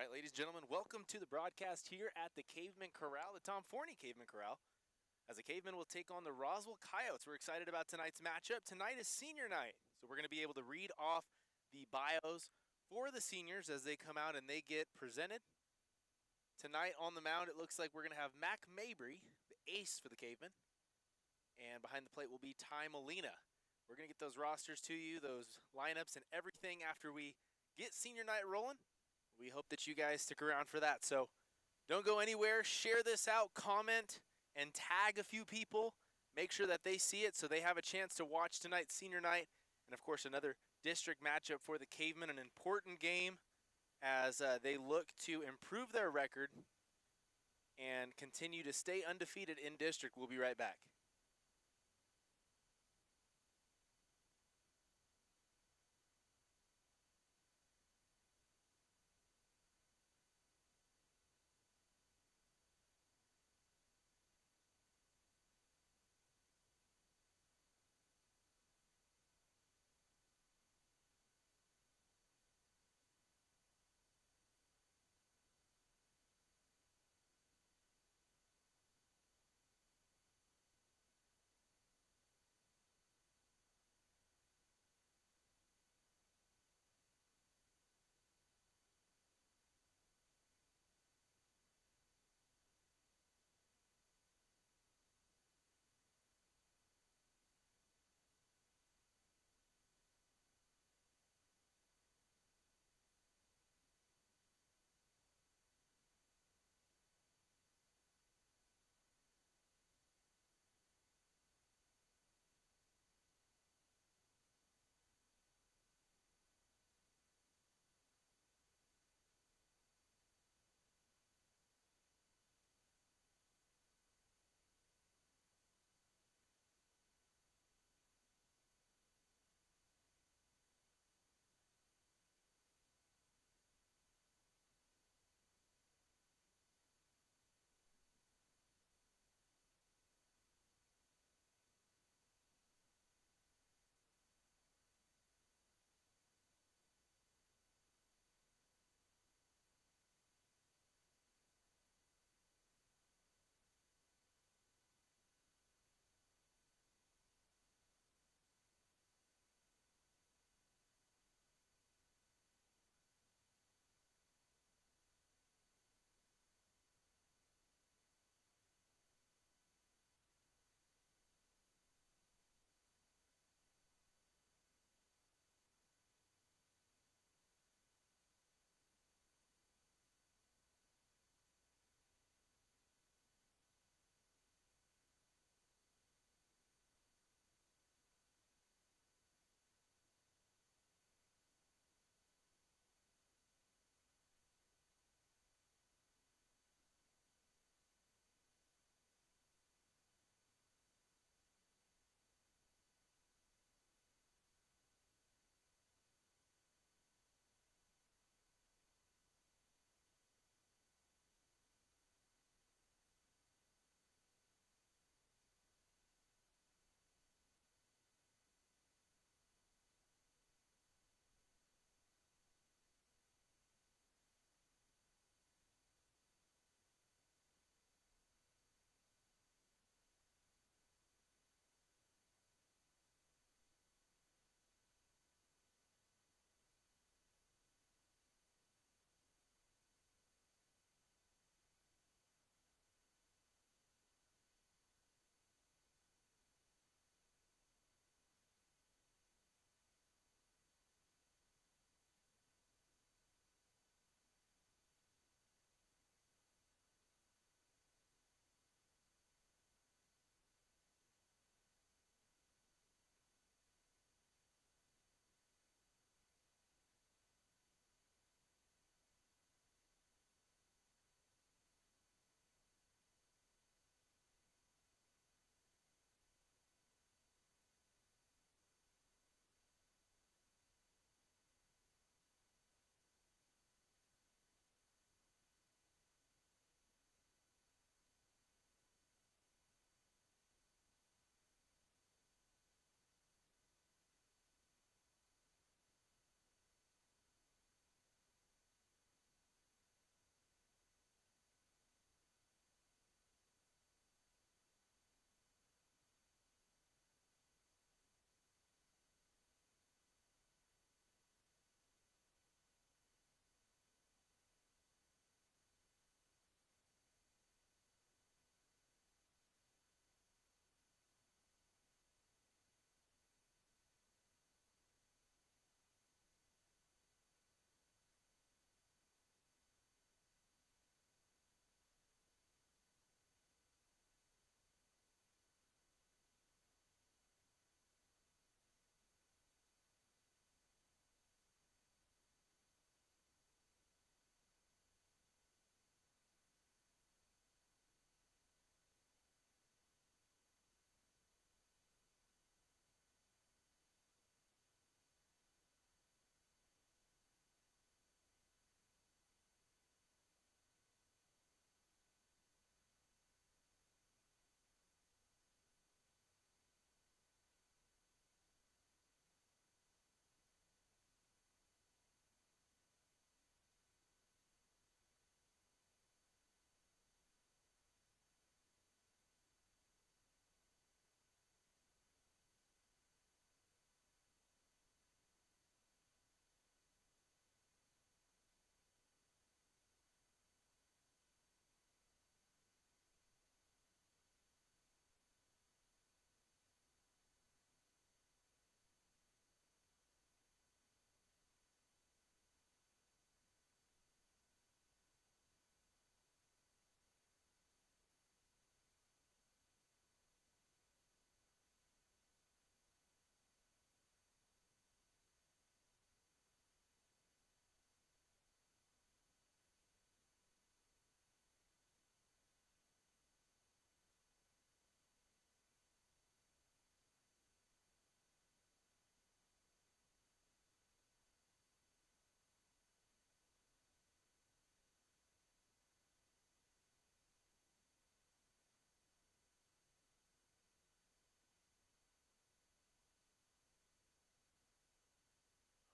right, ladies and gentlemen, welcome to the broadcast here at the Cavemen Corral, the Tom Forney Cavemen Corral, as the Cavemen will take on the Roswell Coyotes. We're excited about tonight's matchup. Tonight is senior night, so we're going to be able to read off the bios for the seniors as they come out and they get presented. Tonight on the mound, it looks like we're going to have Mack Mabrey, the ace for the Cavemen, and behind the plate will be Molina. We're going to get those rosters to you, those lineups, and everything after we get senior night rolling. We hope that you guys stick around for that. So don't go anywhere. Share this out, comment, and tag a few people. Make sure that they see it so they have a chance to watch tonight's senior night. And, of course, another district matchup for the Cavemen, an important game as they look to improve their record and continue to stay undefeated in district. We'll be right back.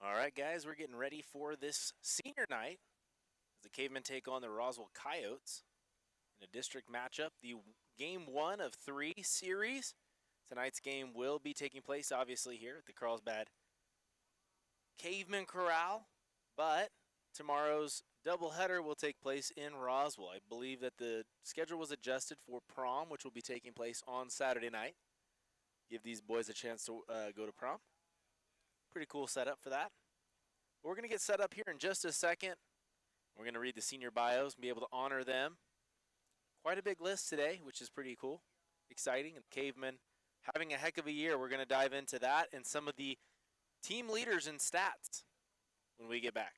All right, guys, we're getting ready for this senior night as the Cavemen take on the Roswell Coyotes in a district matchup, the game 1 of 3 series. Tonight's game will be taking place, obviously, here at the Carlsbad Cavemen Corral, but tomorrow's doubleheader will take place in Roswell. I believe that the schedule was adjusted for prom, which will be taking place on Saturday night. Give these boys a chance to go to prom. Pretty cool setup for that. We're going to get set up here in just a second. We're going to read the senior bios and be able to honor them. Quite a big list today, which is pretty cool, exciting. And Cavemen having a heck of a year. We're going to dive into that and some of the team leaders and stats when we get back.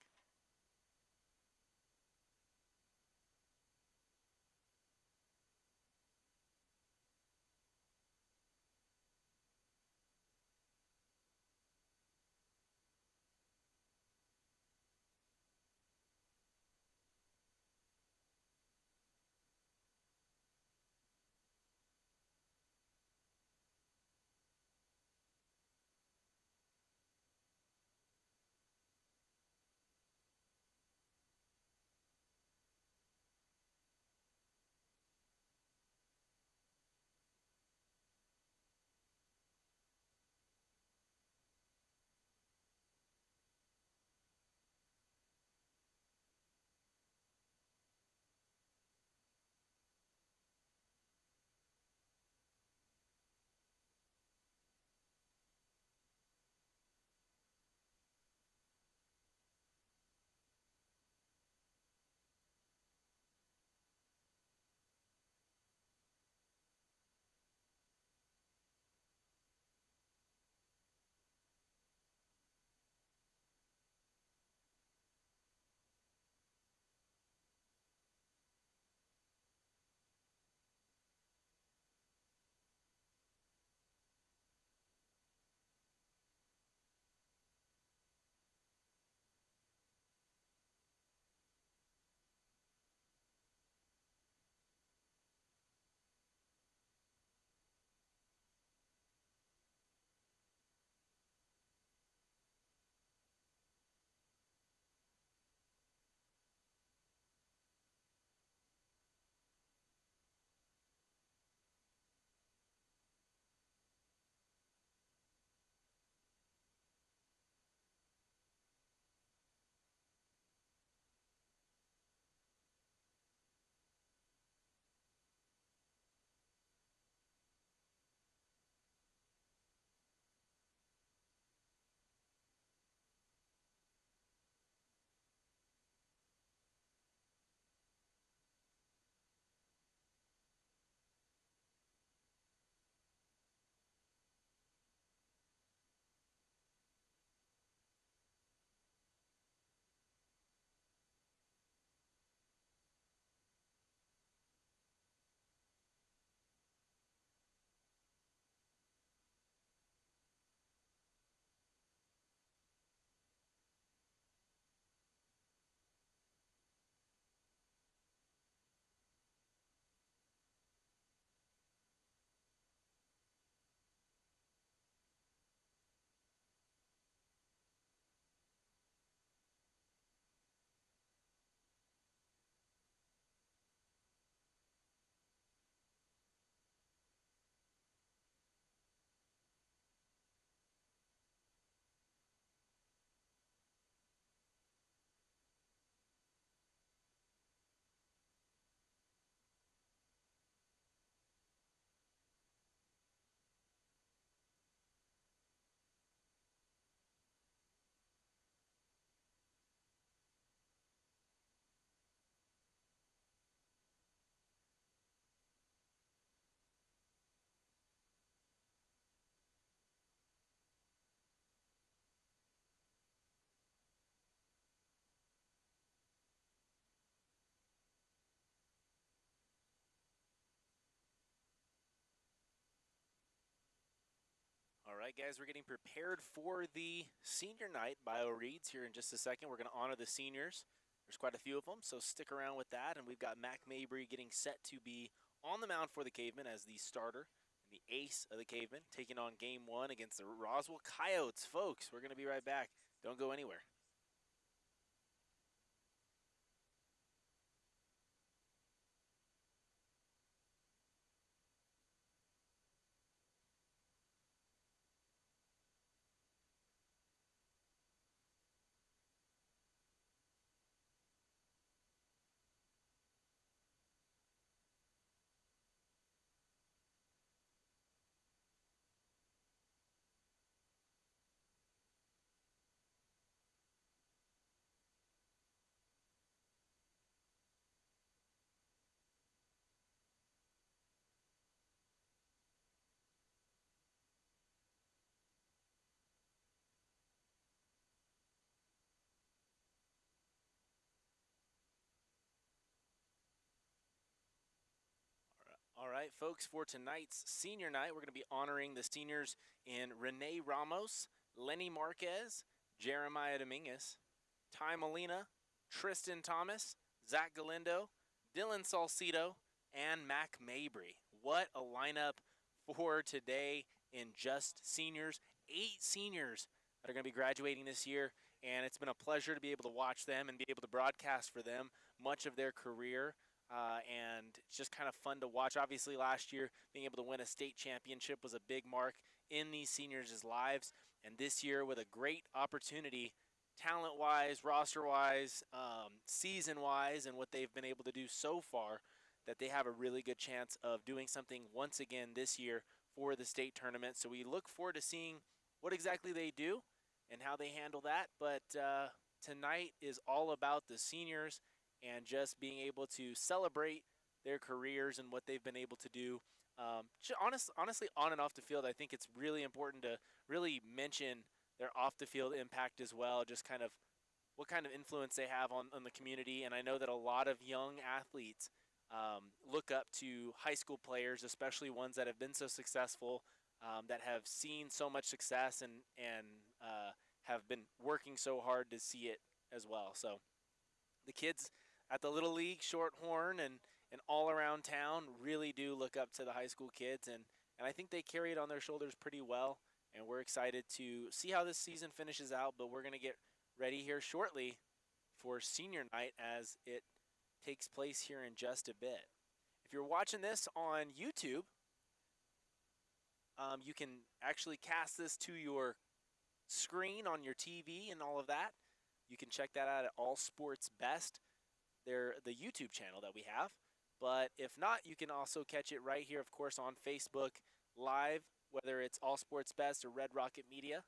All right, guys, we're getting prepared for the senior night bio reads here in just a second. We're going to honor the seniors. There's quite a few of them, so stick around with that. And we've got Mack Mabrey getting set to be on the mound for the Cavemen as the starter and the ace of the Cavemen, taking on game 1 against the Roswell Coyotes. Folks, we're going to be right back. Don't go anywhere. All right, folks, for tonight's senior night, we're going to be honoring the seniors in Rene Ramos, Lenny Marquez, Jeremyah Dominguez, Ty Molina, Tristan Thomas, Zach Galindo, Dylan Salcido, and Mack Mabrey. What a lineup for today in just seniors. 8 seniors that are going to be graduating this year, and it's been a pleasure to be able to watch them and be able to broadcast for them much of their career. And it's just kind of fun to watch. Obviously, last year, being able to win a state championship was a big mark in these seniors' lives. And this year, with a great opportunity, talent-wise, roster-wise, season-wise, and what they've been able to do so far, that they have a really good chance of doing something once again this year for the state tournament. So we look forward to seeing what exactly they do and how they handle that. But tonight is all about the seniors and just being able to celebrate their careers and what they've been able to do. Honestly, on and off the field, I think it's really important to really mention their off the field impact as well, just kind of what kind of influence they have on the community. And I know that a lot of young athletes look up to high school players, especially ones that have been so successful, that have seen so much success and have been working so hard to see it as well. So the kids at the Little League, Shorthorn, and all around town really do look up to the high school kids, and I think they carry it on their shoulders pretty well, and we're excited to see how this season finishes out, but we're going to get ready here shortly for senior night as it takes place here in just a bit. If you're watching this on YouTube, you can actually cast this to your screen on your TV and all of that. You can check that out at All Sports Best. They're the YouTube channel that we have. But if not, you can also catch it right here, of course, on Facebook Live, whether it's All Sports Best or Red Rocket Media.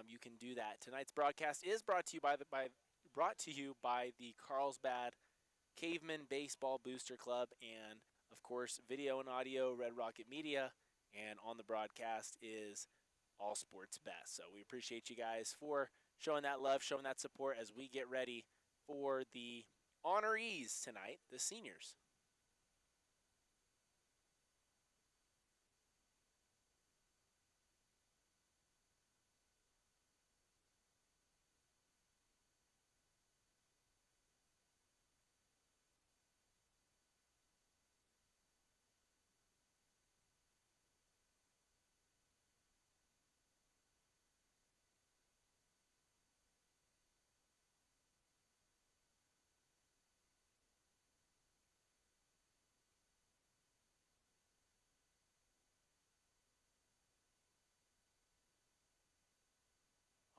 You can do that. Tonight's broadcast is brought to you by the Carlsbad Cavemen Baseball Booster Club, and of course, video and audio, Red Rocket Media, and on the broadcast is All Sports Best. So we appreciate you guys for showing that love, showing that support as we get ready for the honorees tonight, the seniors.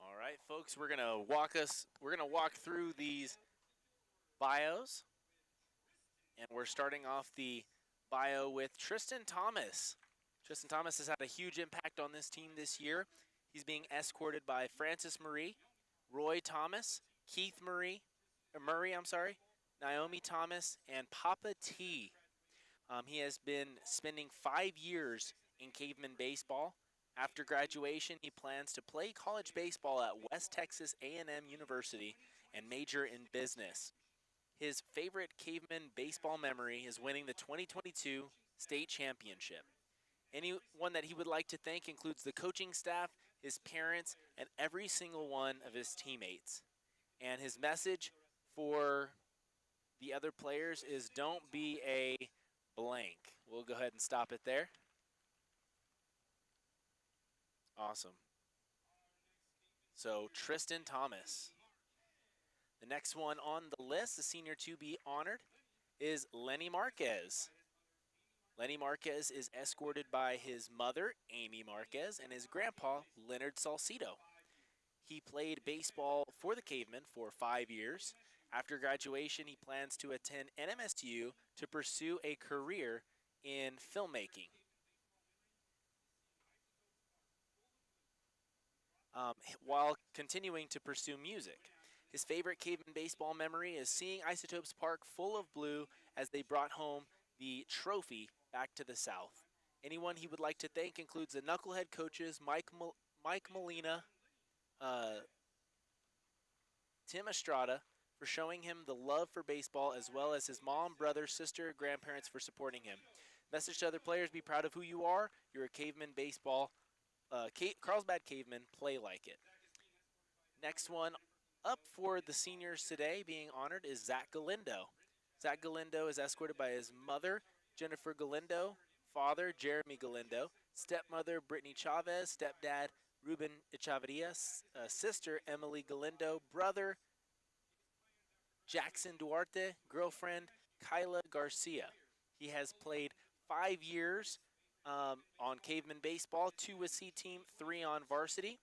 All right, folks, we're gonna walk through these bios, and we're starting off the bio with Tristan Thomas. Tristan Thomas has had a huge impact on this team this year. He's being escorted by Francis Murray, Roy Thomas, Keith Murray, Naomi Thomas, and Papa T. He has been spending 5 years in Caveman baseball. After graduation, he plans to play college baseball at West Texas A&M University and major in business. His favorite Caveman baseball memory is winning the 2022 state championship. Anyone that he would like to thank includes the coaching staff, his parents, and every single one of his teammates. And his message for the other players is don't be a blank. We'll go ahead and stop it there. Awesome. So Tristan Thomas. The next one on the list, the senior to be honored, is Lenny Marquez. Lenny Marquez is escorted by his mother, Amy Marquez, and his grandpa, Leonard Salcido. He played baseball for the Cavemen for 5 years. After graduation, he plans to attend NMSU to pursue a career in filmmaking. While continuing to pursue music. His favorite Caveman baseball memory is seeing Isotopes Park full of blue as they brought home the trophy back to the South. Anyone he would like to thank includes the Knucklehead coaches Mike Molina, uh, Tim Estrada for showing him the love for baseball, as well as his mom, brother, sister, grandparents for supporting him. Message to other players, be proud of who you are. You're a Caveman baseball. Carlsbad Cavemen, play like it. Next one up for the seniors today being honored is Zach Galindo. Zach Galindo is escorted by his mother, Jennifer Galindo, father, Jeremy Galindo, stepmother, Brittany Chavez, stepdad, Ruben Echavarria, sister, Emily Galindo, brother, Jackson Duarte, girlfriend, Kyla Garcia. He has played 5 years on Caveman baseball, 2 with C team, 3 on varsity.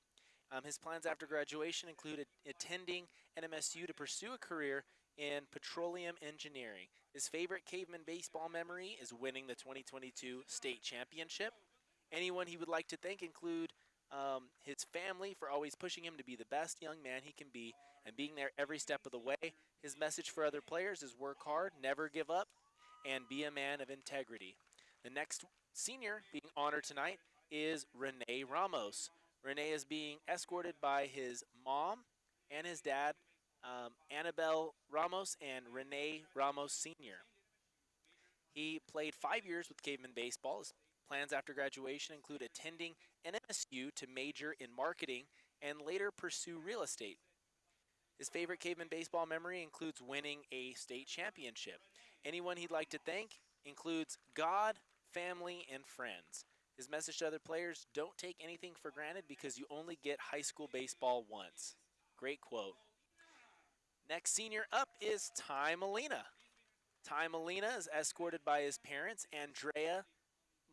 His plans after graduation include attending NMSU to pursue a career in petroleum engineering. His favorite Caveman baseball memory is winning the 2022 state championship. Anyone he would like to thank include his family for always pushing him to be the best young man he can be and being there every step of the way. His message for other players is work hard, never give up, and be a man of integrity. The next senior being honored tonight is Rene Ramos. Rene is being escorted by his mom and his dad, Annabelle Ramos and Rene Ramos Sr. He played 5 years with Caveman baseball. His plans after graduation include attending NMSU to major in marketing and later pursue real estate. His favorite Caveman baseball memory includes winning a state championship. Anyone he'd like to thank includes God, family, and friends. His message to other players, don't take anything for granted because you only get high school baseball once. Great quote. Next senior up is Ty Molina. Ty Molina is escorted by his parents, Andrea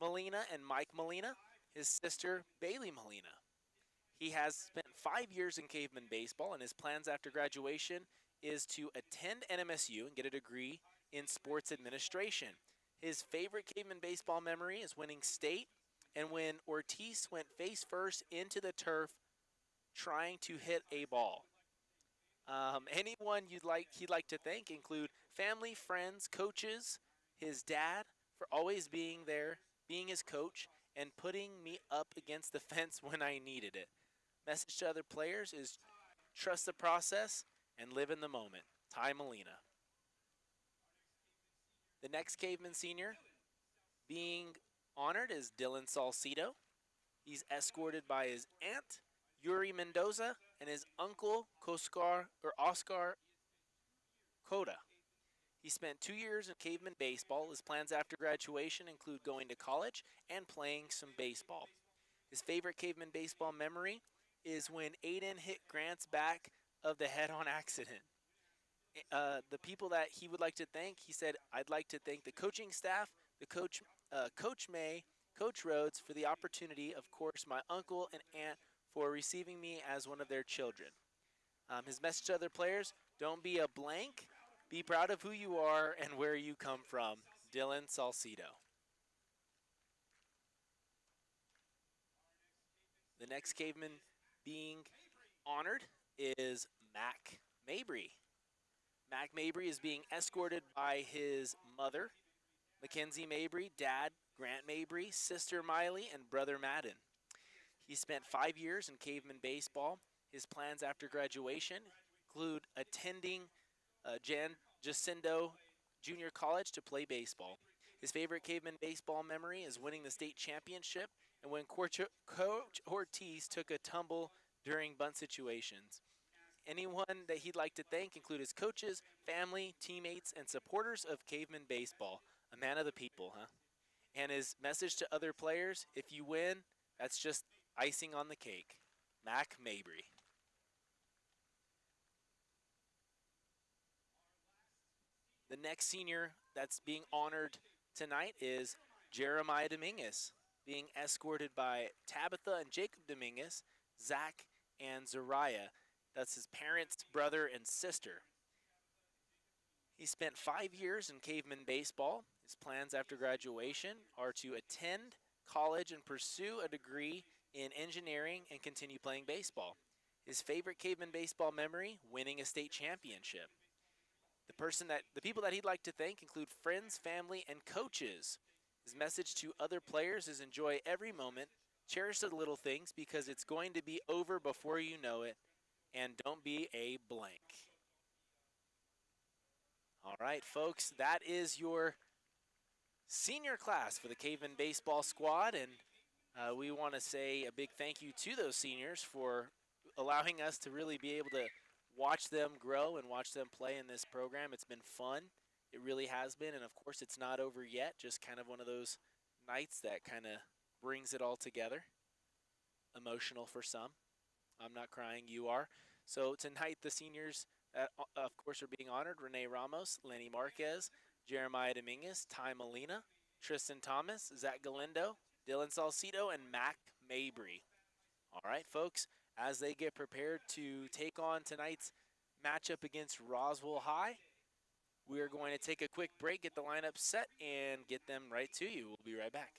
Molina and Mike Molina, his sister, Bailey Molina. He has spent 5 years in Caveman baseball, and his plans after graduation is to attend NMSU and get a degree in sports administration. His favorite Caveman baseball memory is winning state and when Ortiz went face first into the turf trying to hit a ball. Anyone he'd like to thank include family, friends, coaches, his dad for always being there, being his coach, and putting me up against the fence when I needed it. Message to other players is trust the process and live in the moment. Ty Molina. The next Caveman senior being honored is Dylan Salcido. He's escorted by his aunt, Yuri Mendoza, and his uncle, Oscar Coda. He spent 2 years in Caveman baseball. His plans after graduation include going to college and playing some baseball. His favorite Caveman baseball memory is when Aiden hit Grant's back of the head on accident. The people that he would like to thank, he said, I'd like to thank the coaching staff, the Coach May, Coach Rhodes for the opportunity, of course, my uncle and aunt for receiving me as one of their children. His message to other players, don't be a blank, be proud of who you are and where you come from. Dylan Salcido. The next Caveman being honored is Mack Mabrey. Mack Mabrey is being escorted by his mother, Mackenzie Mabrey, dad, Grant Mabrey, sister Miley, and brother Madden. He spent 5 years in Caveman baseball. His plans after graduation include attending Jacinto Junior College to play baseball. His favorite Caveman baseball memory is winning the state championship and when Coach Ortiz took a tumble during bunt situations. Anyone that he'd like to thank include his coaches, family, teammates, and supporters of Caveman baseball. A man of the people, huh? And his message to other players, if you win, that's just icing on the cake. Mack Mabrey. The next senior that's being honored tonight is Jeremyah Dominguez, being escorted by Tabitha and Jacob Dominguez, Zach and Zariah. That's his parents, brother, and sister. He spent 5 years in caveman baseball. His plans after graduation are to attend college and pursue a degree in engineering and continue playing baseball. His favorite caveman baseball memory, winning a state championship. The people that he'd like to thank include friends, family, and coaches. His message to other players is enjoy every moment, cherish the little things because it's going to be over before you know it, and don't be a blank. All right, folks, that is your senior class for the Caveman baseball squad, and we want to say a big thank you to those seniors for allowing us to really be able to watch them grow and watch them play in this program. It's been fun. It really has been, and of course it's not over yet, just kind of one of those nights that kind of brings it all together. Emotional for some. I'm not crying, you are. So tonight the seniors that of course are being honored: Rene Ramos, Lenny Marquez, Jeremiah Dominguez, Ty Molina, Tristan Thomas, Zach Galindo, Dylan Salcido, and Mack Mabrey. All right, folks, as they get prepared to take on tonight's matchup against Roswell High, we are going to take a quick break, get the lineup set, and get them right to you. We'll be right back.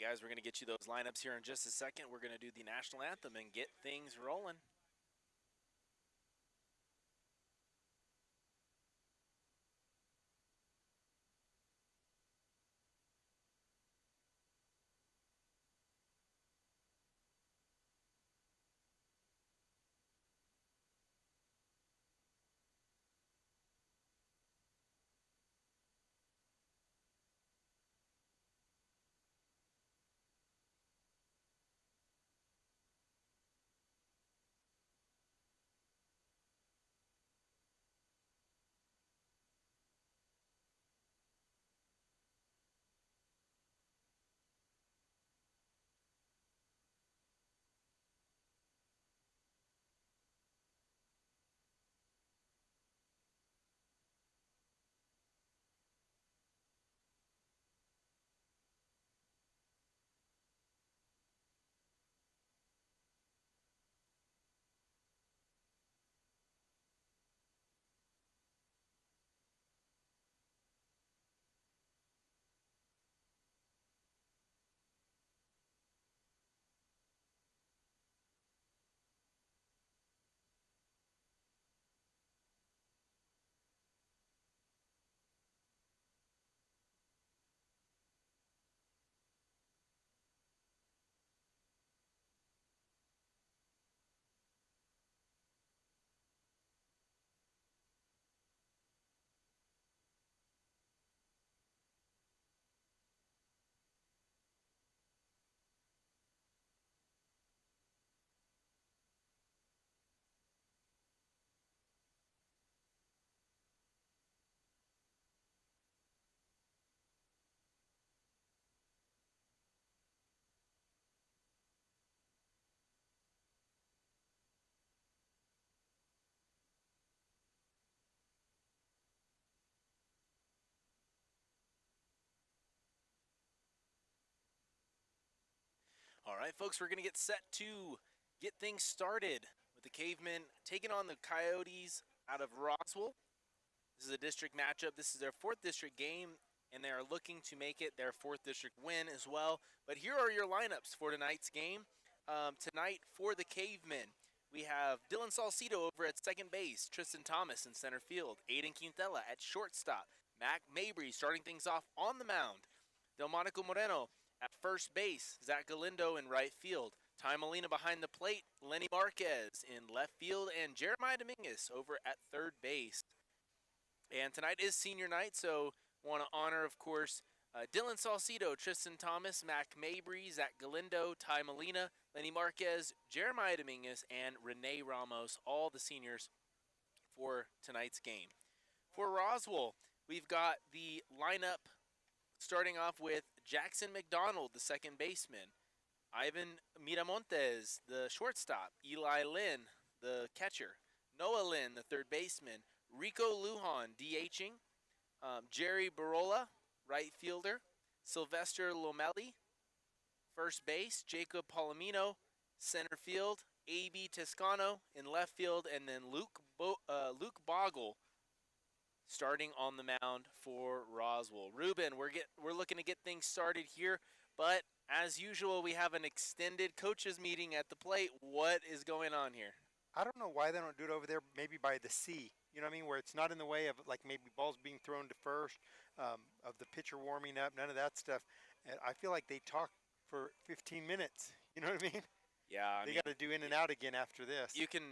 guys, we're going to get you those lineups here in just a second. We're going to do the national anthem and get things rolling. All right, folks, we're going to get set to get things started with the Cavemen taking on the Coyotes out of Roswell. This is a district matchup. This is their 4th district game, and they are looking to make it their 4th district win as well. But here are your lineups for tonight's game. Tonight for the Cavemen, we have Dylan Salcido over at second base, Tristan Thomas in center field, Aiden Quintela at shortstop, Mack Mabrey starting things off on the mound, Delmonico Moreno at first base, Zach Galindo in right field, Ty Molina behind the plate, Lenny Marquez in left field, and Jeremyah Dominguez over at third base. And tonight is senior night, so want to honor, of course, Dylan Salcido, Tristan Thomas, Mack Mabrey, Zach Galindo, Ty Molina, Lenny Marquez, Jeremyah Dominguez, and Rene Ramos, all the seniors for tonight's game. For Roswell, we've got the lineup starting off with Jackson McDonald, the second baseman, Ivan Miramontes, the shortstop, Eli Lynn, the catcher, Noah Lynn, the third baseman, Rico Lujan, DHing, Jerry Barola, right fielder, Sylvester Lomelli, first base, Jacob Palomino, center field, A.B. Toscano in left field, and then Luke Bogle starting on the mound for Roswell. Ruben, we're looking to get things started here, but as usual, we have an extended coaches meeting at the plate. What is going on here? I don't know why they don't do it over there, maybe by the sea. You know what I mean? Where it's not in the way of like maybe balls being thrown to first, of the pitcher warming up, none of that stuff. And I feel like they talk for 15 minutes. You know what I mean? Yeah, they got to do in and out again after this. You can,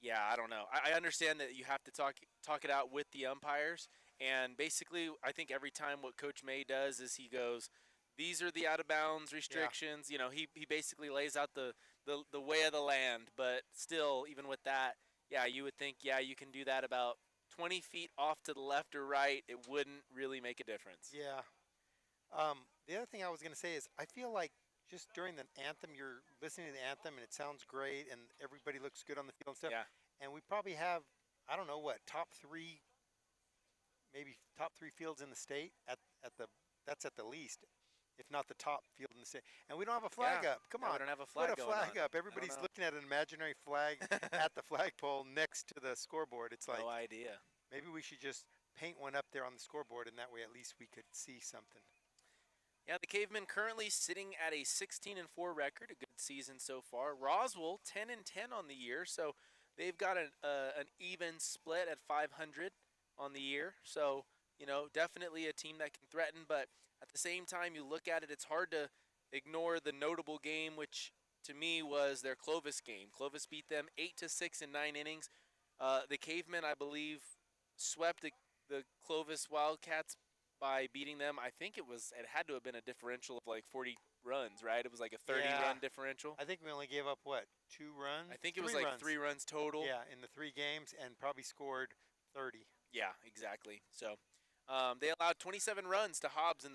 yeah, I don't know. I understand that you have to talk it out with the umpires, and basically, I think every time what Coach May does is he goes, "These are the out of bounds restrictions." Yeah. You know, he basically lays out the way of the land, but still, even with that, yeah, you would think, yeah, you can do that about 20 feet off to the left or right. It wouldn't really make a difference. Yeah. The other thing I was going to say is I feel like just during the anthem, you're listening to the anthem, and it sounds great, and everybody looks good on the field and stuff. Yeah. And we probably have, I don't know what, top three fields in the state that's at the least, if not the top field in the state. And we don't have a flag up. Come on. We don't have a flag Put a flag up. Everybody's looking at an imaginary flag at the flagpole next to the scoreboard. It's like, no idea. Maybe we should just paint one up there on the scoreboard, and that way at least we could see something. Yeah, the Cavemen currently sitting at a 16-4 record, a good season so far. Roswell 10-10 on the year, so they've got an even split at 500 on the year. So definitely a team that can threaten. But at the same time, you look at it, it's hard to ignore the notable game, which to me was their Clovis game. Clovis beat them 8-6 in 9 innings. The Cavemen, I believe, swept the Clovis Wildcats by beating them. I think it had to have been a differential of like 40 runs, right? It was like a 30-run differential. I think we only gave up, what, 2 runs? I think it was like 3 runs total. Yeah, in the 3 games, and probably scored 30. Yeah, exactly. So they allowed 27 runs to Hobbs in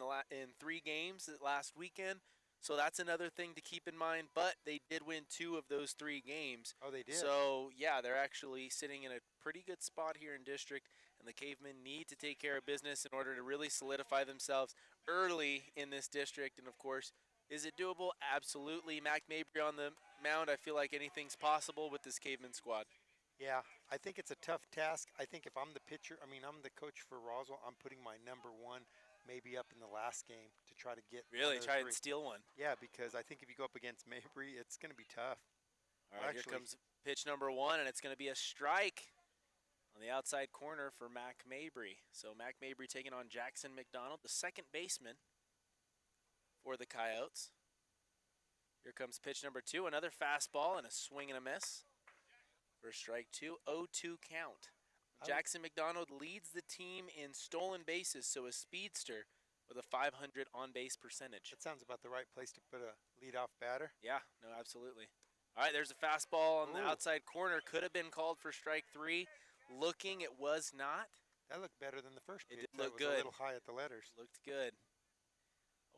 3 games last weekend. So that's another thing to keep in mind. But they did win 2 of those 3 games. Oh, they did? So, yeah, they're actually sitting in a pretty good spot here in district. And the Cavemen need to take care of business in order to really solidify themselves early in this district. And, of course, is it doable? Absolutely. Mack Mabrey on the mound. I feel like anything's possible with this Caveman squad. Yeah, I think it's a tough task. I think if I'm the pitcher, I'm the coach for Roswell, I'm putting my number 1 maybe up in the last game to try to get really try and steal one. Yeah, because I think if you go up against Mabrey, it's going to be tough. All right, here comes pitch number 1, and it's going to be a strike on the outside corner for Mack Mabrey. So Mack Mabrey taking on Jackson McDonald, the second baseman for the Coyotes. Here comes pitch number 2, another fastball and a swing and a miss for strike 2, 0-2 count. Jackson McDonald leads the team in stolen bases, so a speedster with a .500 on-base percentage. That sounds about the right place to put a leadoff batter. Yeah, no, absolutely. All right, there's a fastball on the outside corner. Could have been called for strike 3. Looking, it was not. That looked better than the first pitch. It did look good. A little high at the letters. Looked good.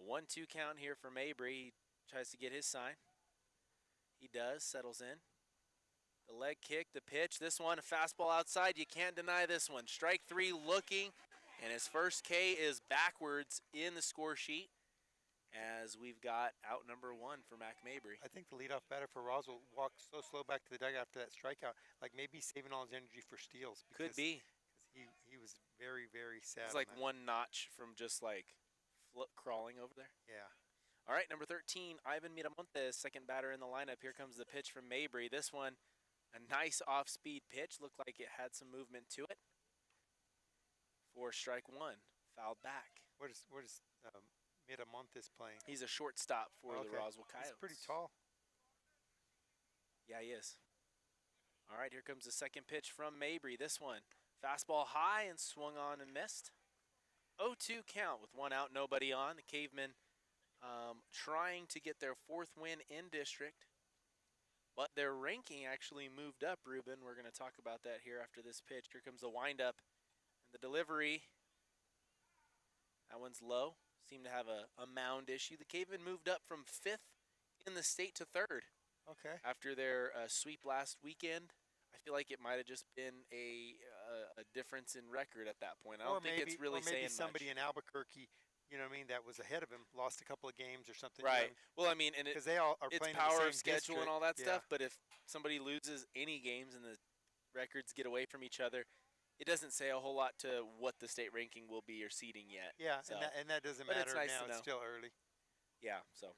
A 1-2 count here for Mabrey. He tries to get his sign. He does, settles in. The leg kick, the pitch, this one, a fastball outside. You can't deny this one. Strike 3 looking, and his first K is backwards in the score sheet as we've got out number 1 for Mack Mabrey. I think the leadoff batter for Roswell walked so slow back to the dugout after that strikeout, like maybe saving all his energy for steals. Could be. He was very, very sad. It's like one notch from just like crawling over there. Yeah. All right, number 13, Ivan Miramontes, second batter in the lineup. Here comes the pitch from Mabrey. This one, a nice off-speed pitch. Looked like it had some movement to it. For strike 1, fouled back. What is Miramontes playing? He's a shortstop for the Roswell Coyotes. He's pretty tall. Yeah, he is. All right, here comes the second pitch from Mabrey. This one, fastball high and swung on and missed. 0-2 count with 1 out, nobody on. The Cavemen trying to get their 4th win in district. But their ranking actually moved up, Ruben. We're going to talk about that here after this pitch. Here comes the windup and the delivery. That one's low. Seemed to have a mound issue. The Cavemen moved up from 5th in the state to 3rd. Okay. After their sweep last weekend. I feel like it might have just been a difference in record at that point. I don't think it's really saying much. Somebody in Albuquerque, that was ahead of him, lost a couple of games or something. Right. Well, I mean, and because they all are it's playing power in the of same schedule and all that stuff. But if somebody loses any games and the records get away from each other, it doesn't say a whole lot to what the state ranking will be or seeding yet. Yeah, so, and that doesn't matter it's nice now. To know. It's still early. Yeah. So,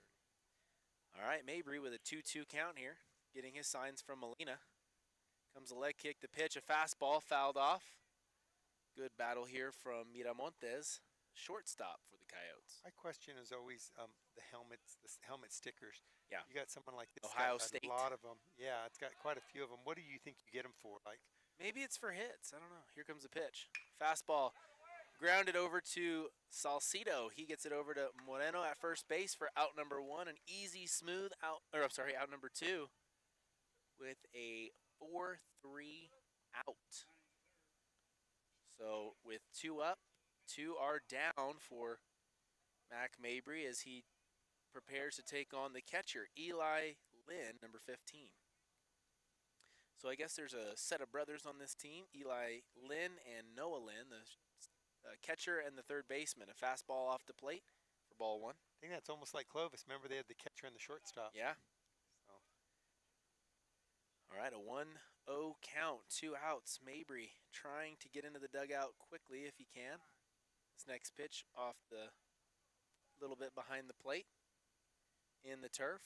all right, Mabrey with a 2-2 count here, getting his signs from Molina. Comes a leg kick, the pitch, a fastball fouled off. Good battle here from Miramontes, shortstop for the Coyotes. My question is always the helmet stickers. Yeah. You got someone like this. Ohio State. A lot of them. Yeah, it's got quite a few of them. What do you think you get them for? Like, maybe it's for hits. I don't know. Here comes the pitch. Fastball grounded over to Salcido. He gets it over to Moreno at first base for out number 1. An easy, smooth out number 2 with a 4-3 out. So with 2 up, 2 are down for Mack Mabrey as he prepares to take on the catcher, Eli Lynn, number 15. So I guess there's a set of brothers on this team, Eli Lynn and Noah Lynn, the catcher and the third baseman. A fastball off the plate for ball 1. I think that's almost like Clovis. Remember, they had the catcher and the shortstop. Yeah. All right, a 1-0 count, 2 outs. Mabrey trying to get into the dugout quickly if he can. This next pitch off the little bit behind the plate in the turf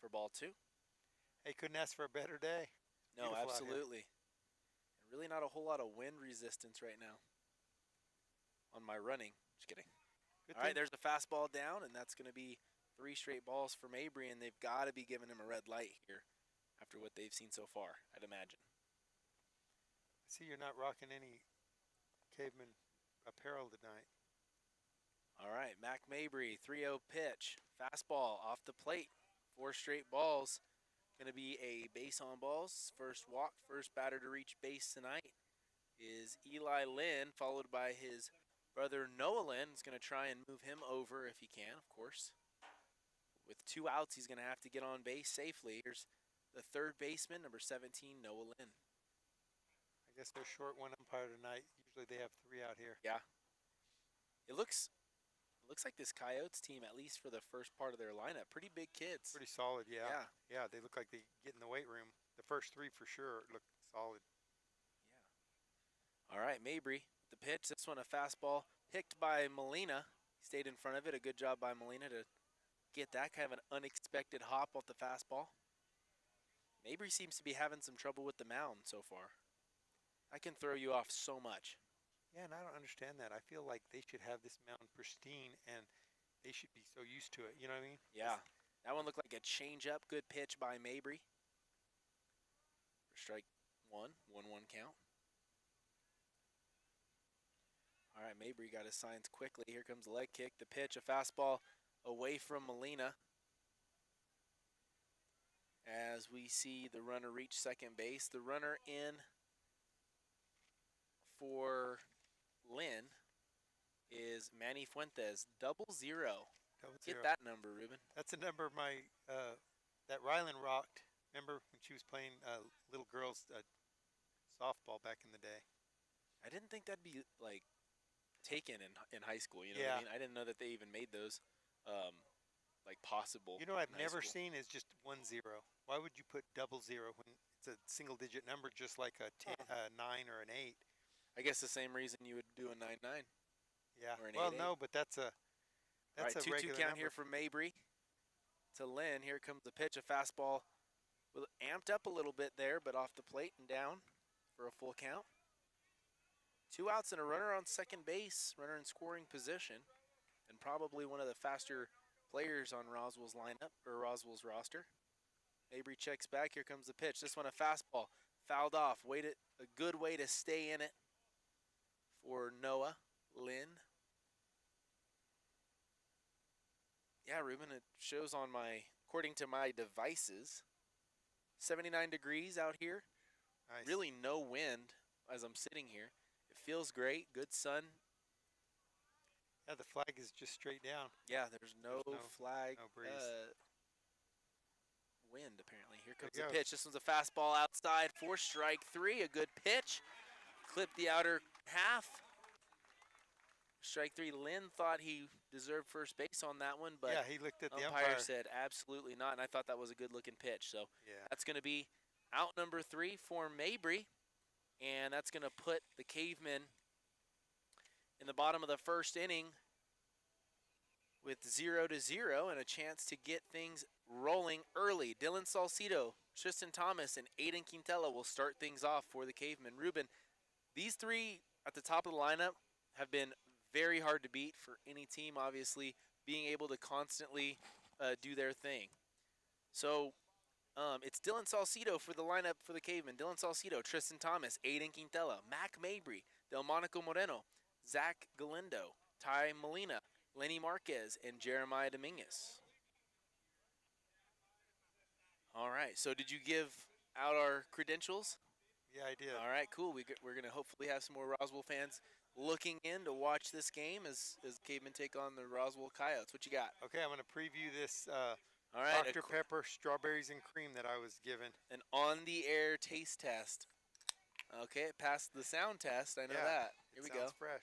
for ball 2. Hey, couldn't ask for a better day. No, Beautiful out here. absolutely. And really not a whole lot of wind resistance right now on my running. Just kidding. Good All right, thing- there's the fastball down, and that's going to be 3 straight balls for Mabrey, and they've got to be giving him a red light here after what they've seen so far, I'd imagine. See, you're not rocking any caveman apparel tonight. All right, Mack Mabrey, 3-0 pitch. Fastball off the plate. 4 straight balls. Going to be a base on balls. First walk, first batter to reach base tonight is Eli Lynn, followed by his brother Noah Lynn. Is going to try and move him over if he can, of course. With 2 outs, he's going to have to get on base safely. Here's the third baseman, number 17, Noah Lynn. I guess they're short one umpire tonight. Usually they have 3 out here. Yeah. It looks like this Coyotes team, at least for the first part of their lineup, pretty big kids. Pretty solid, yeah. Yeah. Yeah, they look like they get in the weight room. The first 3 for sure look solid. Yeah. All right, Mabrey, the pitch. This one a fastball picked by Molina. He stayed in front of it. A good job by Molina to get that kind of an unexpected hop off the fastball. Mabrey seems to be having some trouble with the mound so far. I can throw you off so much. Yeah, and I don't understand that. I feel like they should have this mound pristine, and they should be so used to it. You know what I mean? Yeah. That one looked like a changeup. Good pitch by Mabrey. For strike 1, 1-1 count. All right, Mabrey got his signs quickly. Here comes the leg kick. The pitch, a fastball away from Molina. As we see the runner reach second base. The runner in for Lynn is Manny Fuentes, 0-0. Get that number, Ruben. That's a number my that Rylan rocked. Remember when she was playing little girls softball back in the day? I didn't think that'd be like taken in high school. You know what I mean? I didn't know that they even made those like possible. You know what I've in high never school. seen is just 1-0. Why would you put 0-0 when it's a single digit number, just like a 10, 9 or an 8? I guess the same reason you would do a 9-9. Yeah. Or an Well, 8-8. no, but that's a All right, 2-2 regular count number. here from Mabrey to Lynn. Here comes the pitch, a fastball. Amped up a little bit there, but off the plate and down for a full count. 2 outs and a runner on second base, runner in scoring position, and probably one of the faster players on Roswell's lineup, or Roswell's roster. Mabrey checks back. Here comes the pitch. This one a fastball. Fouled off. A good way to stay in it for Noah Lynn. Yeah, Ruben, it shows on according to my devices, 79 degrees out here. Nice. Really no wind as I'm sitting here. It feels great. Good sun. Yeah, the flag is just straight down. Yeah, there's no There's no- flag. no breeze. Wind, apparently. Here There comes it the goes. pitch. This one's a fastball outside for strike 3. A good pitch. Clipped the outer half. Strike 3. Lynn thought he deserved first base on that one, but yeah, he looked at the umpire umpire. said absolutely not, and I thought that was a good-looking pitch. So Yeah. that's going to be out number 3 for Mabrey, and that's going to put the Cavemen in the bottom of the first inning with 0-0 and a chance to get things rolling early. Dylan Salcido, Tristan Thomas, and Aiden Quintela will start things off for the Cavemen. Ruben, these 3 at the top of the lineup have been very hard to beat for any team, obviously, being able to constantly do their thing. So it's Dylan Salcido for the lineup for the Cavemen. Dylan Salcido, Tristan Thomas, Aiden Quintela, Mack Mabrey, Delmonico Moreno, Zach Galindo, Ty Molina, Lenny Marquez, and Jeremyah Dominguez. All right, so did you give out our credentials? Yeah, I did. All right, cool. We're going to hopefully have some more Roswell fans looking in to watch this game as Cavemen take on the Roswell Coyotes. What you got? Okay, I'm going to preview this All right, Dr. Pepper strawberries and cream that I was given. an on-the-air taste test. Okay, it passed the sound test. I know Yeah, that. Here we It go. sounds fresh.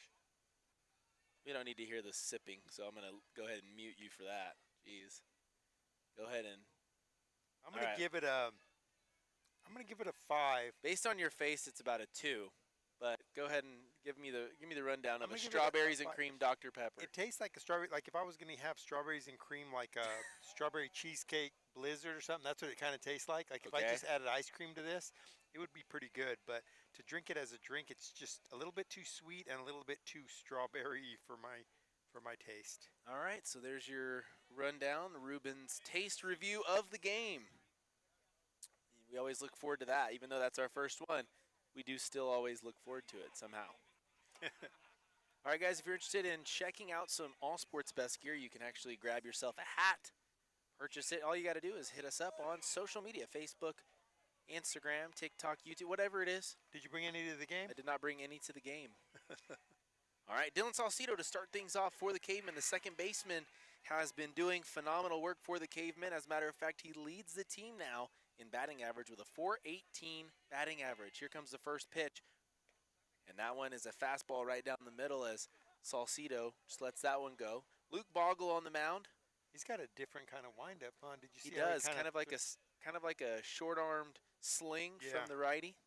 We don't need to hear the sipping, so I'm going to go ahead and mute you for that. Jeez. Go ahead and, I'm going All right. to give it a 5. based on your face, it's about a 2. But go ahead and give me the rundown of I'm a gonna give it strawberries and like- cream Dr. Pepper. It tastes like a strawberry. Like if I was gonna have strawberries and cream, like a strawberry cheesecake blizzard or something. That's what it kind of tastes like. Like if I Okay. just added ice cream to this, it would be pretty good. But to drink it as a drink, it's just a little bit too sweet and a little bit too strawberry for my taste. All right, so there's your rundown, Ruben's taste review of the game. We always look forward to that, even though that's our first one. We do still always look forward to it somehow. All right, guys, if you're interested in checking out some All Sports Best gear, you can actually grab yourself a hat, purchase it. All you got to do is hit us up on social media, Facebook, Instagram, TikTok, YouTube, whatever it is. Did you bring any to the game? I did not bring any to the game. All right, Dylan Salcido to start things off for the Cavemen. The second baseman has been doing phenomenal work for the Cavemen. As a matter of fact, he leads the team now in batting average with a .418 batting average. Here comes the first pitch, and that one is a fastball right down the middle as Salcido just lets that one go. Luke Boggle on the mound. He's got a different kind of windup on. Did you see? He how does, kind of like a short-armed sling Yeah. from the righty.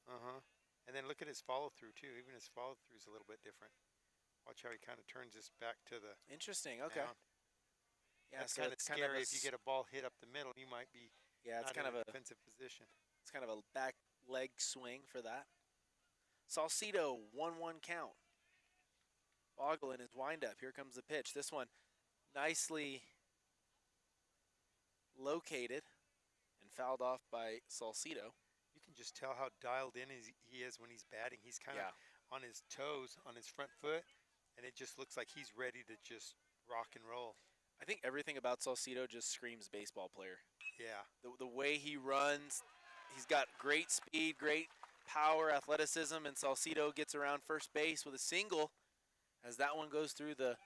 And then look at his follow through too. Even his follow through is a little bit different. Watch how he kind of turns this back to the Interesting. Okay. mound. Yeah, That's so kind of it's scary. a if you get a ball hit up the middle, you might be yeah, it's not kind in of a a defensive position. It's kind of a back leg swing for that. Salcido, 1-1 count. Boggle in his windup. Here comes the pitch. This one nicely located and fouled off by Salcido. You can just tell how dialed in he is when he's batting. He's kind of on his toes, on his front foot, and it just looks like he's ready to just rock and roll. I think everything about Salcido just screams baseball player. Yeah. The way he runs, he's got great speed, great power, athleticism, and Salcido gets around first base with a single as that one goes through the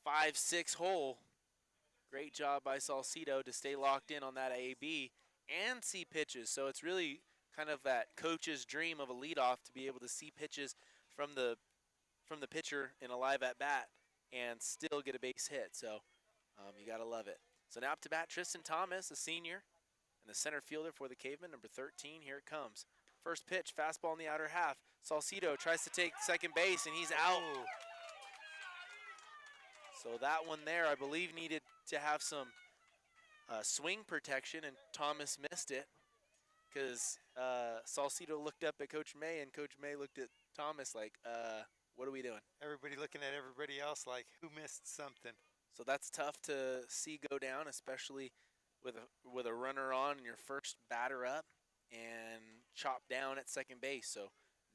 5-6 hole. Great job by Salcido to stay locked in on that AB and see pitches. So it's really kind of that coach's dream of a leadoff to be able to see pitches from the pitcher in a live at bat and still get a base hit. So you got to love it. So now up to bat, Tristan Thomas, a senior, and the center fielder for the Cavemen, number 13. Here it comes. First pitch, fastball in the outer half. Salcido tries to take second base, and he's out. Oh. So that one there, I believe, needed to have some swing protection, and Thomas missed it because Salcido looked up at Coach May, and Coach May looked at Thomas like, what are we doing? Everybody looking at everybody else like, who missed something? So that's tough to see go down, especially with a runner on and your first batter up and chopped down at second base. So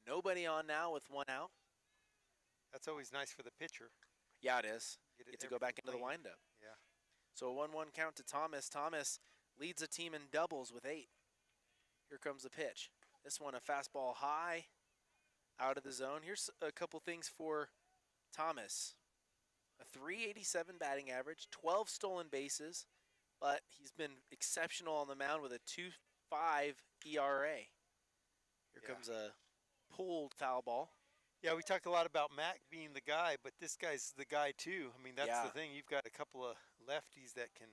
nobody on now with one out. That's always nice for the pitcher. Yeah, it is. Get Get to go back into the clean. windup. Yeah. So a 1-1 count to Thomas. Thomas leads the team in doubles with 8. Here comes the pitch. This one a fastball high out of the zone. Here's a couple things for Thomas. A .387 batting average, 12 stolen bases, but he's been exceptional on the mound with a 2.5 ERA. Here comes a pulled foul ball. Yeah, we talked a lot about Mack being the guy, but this guy's the guy too. I mean, that's Yeah. the thing. You've got a couple of lefties that can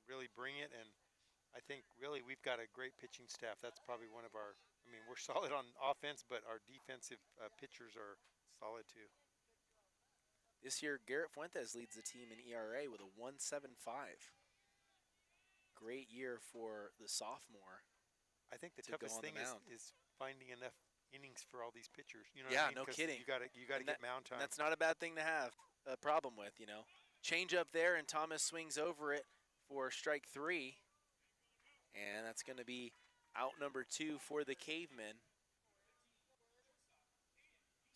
really bring it, and I think really we've got a great pitching staff. That's probably one of our. I mean, we're solid on offense, but our defensive pitchers are solid too. This year, Garrett Fuentes leads the team in ERA with a 1.75. Great year for the sophomore. I think the to go toughest on the thing mound. is finding enough innings for all these pitchers. You know Yeah, what I mean? no 'Cause kidding. You got to And get mound time. That's not a bad thing to have a problem with, you know. Change up there, and Thomas swings over it for strike 3. And that's going to be out number 2 for the Cavemen.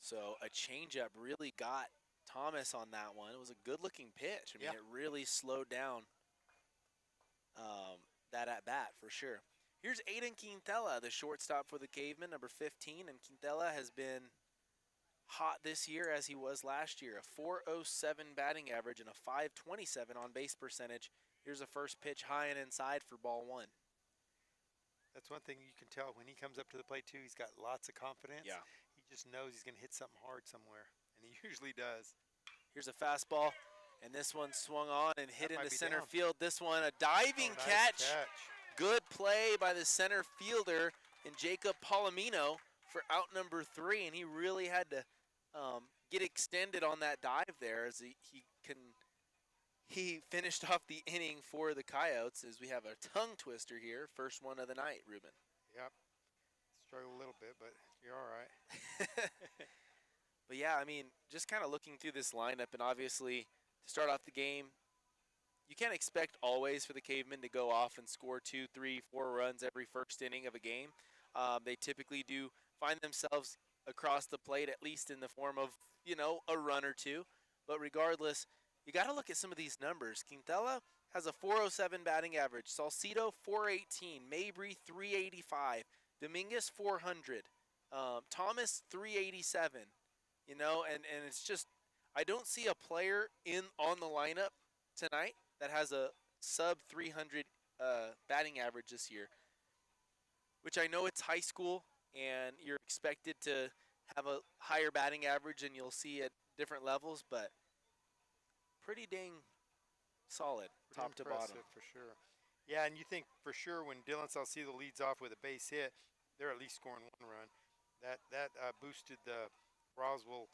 So a changeup really got Thomas on that one. It was a good-looking pitch. I mean, Yeah. it really slowed down that at-bat for sure. Here's Aiden Quintela, the shortstop for the Cavemen, number 15. And Quintela has been hot this year as he was last year. A .407 batting average and a .527 on-base percentage. Here's a first pitch high and inside for ball 1. That's one thing you can tell when he comes up to the plate too. He's got lots of confidence. Yeah. He just knows he's going to hit something hard somewhere, and he usually does. Here's a fastball, and this one swung on and hit That might into be center down. field. This one, a diving Nice catch. Good play by the center fielder in Jacob Palomino for out number 3, and he really had to get extended on that dive there as he finished off the inning for the Coyotes as we have a tongue twister here. First one of the night, Ruben. Yep. Struggled a little bit, but you're all right. But yeah, I mean, just kind of looking through this lineup, and obviously to start off the game, you can't expect always for the Cavemen to go off and score 2, 3, 4 runs every first inning of a game. They typically do find themselves across the plate, at least in the form of, a run or two. But regardless, you got to look at some of these numbers. Quintela has a 407 batting average. Salcido, 418. Mabrey, 385. Dominguez, 400. Thomas, 387. And it's just, I don't see a player on the lineup tonight that has a sub 300 batting average this year, which I know it's high school and you're expected to have a higher batting average than you'll see at different levels, but pretty dang solid, top to bottom. For sure. Yeah, and you think for sure when Dylan Salcido leads off with a base hit, they're at least scoring 1 run. That boosted the Roswell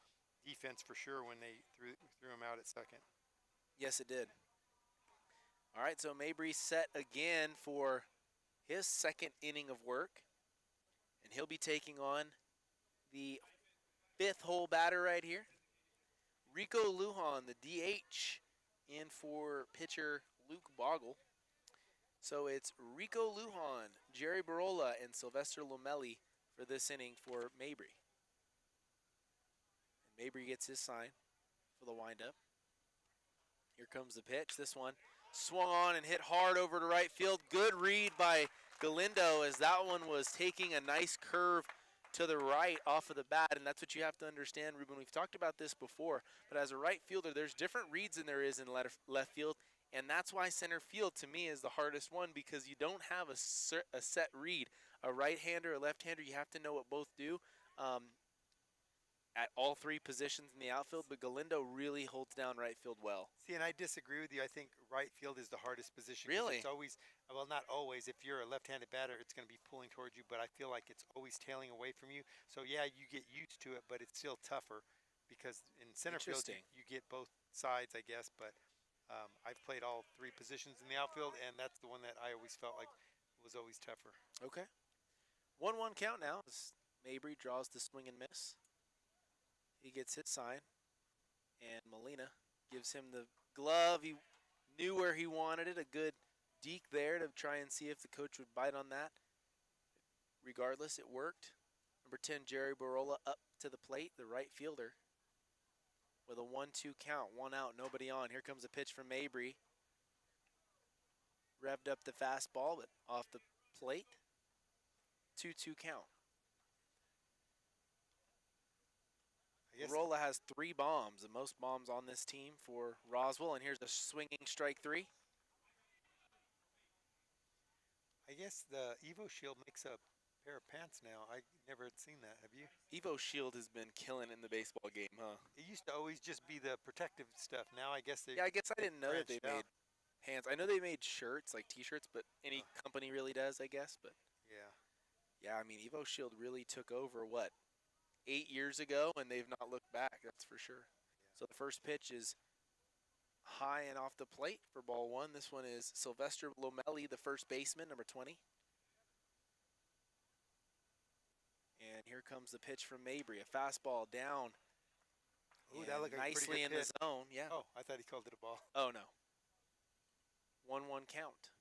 defense for sure when they threw him out at second. Yes, it did. All right, so Mabrey set again for his second inning of work, and he'll be taking on the 5th hole batter right here, Rico Lujan, the DH, in for pitcher Luke Boggle. So it's Rico Lujan, Jerry Barola, and Sylvester Lomelli for this inning for Mabrey. And Mabrey gets his sign for the windup. Here comes the pitch. This one swung on and hit hard over to right field. Good read by Galindo as that one was taking a nice curve to the right off of the bat, and that's what you have to understand, Ruben. We've talked about this before, but as a right fielder, there's different reads than there is in left field, and that's why center field to me is the hardest one because you don't have a set read. A right-hander, a left-hander, you have to know what both do at all 3 positions in the outfield, but Galindo really holds down right field well. See, and I disagree with you. I think right field is the hardest position. Really? It's always, well, not always. If you're a left-handed batter, it's going to be pulling towards you, but I feel like it's always tailing away from you. So, yeah, you get used to it, but it's still tougher because in center field, you get both sides, I guess. But I've played all 3 positions in the outfield, and that's the one that I always felt like was always tougher. Okay. 1-1 count now as Mabrey draws the swing and miss. He gets his sign, and Molina gives him the glove. He knew where he wanted it, a good deke there to try and see if the coach would bite on that. Regardless, it worked. Number 10, Jerry Barola up to the plate, the right fielder, with a 1-2 count, 1 out, nobody on. Here comes a pitch from Mabrey. Revved up the fastball, but off the plate. 2-2 count. Barola has 3 bombs, the most bombs on this team for Roswell, and here's a swinging strike 3. I guess the Evo Shield makes a pair of pants now. I never had seen that. Have you? Evo Shield has been killing in the baseball game, huh? It used to always just be the protective stuff. Now I guess they. Yeah, I guess I didn't know that they made pants. I know they made shirts, like T-shirts, but any company really does, I guess. But yeah, I mean, Evo Shield really took over, 8 years ago, and they've not looked back, that's for sure. So the first pitch is high and off the plate for ball 1. This one is Sylvester Lomelli, the first baseman, number 20. And here comes the pitch from Mabrey, a fastball down. Ooh, that looked like nicely in the zone. Yeah. Oh, I thought he called it a ball. Oh, no. 1-1 count.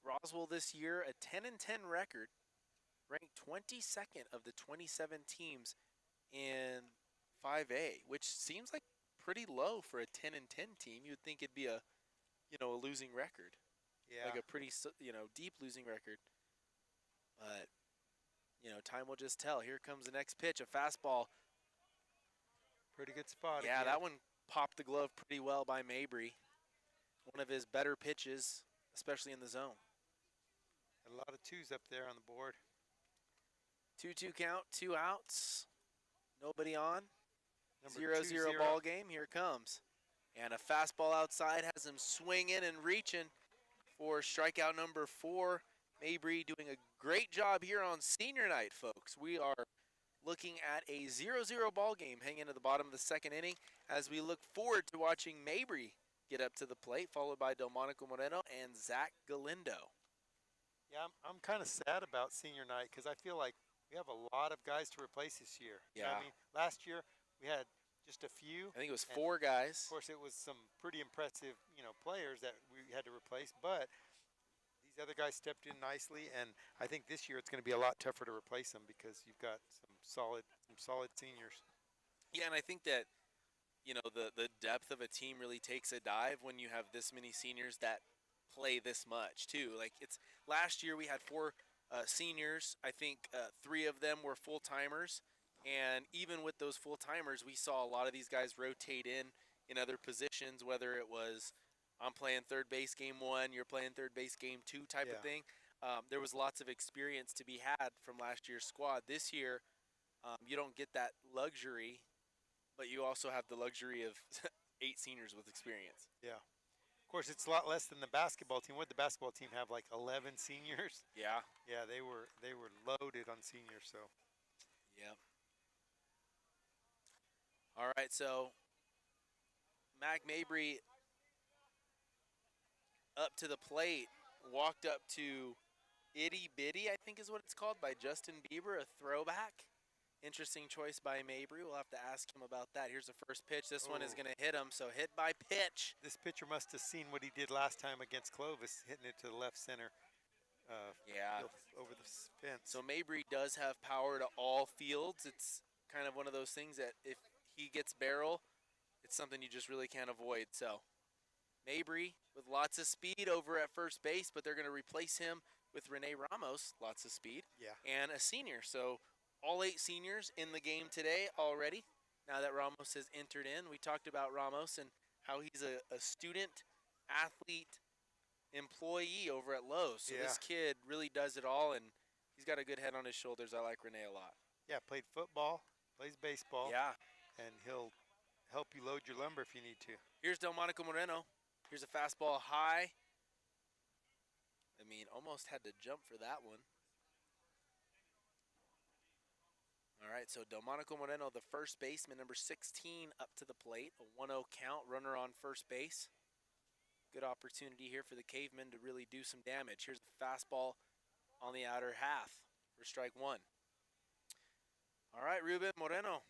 Roswell this year, a 10-10 record. Ranked 22nd of the 27 teams in 5A, which seems like pretty low for a 10-10 team. You would think it'd be a losing record. Yeah. Like a pretty, deep losing record. But, time will just tell. Here comes the next pitch, a fastball. Pretty good spot. Yeah, again. that one popped the glove pretty well by Mabrey. One of his better pitches, especially in the zone. A lot of 2s up there on the board. 2-2 count, 2 outs. Nobody on. 0-0 2-0 ball game. Here it comes. And a fastball outside has him swinging and reaching for strikeout number 4. Mabrey doing a great job here on senior night, folks. We are looking at a 0-0 ball game hanging into the bottom of the second inning as we look forward to watching Mabrey get up to the plate, followed by Delmonico Moreno and Zach Galindo. Yeah, I'm kind of sad about senior night because I feel like we have a lot of guys to replace this year. You know what I mean, last year we had just a few. I think it was 4 guys. Of course, it was some pretty impressive, players that we had to replace, but these other guys stepped in nicely, and I think this year it's going to be a lot tougher to replace them because you've got some solid seniors. Yeah, and I think that the depth of a team really takes a dive when you have this many seniors that play this much too. Like it's last year we had 4 seniors. I think 3 of them were full timers. And even with those full-timers, we saw a lot of these guys rotate in other positions, whether it was I'm playing third base game 1, you're playing third base game 2 type of thing. There was lots of experience to be had from last year's squad. This year, you don't get that luxury, but you also have the luxury of 8 seniors with experience. Yeah. Of course, it's a lot less than the basketball team. What did the basketball team have, like 11 seniors? Yeah. Yeah, they were loaded on seniors, so. Yeah. All right, so Mack Mabrey up to the plate, walked up to Itty Bitty, I think is what it's called, by Justin Bieber, a throwback. Interesting choice by Mabrey. We'll have to ask him about that. Here's the first pitch. This one is going to hit him, so hit by pitch. This pitcher must have seen what he did last time against Clovis, hitting it to the left center. Over the fence. So Mabrey does have power to all fields. It's kind of one of those things that if he gets barrel, it's something you just really can't avoid. So Mabrey with lots of speed over at first base, but they're going to replace him with Rene Ramos, lots of speed, and a senior. So all 8 seniors in the game today already. Now that Ramos has entered in, we talked about Ramos and how he's a student, athlete, employee over at Lowe's. So this kid really does it all, and he's got a good head on his shoulders. I like Rene a lot. Yeah, played football, plays baseball. Yeah. And he'll help you load your lumber if you need to. Here's Delmonico Moreno. Here's a fastball high. I mean, almost had to jump for that one. All right, so Delmonico Moreno, the first baseman, number 16, up to the plate. A 1-0 count, runner on first base. Good opportunity here for the Cavemen to really do some damage. Here's the fastball on the outer half for strike 1. All right, Ruben Moreno.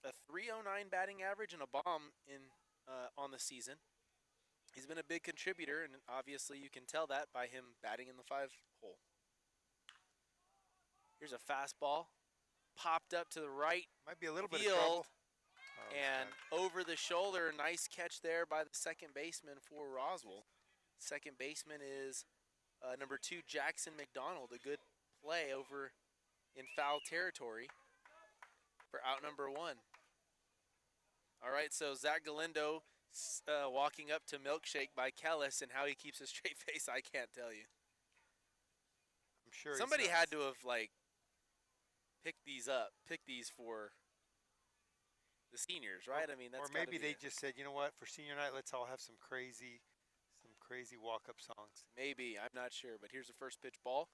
A 309 batting average and a bomb on the season. He's been a big contributor, and obviously you can tell that by him batting in the 5-hole. Here's a fastball, popped up to the right. Might be a little bit of trouble. And over the shoulder, nice catch there by the second baseman for Roswell. Second baseman is number 2, Jackson McDonald. A good play over in foul territory for out number 1. All right, so Zach Galindo walking up to Milkshake by Kellis, and how he keeps a straight face, I can't tell you. I'm sure somebody had to have picked these for the seniors, right? I mean, that's or maybe they just said, you know what, for senior night, let's all have some crazy walk-up songs. Maybe, I'm not sure, but here's the first pitch ball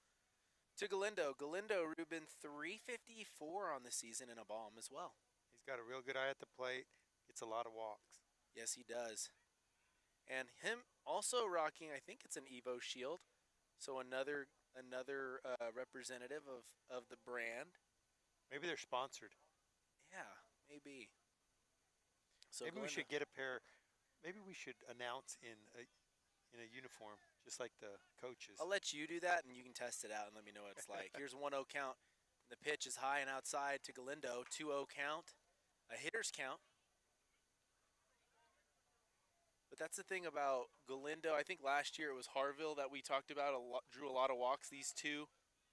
to Galindo. Galindo, Ruben, 354 on the season and a bomb as well. He's got a real good eye at the plate. Gets a lot of walks. Yes, he does. And him also rocking, I think it's an Evo shield. So another representative of the brand. Maybe they're sponsored. Yeah, maybe. So maybe we should get a pair. Maybe we should announce in a uniform, just like the coaches. I'll let you do that, and you can test it out and let me know what it's like. Here's a 1-0 count. The pitch is high and outside to Galindo. 2-0 count. A hitter's count. But that's the thing about Galindo. I think last year it was Harville that we talked about. Drew a lot of walks. These two,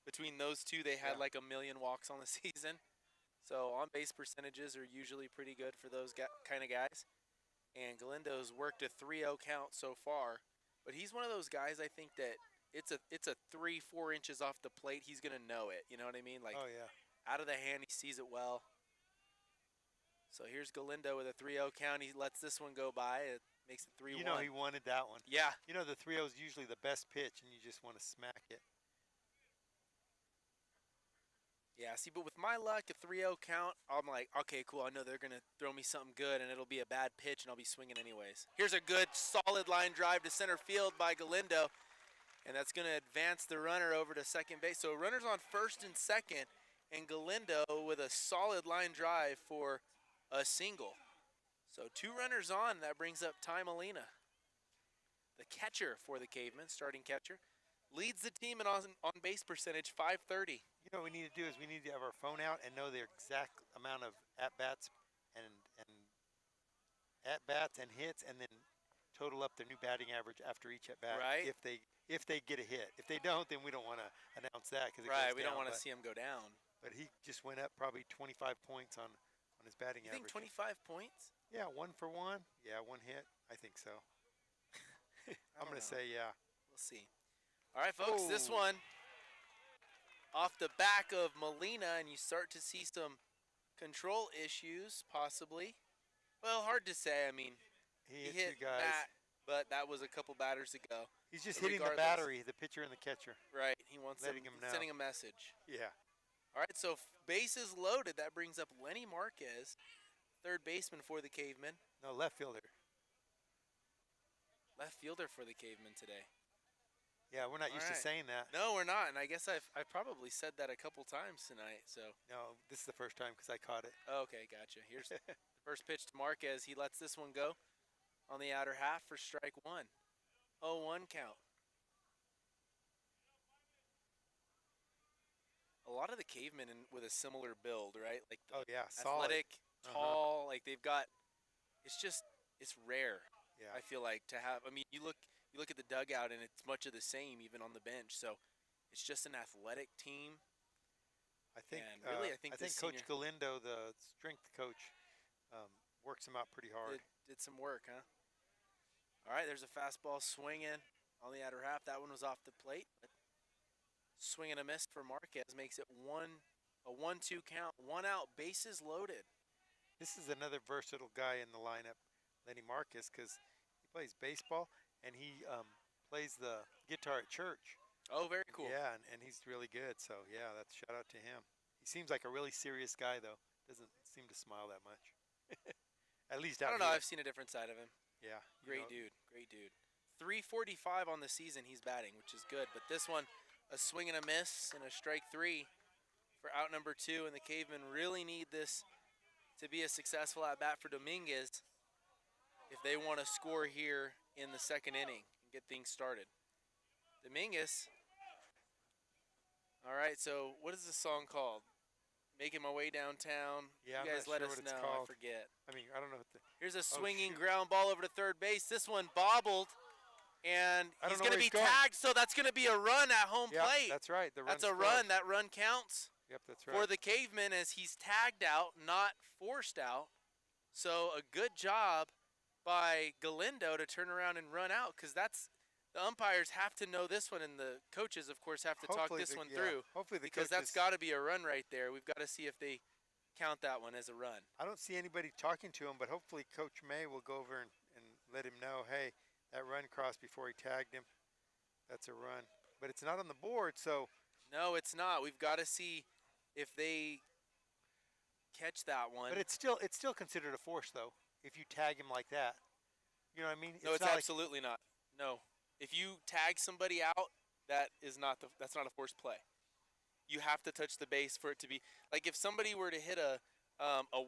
between those two, they had like 1 million walks on the season. So on-base percentages are usually pretty good for those kind of guys. And Galindo's worked a 3-0 count so far. But he's one of those guys, I think, that it's a 3-4 inches off the plate. He's going to know it. You know what I mean? Like, out of the hand, he sees it well. So here's Galindo with a 3-0 count. He lets this one go by. It makes it 3-1. You know he wanted that one. Yeah. You know the 3-0 is usually the best pitch, and you just want to smack it. Yeah, see, but with my luck, a 3-0 count, I'm like, okay, cool. I know they're going to throw me something good, and it'll be a bad pitch, and I'll be swinging anyways. Here's a good, solid line drive to center field by Galindo, and that's going to advance the runner over to second base. So runners on first and second, and Galindo with a solid line drive for a single. So 2 runners on. That brings up Ty Molina, the catcher for the Cavemen, starting catcher. Leads the team in on-base percentage, .530. You know what we need to do is we need to have our phone out and know the exact amount of at-bats and at-bats and hits, and then total up their new batting average after each at-bat. Right. If they get a hit. If they don't, then we don't want to announce that because Right, we don't want to see him go down. But he just went up probably 25 points on his batting You average. think 25 points? Yeah, 1 for 1. Yeah, 1 hit. I think so. I'm going to say yeah. We'll see. All right, folks, this Oh. one off the back of Molina, and you start to see some control issues, possibly. Well, hard to say. I mean, He he hit hit 2 guys. Matt, but that was a couple batters ago. He's just But hitting the regardless- battery, the pitcher and the catcher. Right, he wants Letting him know. sending a message. Yeah. All right, so bases loaded. That brings up Lenny Marquez, third baseman for the Cavemen. No, left fielder. Left fielder for the Cavemen today. Yeah, we're not used to Alright. saying that. No, we're not, and I guess I've probably said that a couple times tonight. So No, this is the first time because I caught it. okay, gotcha. Here's the first pitch to Marquez. He lets this one go on the outer half for strike 1. 0-1 count. A lot of the Cavemen with a similar build, right? Like Oh, yeah, solid. athletic, Uh-huh. tall. Like they've got. It's rare. Yeah. I feel like to have. I mean, you look at the dugout, and it's much of the same, even on the bench. So it's just an athletic team. I think and really, I think the Coach senior- Galindo, the strength coach, works him out pretty hard. Did some work, huh? All right, there's a fastball swinging on the outer half. That one was off the plate. But swing and a miss for Marquez makes it a 1-2 count. 1 out, bases loaded. This is another versatile guy in the lineup, Lenny Marquez, because he plays baseball and he plays the guitar at church. Oh, very cool. Yeah, and he's really good. So, yeah, that's shout out to him. He seems like a really serious guy, though. Doesn't seem to smile that much. At least out I don't know. here. I've seen a different side of him. Yeah. you Great know, dude. Great dude. 345 on the season he's batting, which is good. But this one, a swing and a miss and a strike 3 for out number 2. And the Cavemen really need this to be a successful at-bat for Dominguez if they want to score here in the second inning and get things started. Dominguez. All right, so what is this song called? Making My Way Downtown. Yeah, you I'm guys not let sure us what it's know. called. I forget. I mean, I don't know what the. Here's a swinging shoot. ground ball over to third base. This one bobbled, and I don't he's know going to where be he's going. tagged, so that's going to be a run at home Yeah, plate. that's right. The That's run a run. That run counts Yep, that's right. for the Cavemen as he's tagged out, not forced out. So a good job by Galindo to turn around and run out, because that's the umpires have to know this one, and the coaches, of course, have to talk this one through, Hopefully the because that's coaches- got to be a run right there. We've got to see if they count that one as a run. I don't see anybody talking to him, but hopefully Coach May will go over and let him know, hey, that run crossed before he tagged him. That's a run. But it's not on the board, so No, it's not. We've got to see if they catch that one. but it's still considered a force though, if you tag him like that. You know what I mean? No, it's not like- absolutely not. No. If you tag somebody out, that's not a forced play. You have to touch the base for it to be like if somebody were to hit a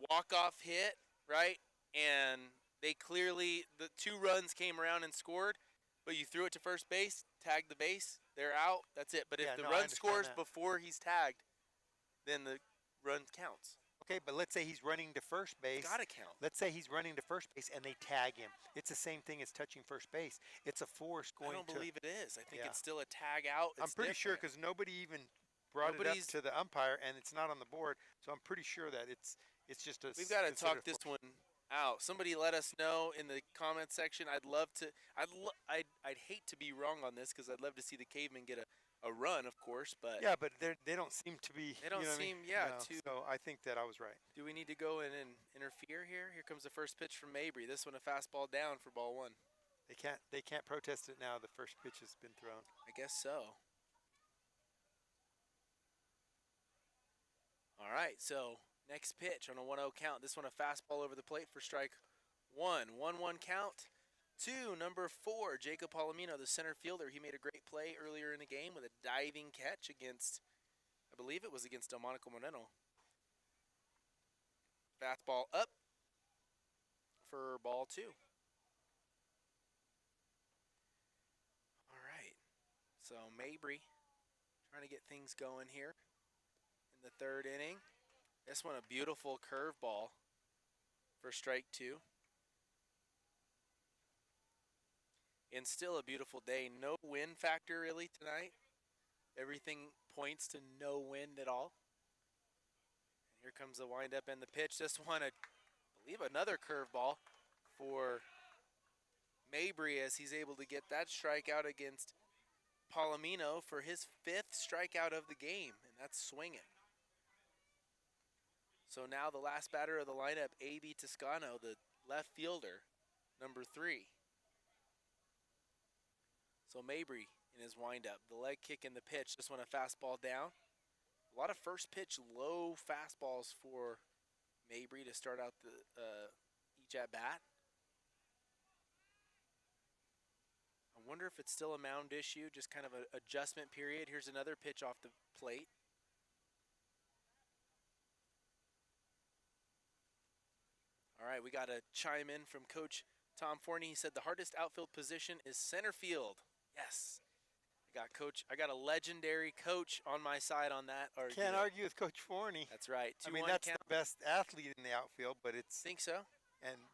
walk-off hit, right? And they clearly the 2 runs came around and scored, but you threw it to first base, tagged the base, they're out. That's it. But if Yeah, the no, I run understand scores that. before he's tagged, then the run counts. Okay, but let's say he's running to first base. Got to count. Let's say he's running to first base and they tag him. It's the same thing as touching first base. It's a force I going don't to. believe it is. I think Yeah. it's still a tag out. I'm It's pretty sure different. because nobody even brought Nobody's- it up to the umpire, and it's not on the board. So I'm pretty sure that it's just a. We've got to considered talk this force. one out. Somebody let us know in the comment section. I'd love to. I'd hate to be wrong on this because I'd love to see the Cavemen get a run, of course. But Yeah, but they don't seem to be. They don't you know what I seem, mean? yeah, No, to- So I think that I was right. do we need to go in and interfere here? Here comes the first pitch from Mabrey. This one a fastball down for ball 1. They can't protest it now. The first pitch has been thrown. I guess so. All right, so next pitch on a 1-0 count. This one a fastball over the plate for strike one. 1-1 count. Two, number 4, Jacob Palomino, the center fielder. He made a great play earlier in the game with a diving catch against, I believe it was against Delmonico Moreno. Fastball up for ball 2. All right, so Mabrey trying to get things going here in the 3rd inning. This one a beautiful curveball for strike 2. And still a beautiful day. No wind factor really tonight. Everything points to no wind at all. And here comes the windup and the pitch. This one, I believe another curveball for Mabrey as he's able to get that strikeout against Palomino for his 5th strikeout of the game, and that's swinging. So now the last batter of the lineup, A.B. Toscano, the left fielder, number 3. So Mabrey in his windup, the leg kick and the pitch. This one a fastball down. A lot of first pitch low fastballs for Mabrey to start out the each at bat. I wonder if it's still a mound issue, just kind of an adjustment period. Here's another pitch off the plate. All right, we got a chime in from Coach Tom Forney. He said the hardest outfield position is center field. Yes. I got a legendary coach on my side on that argument. Can't argue with Coach Forney. That's right. I mean, that's the best athlete in the outfield, but it's think so.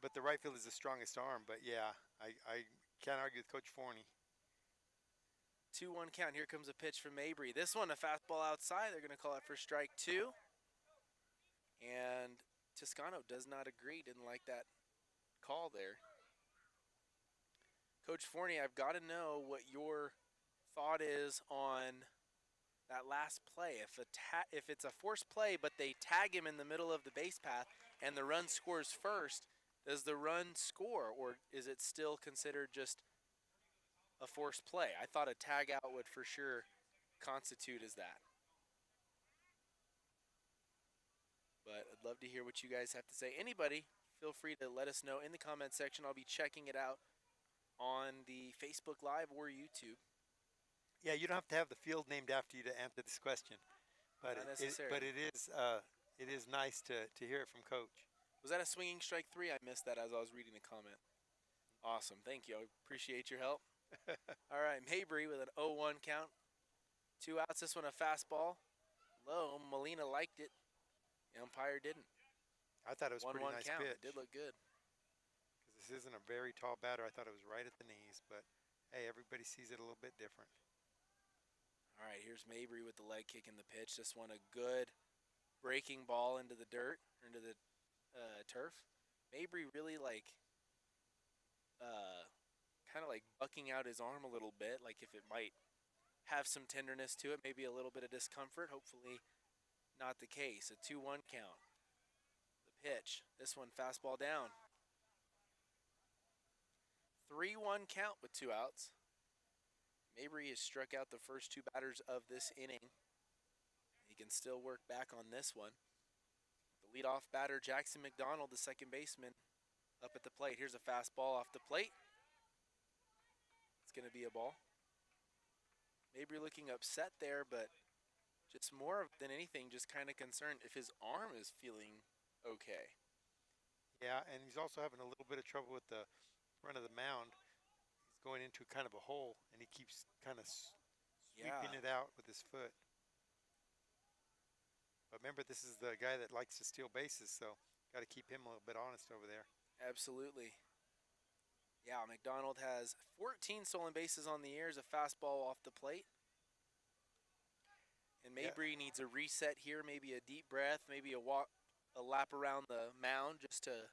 But the right field is the strongest arm. But yeah, I can't argue with Coach Forney. 2-1 count. Here comes a pitch from Mabrey. This one a fastball outside. They're going to call it for strike 2. And Toscano does not agree. Didn't like that call there. Coach Forney, I've got to know what your thought is on that last play. If it's a forced play, but they tag him in the middle of the base path and the run scores first, does the run score, or is it still considered just a forced play? I thought a tag out would for sure constitute as that. But I'd love to hear what you guys have to say. Anybody, feel free to let us know in the comment section. I'll be checking it out on the Facebook Live or YouTube. Yeah, you don't have to have the field named after you to answer this question, but it is nice to hear it from Coach. Was that a swinging strike 3? I missed that as I was reading the comment. Awesome, thank you. I appreciate your help. All right, Mabrey with an 0-1 count. 2 outs. This one a fastball. Low. Molina liked it. The umpire didn't. I thought it was a pretty nice count. pitch. It did look good. This isn't a very tall batter. I thought it was right at the knees, but hey, everybody sees it a little bit different. All right, here's Mabrey with the leg kick and the pitch. This one a good breaking ball into the dirt, into the turf. Mabrey really kind of like bucking out his arm a little bit, like if it might have some tenderness to it, maybe a little bit of discomfort. Hopefully not the case. A 2-1 count. The pitch. This one fastball down. 3-1 count with 2 outs. Mabrey has struck out the first 2 batters of this inning. He can still work back on this one. The leadoff batter, Jackson McDonald, the second baseman, up at the plate. Here's a fastball off the plate. It's going to be a ball. Mabrey looking upset there, but just more than anything, just kind of concerned if his arm is feeling okay. Yeah, and he's also having a little bit of trouble with the front of the mound. He's going into kind of a hole, and he keeps kind of sweeping it out with his foot. But remember, this is the guy that likes to steal bases, so got to keep him a little bit honest over there. Absolutely. Yeah, McDonald has 14 stolen bases on the year, a fastball off the plate. And Mabrey needs a reset here, maybe a deep breath, maybe a lap around the mound just to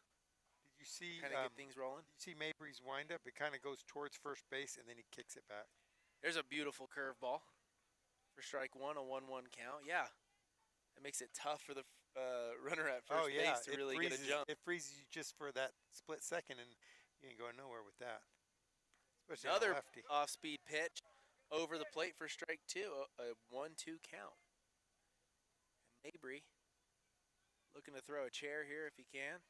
kind of get things rolling. You see Mabrey's windup? It kind of goes towards first base, and then he kicks it back. There's a beautiful curveball for strike 1, a 1-1 count. Yeah, it makes it tough for the runner at first base to really get a jump. It freezes you just for that split second, and you ain't going nowhere with that. Especially another off-speed pitch over the plate for strike 2, a 1-2 count. And Mabrey looking to throw a chair here if he can.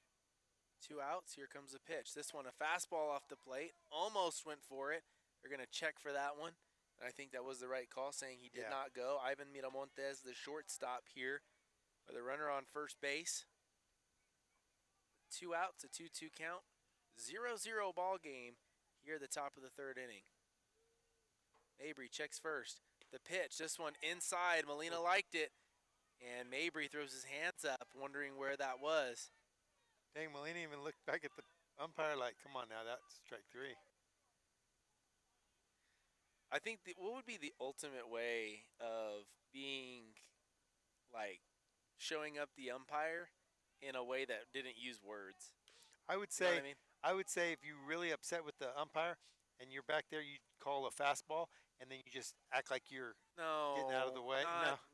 2 outs. Here comes the pitch. This one, a fastball off the plate. Almost went for it. They're going to check for that one. I think that was the right call, saying he did not go. Ivan Miramontes, the shortstop here, with a runner on first base. 2 outs, a 2-2 count. 0-0 ball game here at the top of the third inning. Mabrey checks first. The pitch, this one inside. Molina liked it, and Mabrey throws his hands up, wondering where that was. Dang, Molina even looked back at the umpire like, come on now, that's strike 3. I think what would be the ultimate way of being, like, showing up the umpire in a way that didn't use words? I would You know say, what I mean? I would say if you're really upset with the umpire and you're back there, you call a fastball and then you just act like you're getting out of the way.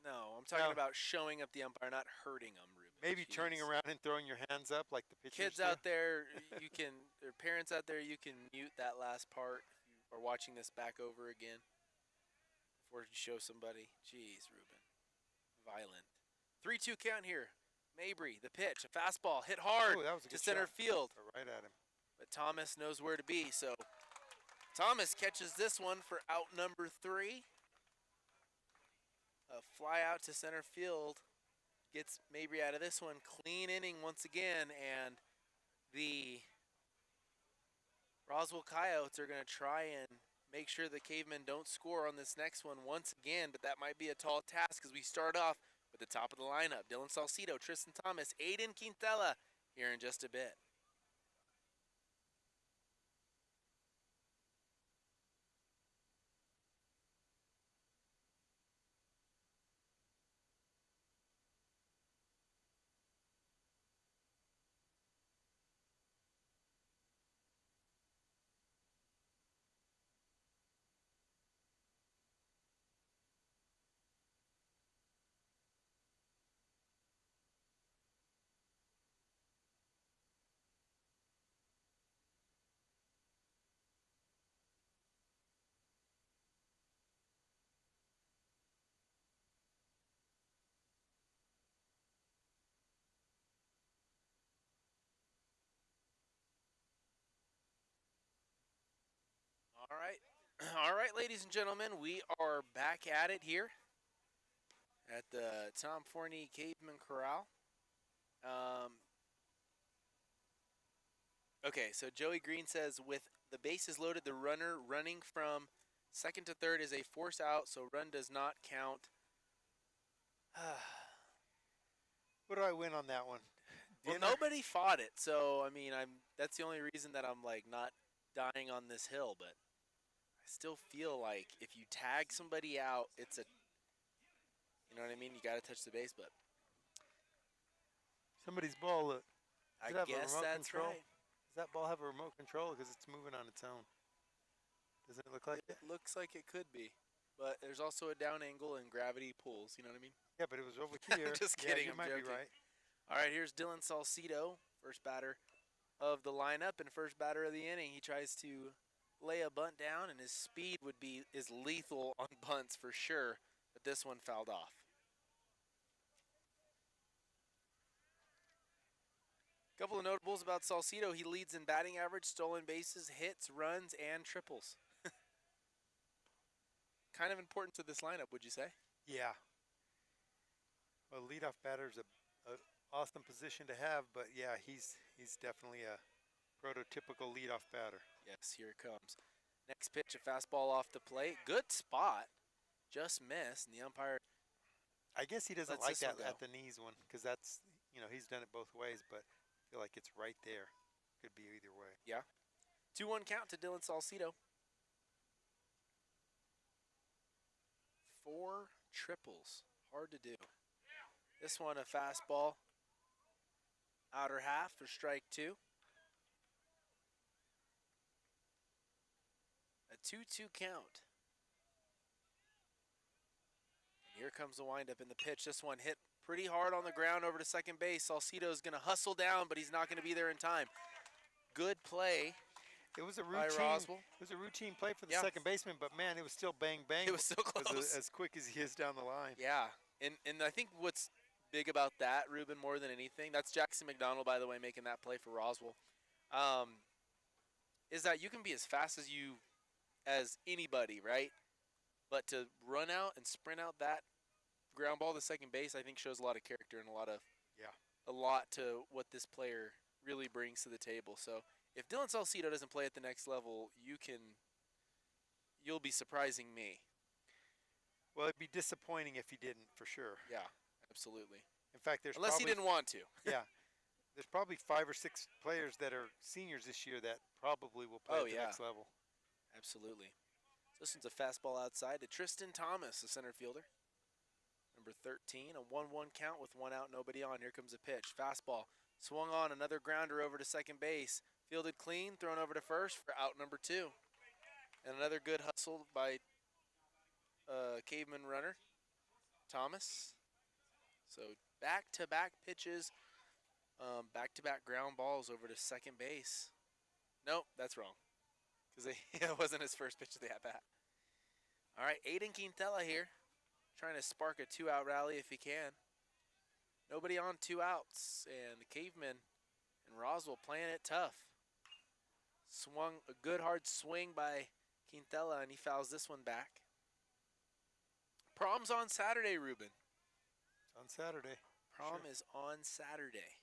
No, I'm talking about showing up the umpire, not hurting him, Ruben. Maybe turning around and throwing your hands up like the pitchers Kids out there, you can, or parents out there, you can mute that last part if you are watching this back over again before you show somebody. Jeez, Ruben. Violent. 3-2 count here. Mabrey, the pitch, a fastball, hit hard to center field. Right at him. But Thomas knows where to be, so Thomas catches this one for out number 3. A fly out to center field gets Mabrey out of this one. Clean inning once again, and the Roswell Coyotes are going to try and make sure the Cavemen don't score on this next one once again, but that might be a tall task as we start off with the top of the lineup. Dylan Salcido, Tristan Thomas, Aiden Quintela here in just a bit. All right. All right, ladies and gentlemen, we are back at it here at the Tom Forney Caveman Corral. Okay, so Joey Green says, with the bases loaded, the runner running from second to third is a force out, so run does not count. What do I win on that one? Well, nobody fought it, so I mean, that's the only reason that I'm like not dying on this hill, but I still feel like if you tag somebody out, it's a, you know what I mean? You got to touch the base, but somebody's ball. Look. I guess that's control? right. Does that ball have a remote control? Because it's moving on its own. Doesn't it look like it? It looks like it could be, but there's also a down angle and gravity pulls. You know what I mean? Yeah, but it was over here. I'm just kidding. Yeah, you might joking. be right. All right, here's Dylan Salcido, first batter of the lineup and first batter of the inning. He tries to lay a bunt down, and his speed is lethal on bunts for sure, but this one fouled off. Couple of notables about Salcido. He leads in batting average, stolen bases, hits, runs, and triples. Kind of important to this lineup, would you say? Yeah. Well, leadoff batter's a awesome position to have, but yeah, he's definitely a prototypical leadoff batter. Yes, here it comes. Next pitch, a fastball off the plate. Good spot. Just missed, and the umpire. I guess he doesn't like that at the knees one, because that's, he's done it both ways, but I feel like it's right there. Could be either way. Yeah. 2-1 count to Dylan Salcido. 4 triples. Hard to do. This one, a fastball. Outer half for strike 2. A 2-2 count. Here comes the windup in the pitch. This one hit pretty hard on the ground over to second base. Salcido is going to hustle down, but he's not going to be there in time. Good play. It was a by routine. Roswell. It was a routine play for the second baseman, but man, it was still bang bang. It was so close. As quick as he is down the line. Yeah, and I think what's big about that, Ruben, more than anything. That's Jackson McDonald, by the way, making that play for Roswell. Is that you can be as fast as anybody, right? But to run out and sprint out that ground ball to second base, I think shows a lot of character and a lot to what this player really brings to the table. So if Dylan Salcido doesn't play at the next level, you'll be surprising me. Well, it'd be disappointing if he didn't, for sure. Yeah, absolutely. In fact, Unless he didn't want to. Yeah. There's probably 5 or 6 players that are seniors this year that probably will play at the next level. Absolutely. So this one's a fastball outside to Tristan Thomas, the center fielder. Number 13, a 1-1 count with 1 out, nobody on. Here comes a pitch. Fastball. Swung on, another grounder over to second base. Fielded clean, thrown over to first for out number 2. And another good hustle by Caveman runner, Thomas. So back-to-back pitches, back-to-back ground balls over to second base. Nope, that's wrong, because it wasn't his first pitch of the at-bat. All right, Aiden Quintela here, trying to spark a 2-out rally if he can. Nobody on, 2 outs, and the Cavemen and Roswell playing it tough. Swung a good hard swing by Quintela, and he fouls this one back. Prom's on Saturday, Ruben. It's on Saturday. Prom is on Saturday.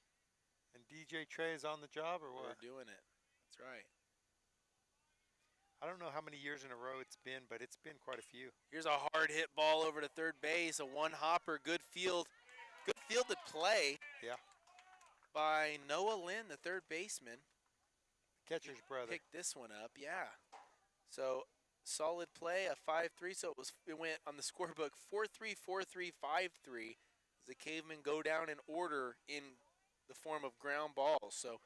And DJ Trey is on the job, or what? We're doing it. That's right. I don't know how many years in a row it's been, but it's been quite a few. Here's a hard hit ball over to third base, a one-hopper, good fielded play. Yeah. By Noah Lynn, the third baseman. Catcher's brother. Picked this one up, yeah. So solid play, a 5-3. So it went on the scorebook 4-3, 4-3, 5-3. As the Cavemen go down in order in the form of ground balls. So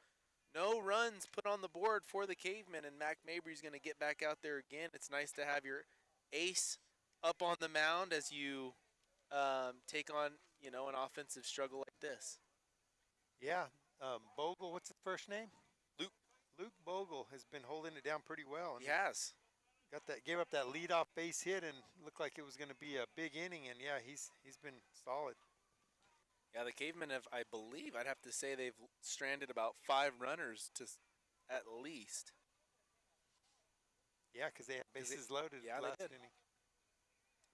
no runs put on the board for the Cavemen, and Mack Mabrey's going to get back out there again. It's nice to have your ace up on the mound as you take on, an offensive struggle like this. Yeah, Bogle, what's his first name? Luke Bogle has been holding it down pretty well. He has. Gave up that leadoff base hit and looked like it was going to be a big inning, and yeah, he's been solid. Yeah, the Cavemen have, I believe, I'd have to say they've stranded about 5 runners at least. Yeah, because they had bases loaded last inning.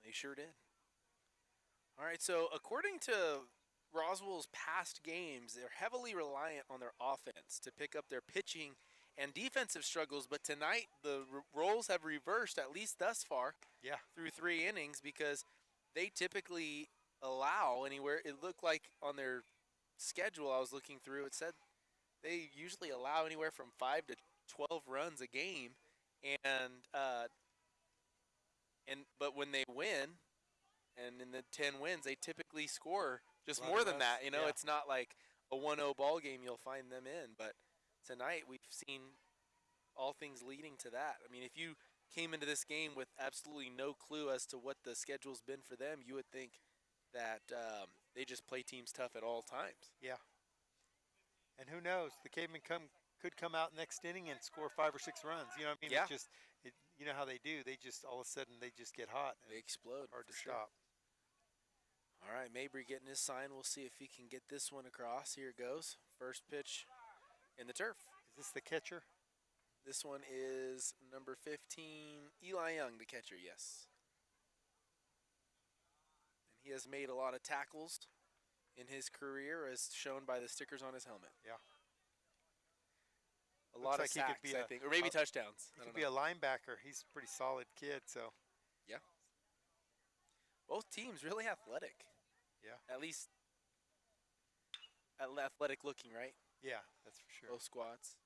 They sure did. All right, so according to Roswell's past games, they're heavily reliant on their offense to pick up their pitching and defensive struggles, but tonight the roles have reversed, at least thus far, through 3 innings, because they typically allow anywhere. It looked like on their schedule I was looking through, it said they usually allow anywhere from 5 to 12 runs a game, but when they win, and in the 10 wins, they typically score just more than that. It's not like a 1-0 ball game you'll find them in, but tonight we've seen all things leading to that. I mean, if you came into this game with absolutely no clue as to what the schedule's been for them, you would think that they just play teams tough at all times. Yeah. And who knows? The Cavemen could come out next inning and score 5 or 6 runs. You know what I mean? Yeah. It's just, you know how they do. They just, all of a sudden, they just get hot. They explode. Hard to stop. All right, Mabrey getting his sign. We'll see if he can get this one across. Here it goes. First pitch in the turf. Is this the catcher? This one is number 15, Eli Young, the catcher, yes. And he has made a lot of tackles in his career, as shown by the stickers on his helmet. Yeah. A lot of sacks, I think, or maybe touchdowns. He could be a linebacker. He's a pretty solid kid, so. Yeah. Both teams really athletic. Yeah. At least athletic looking, right? Yeah, that's for sure. Both squads.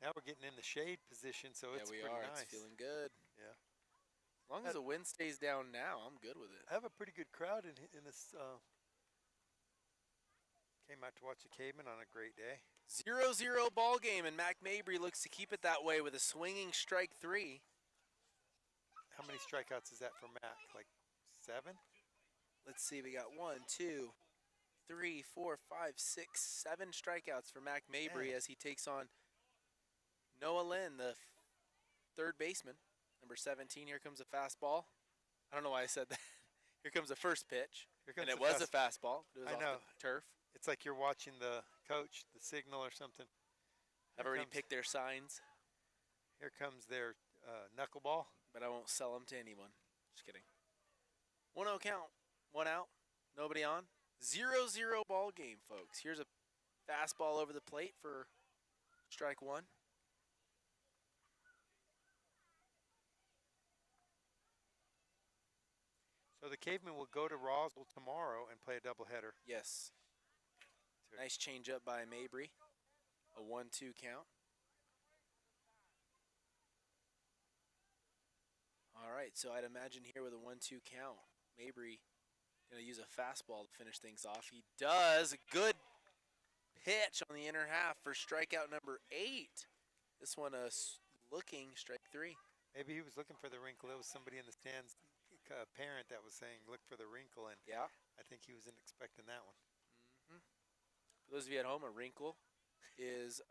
Now we're getting in the shade position, so it's pretty nice. It's feeling good. Yeah. As long as the wind stays down now, I'm good with it. I have a pretty good crowd in this. Came out to watch the Cavemen on a great day. 0-0 ball game, and Mack Mabrey looks to keep it that way with a swinging strike 3. How many strikeouts is that for Mack? Like 7? Let's see. We got 1, 2, 3, 4, 5, 6, 7 strikeouts for Mack Mabrey as he takes on Noah Lynn, the third baseman. Number 17, here comes a fastball. I don't know why I said that. Here comes the first pitch. Here comes And it the was a fast- fastball. It was I off know. the turf. It's like you're watching the coach, the signal or something. I've Here already comes- picked their signs, Here comes their knuckleball. but I won't sell them to anyone. Just kidding. 1-0 count. 1 out. Nobody on. 0-0 ball game, folks. Here's a fastball over the plate for strike one. So the Cavemen will go to Roswell tomorrow and play a doubleheader. Yes. Sure. Nice changeup by Mabrey. A 1-2 count. All right, so I'd imagine here with a 1-2 count, Mabrey going to use a fastball to finish things off. He does. A good pitch on the inner half for strikeout number 8. This one looking strike 3. Maybe he was looking for the wrinkle. There was somebody in the stands, a parent that was saying, look for the wrinkle, and Yeah. I think he wasn't expecting that one. For those of you at home, a wrinkle is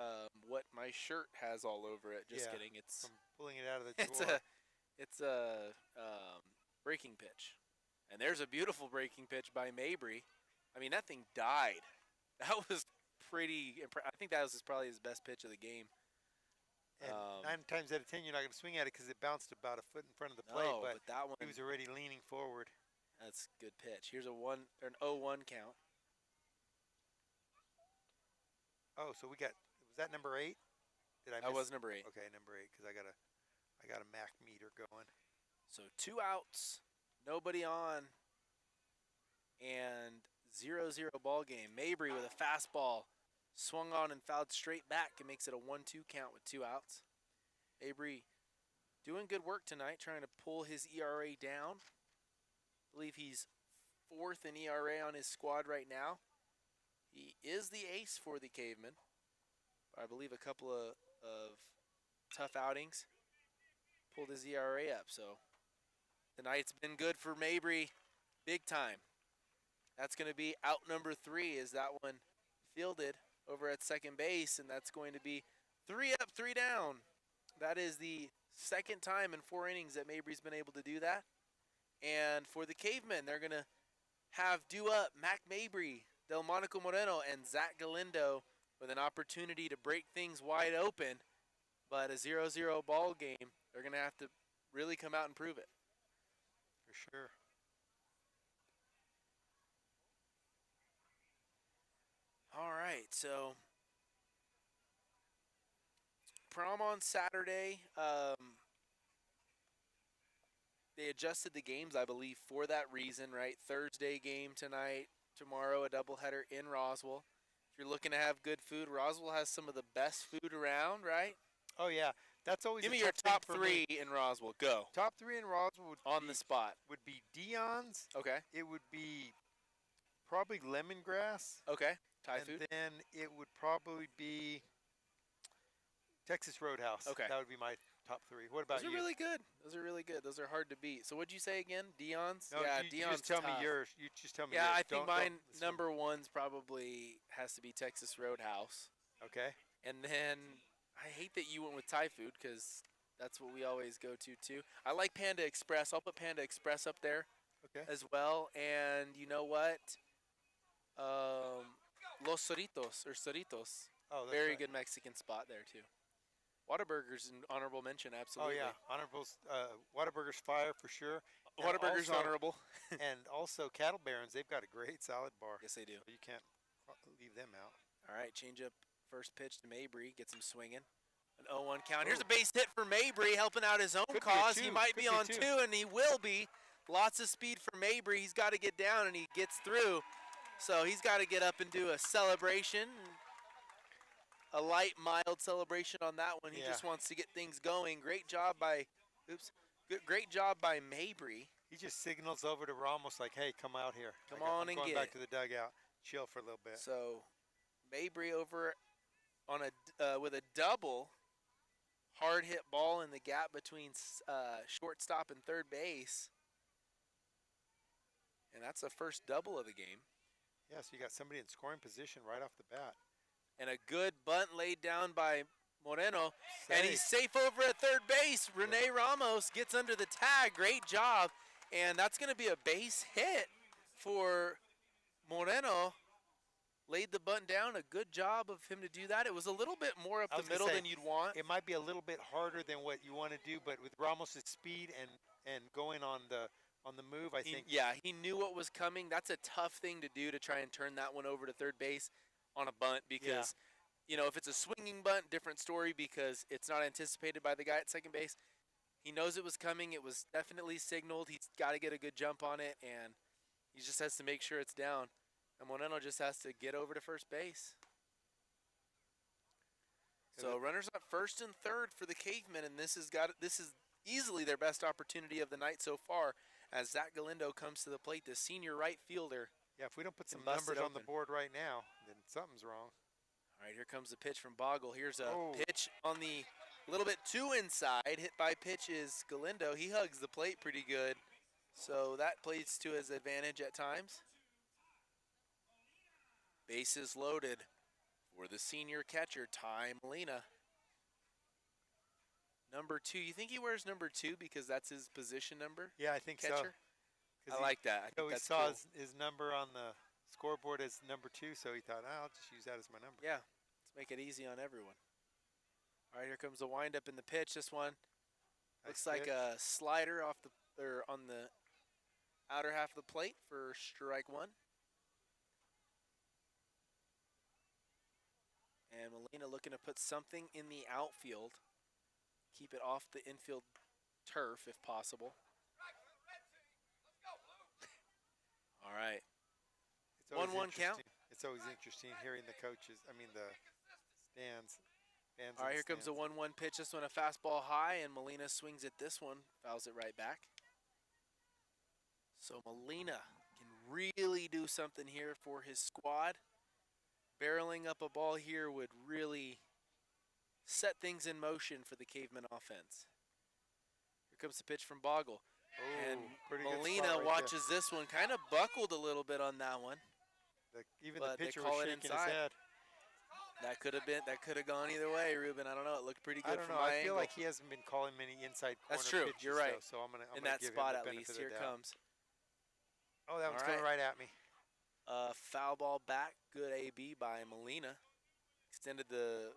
what my shirt has all over it. Just Yeah, kidding. It's From pulling it out of the drawer. it's a breaking pitch, and there's a beautiful breaking pitch by Mabrey. I mean, that thing died. That was pretty. I think that was probably his best pitch of the game. And 9 times out of 10, you're not going to swing at it because it bounced about a foot in front of the plate, No, but but that one, he was already leaning forward. that's a good pitch. Here's an 0-1 count. Oh, so was that number 8? Did I That miss? was number 8. Okay, number 8, because I got a Mack meter going. So 2 outs, nobody on, and 0-0 ball game. Mabrey with a fastball swung on and fouled straight back and makes it a 1-2 count with 2 outs. Mabrey doing good work tonight, trying to pull his ERA down. I believe he's 4th in ERA on his squad right now. He is the ace for the Cavemen. I believe a couple of tough outings pulled his ERA up. So tonight's been good for Mabrey, big time. That's going to be out number 3. Is that one fielded over at second base, and that's going to be 3 up, 3 down. That is the second time in 4 innings that Mabrey's been able to do that. And for the Cavemen, they're going to have due up Mack Mabrey, Delmonico Moreno, and Zach Galindo with an opportunity to break things wide open. But a 0-0 ball game, they're going to have to really come out and prove it. For sure. All right, so prom on Saturday. They adjusted the games, I believe, for that reason, right? Thursday game tonight, tomorrow a doubleheader in Roswell. If you're looking to have good food, Roswell has some of the best food around, right? Oh, yeah. That's always Give a me your tough thing top for 3 me. in Roswell. Go. Top 3 in Roswell On the spot. would be Dion's. Okay. It would be probably lemongrass. Okay. Thai and food. then it would probably be Texas Roadhouse. Okay. That would be my top 3. What about Those are you? really good. Those are really good. Those are hard to beat. So what'd you say again? Dion's? No, Yeah, you Dion's just tell tough. me yours. You just tell me Yeah, yours. I think Don't- mine listen. number 1's probably has to be Texas Roadhouse. Okay. And then I hate that you went with Thai food because that's what we always go to too. I like Panda Express. I'll put Panda Express up there Okay. as well. And you know what? Los Soritos or Soritos. Oh, that's Very right. good Mexican spot there too. Whataburger's an honorable mention, Oh, absolutely. yeah. Honorables. Whataburger's fire for sure. And Whataburger's also- honorable. And also Cattle Barons. They've got a great salad bar. Yes, they do. So you can't leave them out. All right, change up first pitch to Mabrey. Gets him swinging. An 0-1 count. Here's a base hit for Mabrey, helping out his own Could be a cause. He 2. might Could be be on 2. 2, and he will be. Lots of speed for Mabrey. He's got to get down, and he gets through. So he's got to get up and do a celebration. A light, mild celebration on that one. He Yeah. just wants to get things going. Great job by Mabrey. He just signals over to Ramos like, hey, come out here. Come I'm on and going get back it. to the dugout. Chill for a little bit. So Mabrey over on with a double. Hard hit ball in the gap between shortstop and third base. And that's the first double of the game. Yeah, so you got somebody in scoring position right off the bat. And a good bunt laid down by Moreno. And Safe. he's safe over at third base. Rene Ramos gets under the tag. Great job. And that's going to be a base hit for Moreno. Laid the bunt down. A good job of him to do that. It was a little bit more up the middle than you'd want. It might be a little bit harder than what you want to do, but with Ramos' speed and going on the move, I think. Yeah, he knew what was coming. That's a tough thing to do, to try and turn that one over to third base on a bunt, because, you know, if it's a swinging bunt, different story, because it's not anticipated by the guy at second base. He knows it was coming. It was definitely signaled. He's got to get a good jump on it, and he just has to make sure it's down. And Moreno just has to get over to first base. So runners at first and third for the Cavemen, and this is easily their best opportunity of the night so far, as Zach Galindo comes to the plate, the senior right fielder. Yeah, if we don't put some numbers on the board right now, then something's wrong. All right, here comes the pitch from Boggle. Here's a pitch on the little bit too inside. Hit by pitch is Galindo. He hugs the plate pretty good, so that plays to his advantage at times. Bases loaded for the senior catcher, Ty Molina. Number 2. You think he wears number 2 because that's his position number? Yeah, I think catcher? So. I like that. I think that's saw cool. his number on the scoreboard as number 2, so he thought, I'll just use that as my number. Yeah, let's make it easy on everyone. All right, here comes the windup in the pitch. This one looks like a slider on the outer half of the plate for strike 1. And Molina looking to put something in the outfield. Keep it off the infield turf if possible. All right. 1-1 count. It's always interesting hearing the coaches, the stands. All right, here comes a 1-1 pitch. This one a fastball high, and Molina swings at this one, fouls it right back. So Molina can really do something here for his squad. Barreling up a ball here would really set things in motion for the Cavemen offense. Here comes the pitch from Boggle. And Molina watches this one, kind of buckled a little bit on that one. Even the pitcher was shaking his head. That could have gone either way, Ruben. I don't know. It looked pretty good from my angle. I feel angle. like he hasn't been calling many inside corner That's true. pitches. You're right. So I'm gonna in that give spot him the at least. benefit of Here the doubt. comes. Oh, that one's coming right at me. Foul ball back. Good AB by Molina. Extended the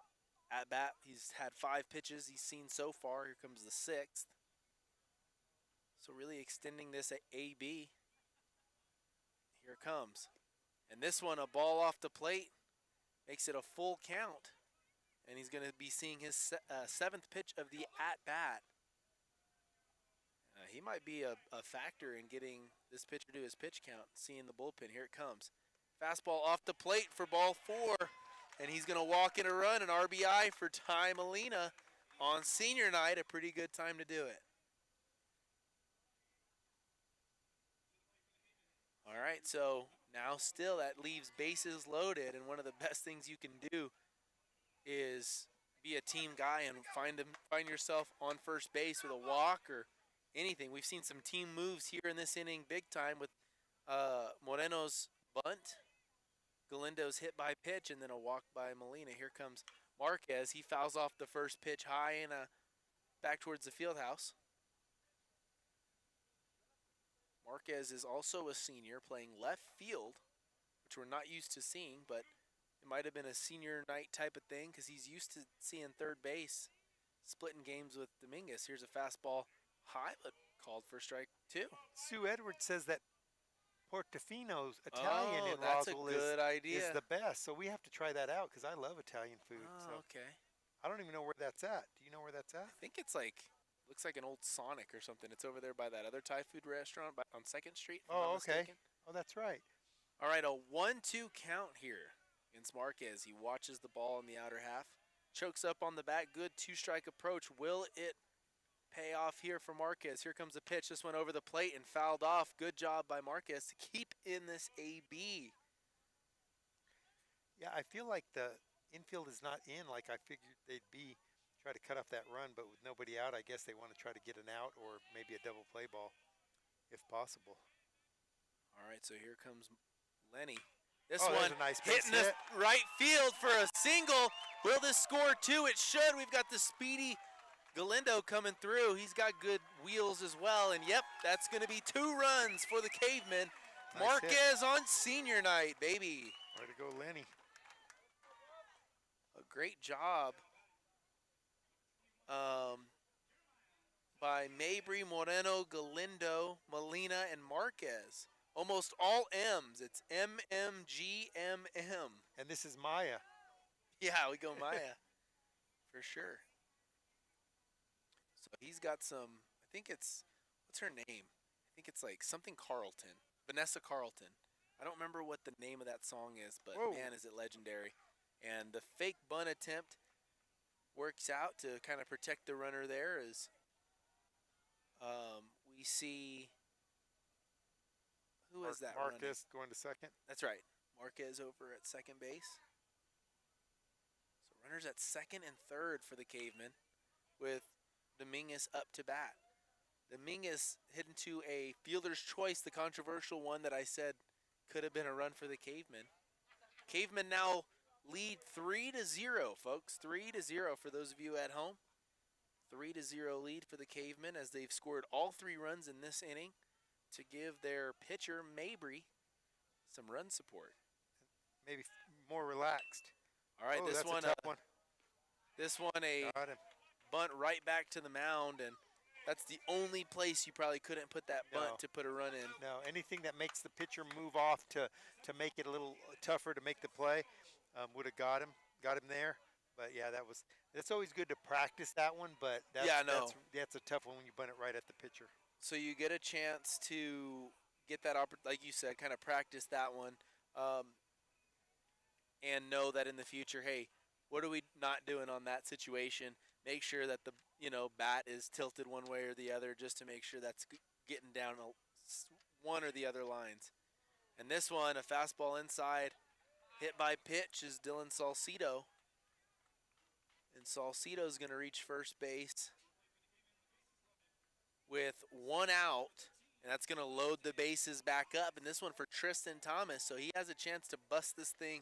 at-bat. He's had 5 pitches he's seen so far. Here comes the 6th. So really extending this at AB. Here it comes. And this one, a ball off the plate, makes it a full count. And he's going to be seeing his 7th pitch of the at-bat. He might be a factor in getting this pitcher to his pitch count, seeing the bullpen. Here it comes. Fastball off the plate for ball 4. And he's going to walk in a run, an RBI for Ty Molina on senior night. A pretty good time to do it. All right, so now still that leaves bases loaded, and one of the best things you can do is be a team guy and find yourself on first base with a walk or anything. We've seen some team moves here in this inning big time with Moreno's bunt, Galindo's hit by pitch, and then a walk by Molina. Here comes Marquez. He fouls off the first pitch high and back towards the field house. Marquez is also a senior playing left field, which we're not used to seeing, but it might have been a senior night type of thing because he's used to seeing third base, splitting games with Dominguez. Here's a fastball high, but called for strike 2. Sue Edwards says that Portofino's Italian in Roswell is the best, so we have to try that out because I love Italian food. Okay. I don't even know where that's at. Do you know where that's at? I think it's looks like an old Sonic or something. It's over there by that other Thai food restaurant on 2nd Street. Oh, okay. Oh, that's right. All right, a 1-2 count here against Marquez. He watches the ball in the outer half, chokes up on the bat. Good 2-strike approach. Will it pay off here for Marquez? Here comes the pitch. This one over the plate and fouled off. Good job by Marquez to keep in this AB. Yeah, I feel like the infield is not in like I figured they'd be. Try to cut off that run, but with nobody out, I guess they want to try to get an out or maybe a double play ball if possible. All right, so here comes Lenny. This one a nice hitting the right field for a single. Will this score 2? It should. We've got the speedy Galindo coming through. He's got good wheels as well. And, yep, that's going to be 2 runs for the Cavemen. Nice hit. Marquez on senior night, baby. Way to go, Lenny. A great job by Mabrey, Moreno, Galindo, Molina, and Marquez. Almost all M's. It's MMGMM. And this is Maya. Yeah, we go Maya. For sure. So he's got some, I think it's, what's her name? I think it's like something Carlton. Vanessa Carlton. I don't remember what the name of that song is, but Whoa. man, is it legendary. And the fake bunt attempt works out to kind of protect the runner there as we see, who is that running? Marquez going to second. That's right. Marquez over at second base. So runners at second and third for the Cavemen with Dominguez up to bat. Dominguez hit into a fielder's choice, the controversial one that I said could have been a run for the Cavemen. Cavemen now lead 3-0, folks. 3-0 for those of you at home. 3-0 lead for the Cavemen as they've scored all 3 runs in this inning to give their pitcher, Mabrey, some run support. Maybe more relaxed. All right, this that's one, a tough one. This one a Got him. bunt right back to the mound, and that's the only place you probably couldn't put that bunt No. to put a run in. No, anything that makes the pitcher move off to make it a little tougher to make the play would have got him there. But yeah, it's always good to practice that one, but that's a tough one when you bunt it right at the pitcher. So you get a chance to get that like you said, kind of practice that one, and know that in the future, hey, what are we not doing on that situation? Make sure that the bat is tilted one way or the other, just to make sure that's getting down one or the other lines. And this one, a fastball inside, hit by pitch is Dylan Salcido. And Salcido's going to reach first base with 1 out, and that's going to load the bases back up. And this one for Tristan Thomas, so he has a chance to bust this thing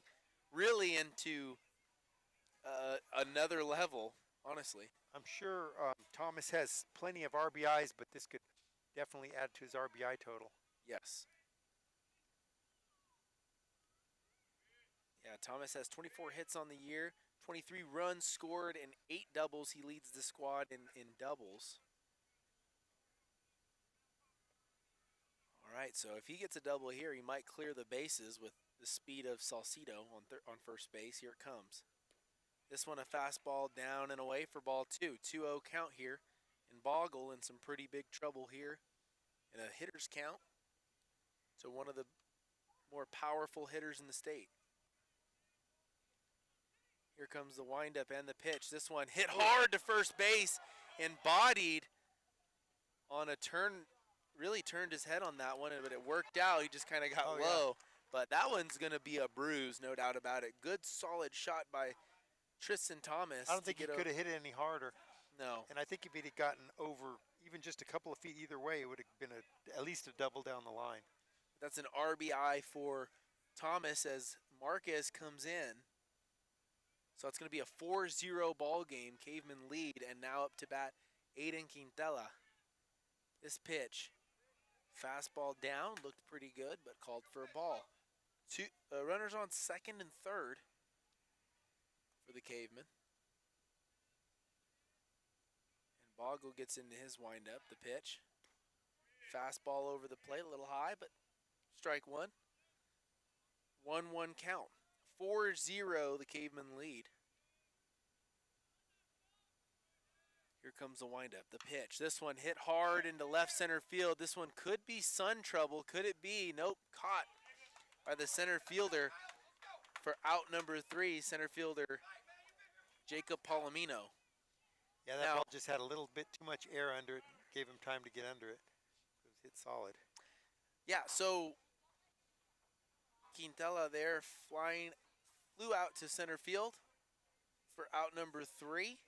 really into another level, honestly. I'm sure Thomas has plenty of RBIs, but this could definitely add to his RBI total. Yes. Yeah, Thomas has 24 hits on the year, 23 runs scored, and 8 doubles. He leads the squad in doubles. All right, so if he gets a double here, he might clear the bases with the speed of Salcido on first base. Here it comes. This one a fastball down and away for ball 2. 2-0 count here. And Boggle in some pretty big trouble here in a hitter's count. So one of the more powerful hitters in the state. Here comes the windup and the pitch. This one hit hard to first base and bodied on a turn. Really turned his head on that one, but it worked out. He just kind of got low. Yeah. But that one's going to be a bruise, no doubt about it. Good, solid shot by Tristan Thomas. I don't think he could have hit it any harder. No. And I think if he'd have gotten over even just a couple of feet either way, it would have been at least a double down the line. That's an RBI for Thomas as Marquez comes in. So it's going to be a 4-0 ball game. Cavemen lead, and now up to bat Aiden Quintela. This pitch, fastball down, looked pretty good, but called for a ball. Runners on second and third for the Cavemen. And Boggle gets into his windup. The pitch, fastball over the plate, a little high, but strike one. 1-1 count. 4-0, the Cavemen lead. Here comes the windup, the pitch. This one hit hard into left center field. This one could be sun trouble. Could it be? Nope, caught by the center fielder for out number 3, center fielder Jacob Palomino. Yeah, that ball just had a little bit too much air under it. Gave him time to get under it. It was hit solid. Yeah, so Quintela there flew out to center field for out number 3.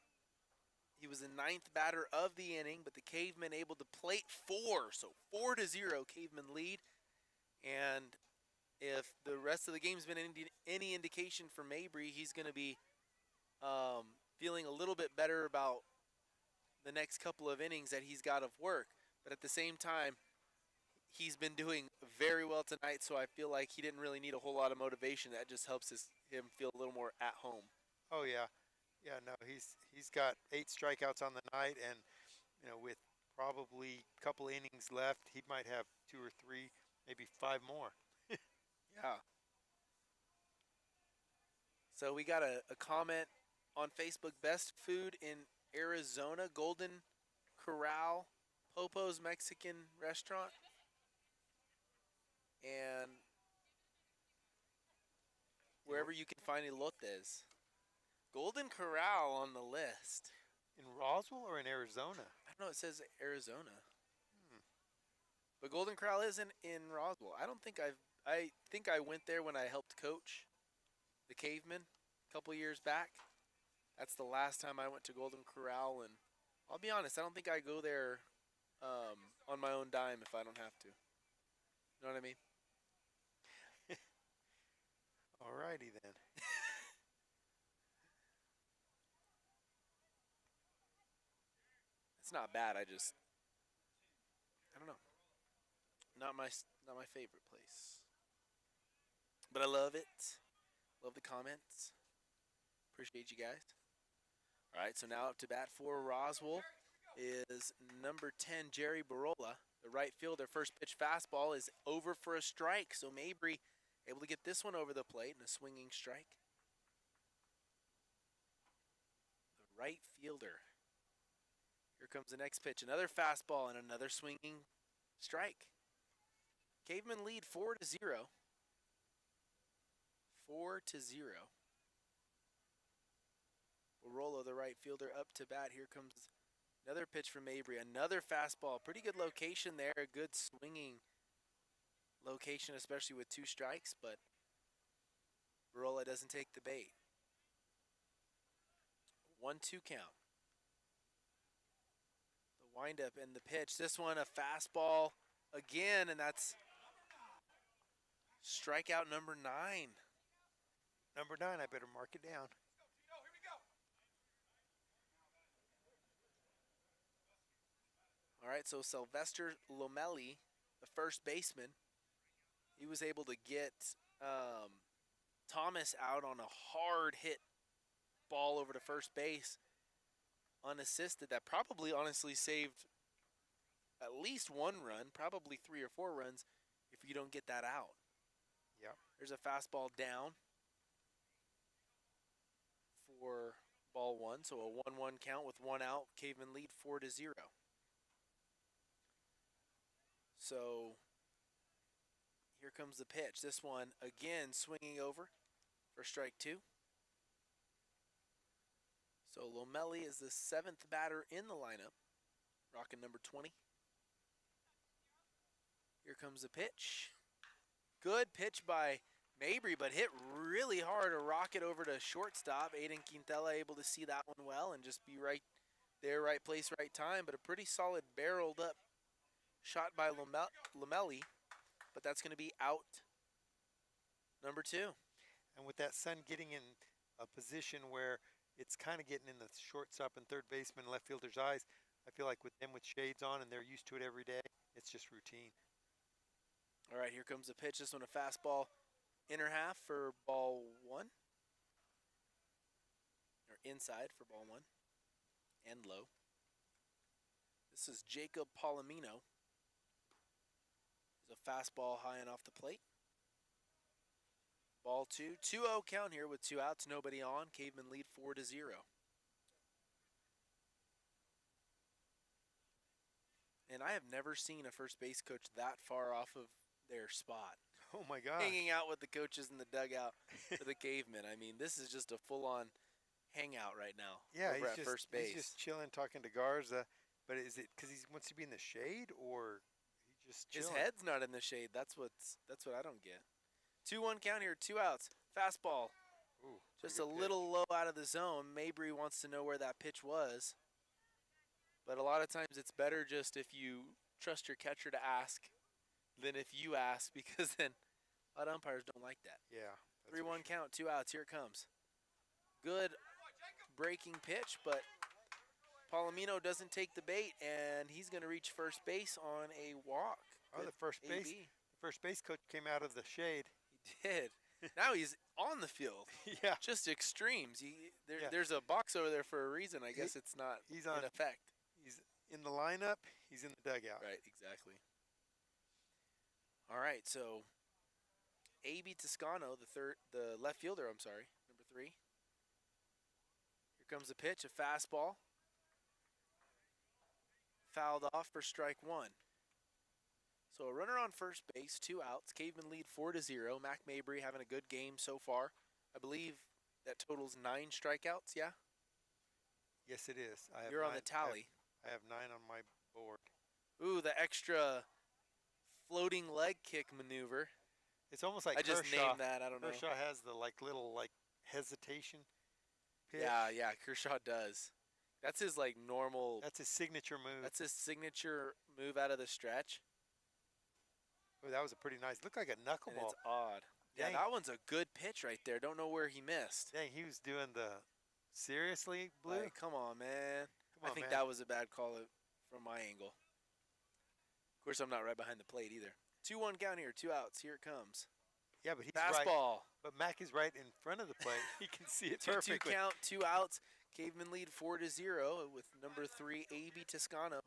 He was the 9th batter of the inning, but the Cavemen able to plate 4. So 4-0, Cavemen lead. And if the rest of the game's been any indication for Mabrey, he's going to be feeling a little bit better about the next couple of innings that he's got of work. But at the same time, he's been doing very well tonight, so I feel like he didn't really need a whole lot of motivation. That just helps him feel a little more at home. Oh yeah, yeah. No, he's got 8 strikeouts on the night, and with probably a couple innings left, he might have 2 or 3, maybe 5 more. Yeah. So we got a comment on Facebook, best food in Arizona, Golden Corral, Popo's Mexican restaurant, and wherever you can find elotes. Golden Corral on the list. In Roswell or in Arizona? I don't know, it says Arizona. Hmm. But Golden Corral is in Roswell. I think I went there when I helped coach the Cavemen a couple years back. That's the last time I went to Golden Corral, and I'll be honest, I don't think I go there on my own dime if I don't have to. You know what I mean? Alrighty then. It's not bad. I don't know. Not my favorite place. But I love it. Love the comments. Appreciate you guys. All right, so now up to bat for Roswell is number 10, Jerry Barola, the right fielder. First pitch fastball is over for a strike. So Mabrey able to get this one over the plate and a swinging strike. The right fielder. Here comes the next pitch. Another fastball and another swinging strike. Cavemen lead 4-0. 4-0. Barola, the right fielder, up to bat. Here comes another pitch from Mabrey. Another fastball. Pretty good location there. A good swinging location, especially with 2 strikes, but Barola doesn't take the bait. 1-2 count. The windup and the pitch. This one, a fastball again, and that's strikeout number 9. Number 9, I better mark it down. All right, so Sylvester Lomelli, the first baseman, he was able to get Thomas out on a hard hit ball over to first base, unassisted. That probably honestly saved at least 1 run, probably 3 or 4 runs if you don't get that out. Yep. There's a fastball down for ball 1, so a 1-1 count with 1 out. Cavemen lead 4-0. So here comes the pitch. This one again swinging over for strike 2. So Lomelli is the 7th batter in the lineup, rocking number 20. Here comes the pitch. Good pitch by Mabrey, but hit really hard. A rocket over to shortstop. Aiden Quintela able to see that one well and just be right there, right place, right time. But a pretty solid barreled up shot by Lomelli, but that's going to be out number 2. And with that sun getting in a position where it's kind of getting in the shortstop and third baseman, left fielder's eyes, I feel like with them with shades on and they're used to it every day, it's just routine. All right, here comes the pitch. This one a fastball, inner half for ball 1. Or inside for ball 1. And low. This is Jacob Palomino. There's a fastball high and off the plate. Ball 2. 2-0 count here with 2 outs, nobody on. Cavemen lead 4-0. And I have never seen a first base coach that far off of their spot. Oh my God. Hanging out with the coaches in the dugout for the Cavemen. I mean, this is just a full-on hangout right now. Yeah, over at first base. He's just chilling, talking to Garza. But is it because he wants to be in the shade, or he just chilling? His head's not in the shade. That's what I don't get. 2-1 count here, 2 outs. Fastball. Ooh, Just a little low out of the zone. Mabrey wants to know where that pitch was. But a lot of times it's better just if you trust your catcher to ask than if you ask, because then a lot of umpires don't like that. Yeah. 3-1 count, 2 outs. Here it comes. Good breaking pitch, but Palomino doesn't take the bait, and he's going to reach first base on a walk. Oh, Good the first base coach came out of the shade. He did. Now he's on the field. Yeah. Just extremes. Yeah. There's a box over there for a reason. I guess it's not He's in effect. He's in the lineup. He's in the dugout. Right, exactly. All right, so A.B. Toscano, the left fielder, I'm sorry, number 3. Here comes the pitch, a fastball. Fouled off for strike 1. So a runner on first base, 2 outs. Cavemen lead 4-0. Mack Mabrey having a good game so far. I believe that totals 9 strikeouts, yeah? Yes, it is. You're on the tally. I have 9 on my board. Ooh, the extra floating leg kick maneuver. It's almost like I just named that. I don't know. Kershaw has the little hesitation pitch. Yeah, Kershaw does. That's his normal. That's his signature move. That's his signature move out of the stretch. Oh, that was a pretty nice. Looked like a knuckleball. It's odd. Dang. Yeah, that one's a good pitch right there. Don't know where he missed. Dang, he was doing the seriously, Blue? Come on, man. Come on, I think man. that was a bad call from my angle. Of course, I'm not right behind the plate either. 2-1 count here, 2 outs. Here it comes. Yeah, but he's fastball. Right. But Mack is right in front of the plate. He can see it 2-2 perfectly. count, 2 outs. Cavemen lead 4-0 with number 3 A.B. Toscano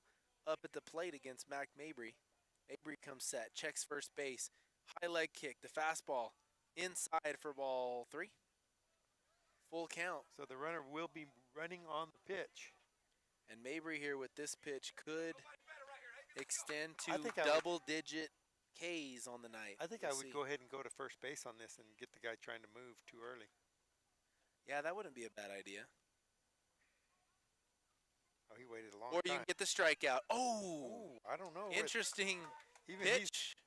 up at the plate against Mack Mabrey. Mabrey comes set, checks first base, high leg kick, the fastball inside for ball 3. Full count. So the runner will be running on the pitch. And Mabrey here with this pitch could extend to I think double-digit Ks on the night. I think I would go ahead and go to first base on this and get the guy trying to move too early. Yeah, that wouldn't be a bad idea. Oh, he waited a long Or time. you can get the strikeout. Oh! Ooh, I don't know. Interesting Even pitch.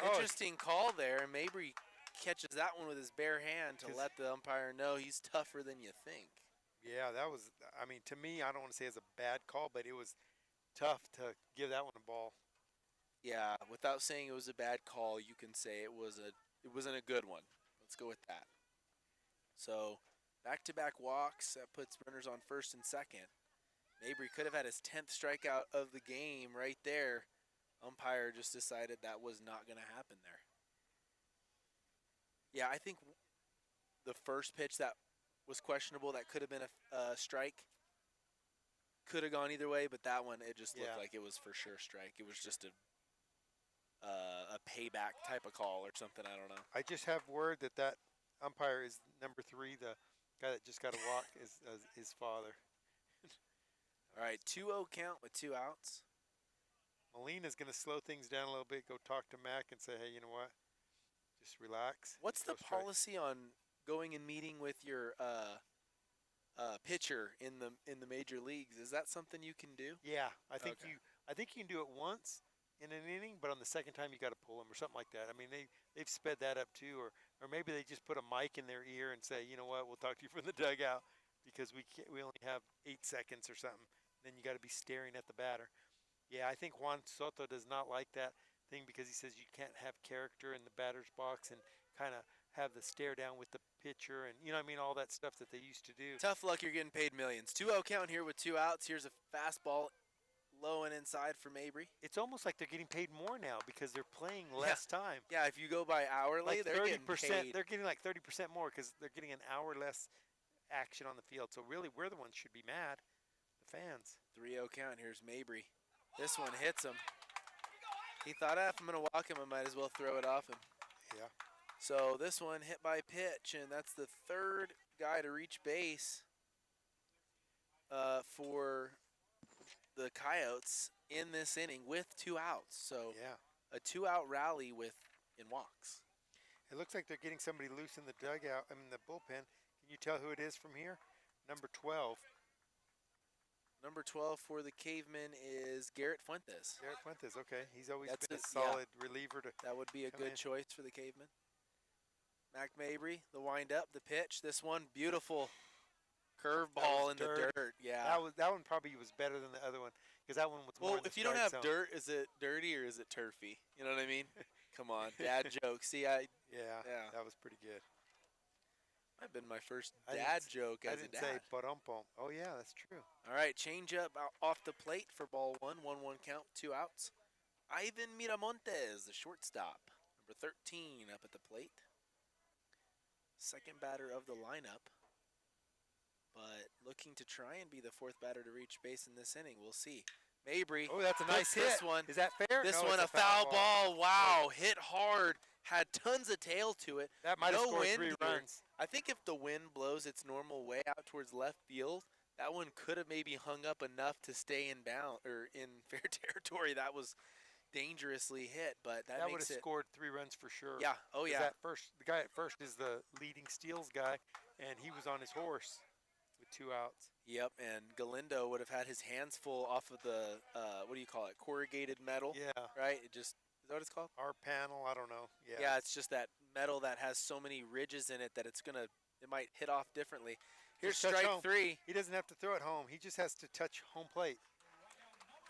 Interesting call there. And Mabrey catches that one with his bare hand to let the umpire know he's tougher than you think. Yeah, that was, I mean, to me, I don't want to say it's a bad call, but it was tough to give that one a ball. Yeah, without saying it was a bad call, you can say it wasn't a good one. Let's go with that. So, back-to-back walks, that puts runners on first and second. Mabrey could have had his 10th strikeout of the game right there. Umpire just decided that was not going to happen there. Yeah, I think the first pitch that was questionable, that could have been a strike. Could have gone either way, but that one, it just looked like it was for sure strike. It was just a payback type of call or something. I don't know. I just have word that umpire is number 3, the guy that just got a walk, is his father. All right, 2-0 count with 2 outs. Molina's going to slow things down a little bit, go talk to Mack and say, hey, you know what? Just relax. What's the policy on going and meeting with your pitcher in the major leagues? Is that something you can do? Yeah, I think you can do it once in an inning, but on the second time you got to pull them or something like that. I mean, they've sped that up too, or maybe they just put a mic in their ear and say, you know what, we'll talk to you from the dugout because we only have 8 seconds or something. Then you got to be staring at the batter. Yeah, I think Juan Soto does not like that thing because he says you can't have character in the batter's box and kind of have the stare down with the pitcher and, you know what I mean, all that stuff that they used to do. Tough luck, you're getting paid millions. 2-0 count here with 2 outs. Here's a fastball low and inside for Mabrey. It's almost like they're getting paid more now because they're playing less time. Yeah, if you go by hourly, like they're getting paid. They're getting like 30% more because they're getting an hour less action on the field. So really, we're the ones should be mad, the fans. 3-0 count. Here's Mabrey. This one hits him. He thought, if I'm going to walk him, I might as well throw it off him. Yeah. So this one hit by pitch, and that's the 3rd guy to reach base for the Coyotes in this inning with 2 outs. So a 2-out rally in walks. It looks like they're getting somebody loose in the dugout. I mean, the bullpen. Can you tell who it is from here? Number 12. Number 12 for the Cavemen is Garrett Fuentes. Garrett Fuentes, okay. He's always been a solid reliever. That would be a good choice for the Cavemen. Mack Mabrey, the windup, the pitch. This one, beautiful curveball in the dirt. Yeah. That one probably was better than the other one because that one was more in the if you don't have zone. dirt, is it dirty or is it turfy? You know what I mean? Come on, dad joke. See, that was pretty good. Might have been my first dad joke as a dad. I didn't say ba-dum-bum. Oh, yeah, that's true. All right, change up off the plate for ball 1. 1-1 count, 2 outs. Ivan Miramontes, the shortstop, number 13 up at the plate. Second batter of the lineup, but looking to try and be the fourth batter to reach base in this inning. We'll see. Mabrey. Oh, that's a nice hit. This one. Is that fair? This no, one, it's a foul ball. Wow, Oh. hit hard. Had tons of tail to it. That might have No scored wind 3 here. runs. I think if the wind blows its normal way out towards left field, that one could have maybe hung up enough to stay in bound or in fair territory. That was dangerously hit, but that would makes have it. scored 3 runs for sure. Yeah. Oh 'Cause yeah. the guy at first is the leading steals guy, and he was on his horse with 2 outs. Yep. And Galindo would have had his hands full off of the what do you call it? Corrugated metal. Yeah. Right. It just is that what it's called? Our panel, I don't know. Yeah. Yeah, it's just that metal that has so many ridges in it that it might hit off differently. Here's Just touch strike home. 3. He doesn't have to throw it home. He just has to touch home plate.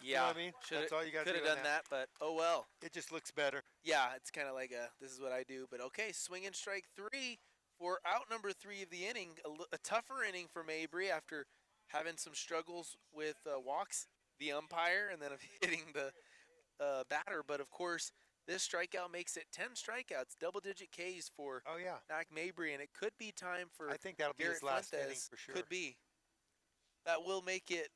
Yeah, You know what I mean? That's all you got to do. Could have done that, but oh well. It just looks better. Yeah, it's kind of like this is what I do. But okay, swing and strike 3 for out number 3 of the inning. A tougher inning for Mabrey after having some struggles with walks, the umpire, and then hitting the batter. But of course, this strikeout makes it 10 strikeouts, double-digit Ks for Oh, yeah. Mack Mabrey, and it could be time for I think that'll be Garrett his last inning Fuentes. for sure. Could be. That will make it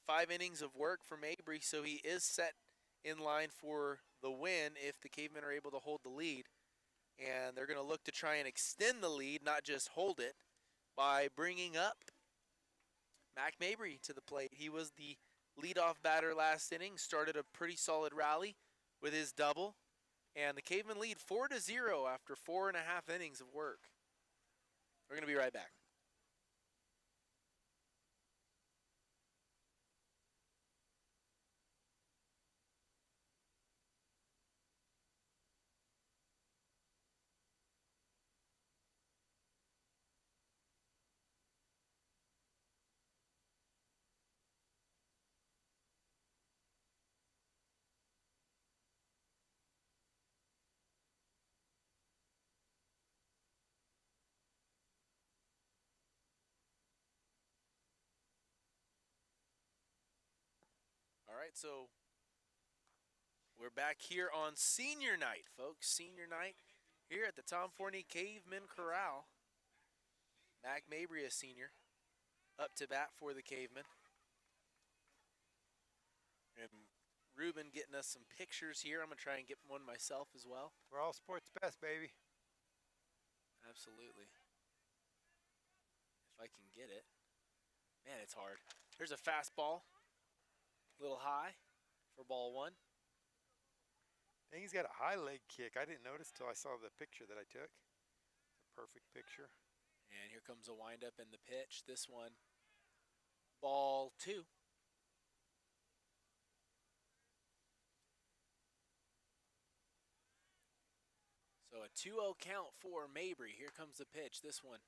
5 innings of work for Mabrey, so he is set in line for the win if the Cavemen are able to hold the lead. And they're going to look to try and extend the lead, not just hold it, by bringing up Mack Mabrey to the plate. He was the leadoff batter last inning, started a pretty solid rally with his double, and the Cavemen lead 4-0 after 4.5 innings of work. We're going to be right back. All right, so we're back here on senior night, folks. Senior night here at the Tom Forney Cavemen Corral. Mack Mabrey, a senior, up to bat for the Cavemen. And Ruben getting us some pictures here. I'm going to try and get one myself as well. We're all sports best, baby. Absolutely. If I can get it. Man, it's hard. Here's a fastball. A little high for ball 1. I think he's got a high leg kick. I didn't notice till I saw the picture that I took. It's a perfect picture. And here comes a windup and the pitch. This one, ball 2. So a 2-0 count for Mabrey. Here comes the pitch. This one,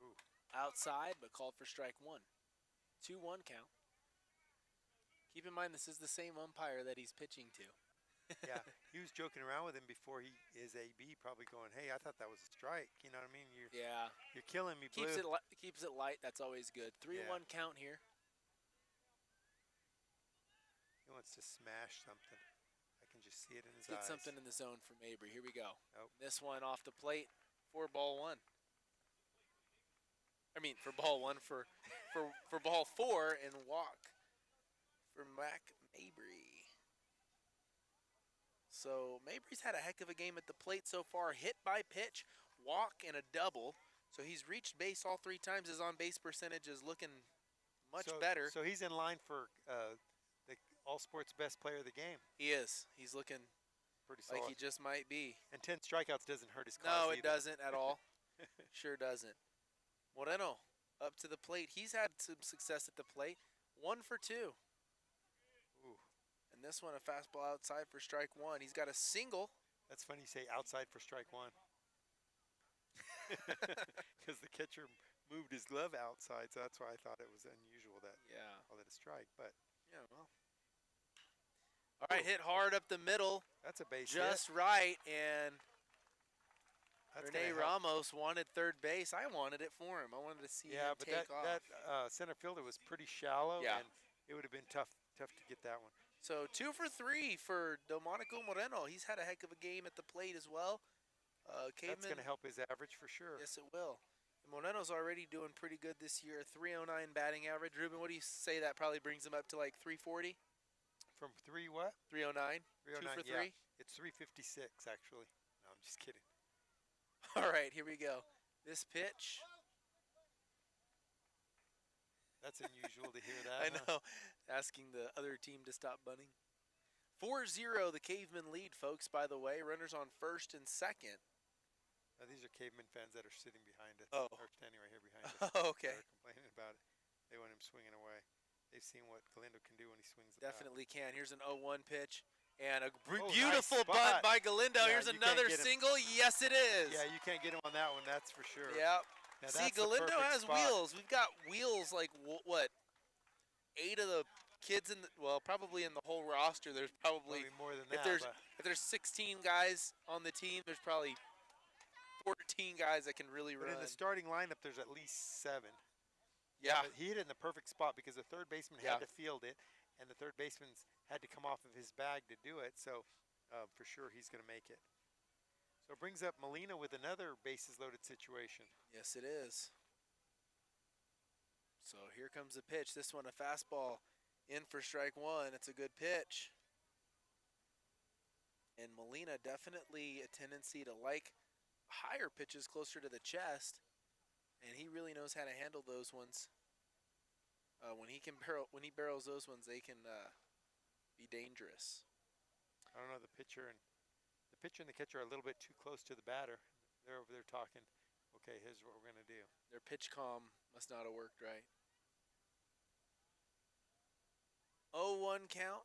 Ooh. outside, but called for strike 1. 2-1 count. Keep in mind, this is the same umpire that he's pitching to. Yeah, he was joking around with him before his AB, probably going, "Hey, I thought that was a strike." You know what I mean? You're killing me, Blue. Keeps it light. That's always good. 3-1 count here. He wants to smash something. I can just see it in his Get eyes. something in the zone for Mabrey. Here we go. Nope. This one off the plate for ball 1. I mean, for ball 1 for ball 4 and walk for Mack Mabrey. So Mabrey's had a heck of a game at the plate so far. Hit by pitch, walk, and a double. So he's reached base all 3 times. His on-base percentage is looking much better. So he's in line for the all-sports best player of the game. He is. He's looking Pretty solid. like he just might be. And 10 strikeouts doesn't hurt his cause No, it either. doesn't at all. Sure doesn't. Moreno up to the plate. He's had some success at the plate. 1 for 2. Ooh. And this one, a fastball outside for strike 1. He's got a single. That's funny you say outside for strike 1. Because the catcher moved his glove outside, so that's why I thought it was unusual that called it a strike. But yeah, well. All right, hit hard up the middle. That's a base just hit. right, and That's Rene gonna help. Ramos wanted third base. I wanted it for him. I wanted to see him but take off. that center fielder was pretty shallow, Yeah. and it would have been tough to get that one. So 2 for 3 for Delmonico Moreno. He's had a heck of a game at the plate as well. That's Cavemen, going to help his average for sure. yes, it will. And Moreno's already doing pretty good this year. 309 batting average. Ruben, what do you say that probably brings him up to like 340? From 3 what? 309. 2 309, for yeah. 3. It's 356 actually. No, I'm just kidding. All right, here we go. This pitch. That's unusual to hear that. I huh? know. Asking the other team to stop bunting. 4-0, the Cavemen lead, folks, by the way. Runners on first and second. Now, these are Cavemen fans that are sitting behind us. Oh. Or standing right here behind us. Okay. They're complaining about it. They want him swinging away. They've seen what Galindo can do when he swings the bat. Definitely can. Here's an 0-1 pitch. And a nice beautiful spot. bunt by Galindo. Yeah, Here's you can't another get him. single. Yes, it is. Yeah, you can't get him on that one, that's for sure. Yep. Now, See, that's the Galindo perfect has spot. wheels. We've got wheels like, what, 8 of the kids in the, well, probably in the whole roster. There's probably, Probably more than if that. there's but if there's 16 guys on the team, there's probably 14 guys that can really but run. in the starting lineup, there's at least 7. Yeah. But he hit it in the perfect spot because the third baseman Yeah. had to field it, and the third baseman had to come off of his bag to do it. So for sure he's going to make it. So it brings up Molina with another bases-loaded situation. Yes, it is. So here comes the pitch. This one, a fastball in for strike one. It's a good pitch. And Molina definitely a tendency to like higher pitches closer to the chest. And he really knows how to handle those ones. When he barrels those ones, they can be dangerous. I don't know, the pitcher and the catcher are a little bit too close to the batter. They're over there talking, okay, here's what we're going to do. Their pitch comm must not have worked right. 0-1 count.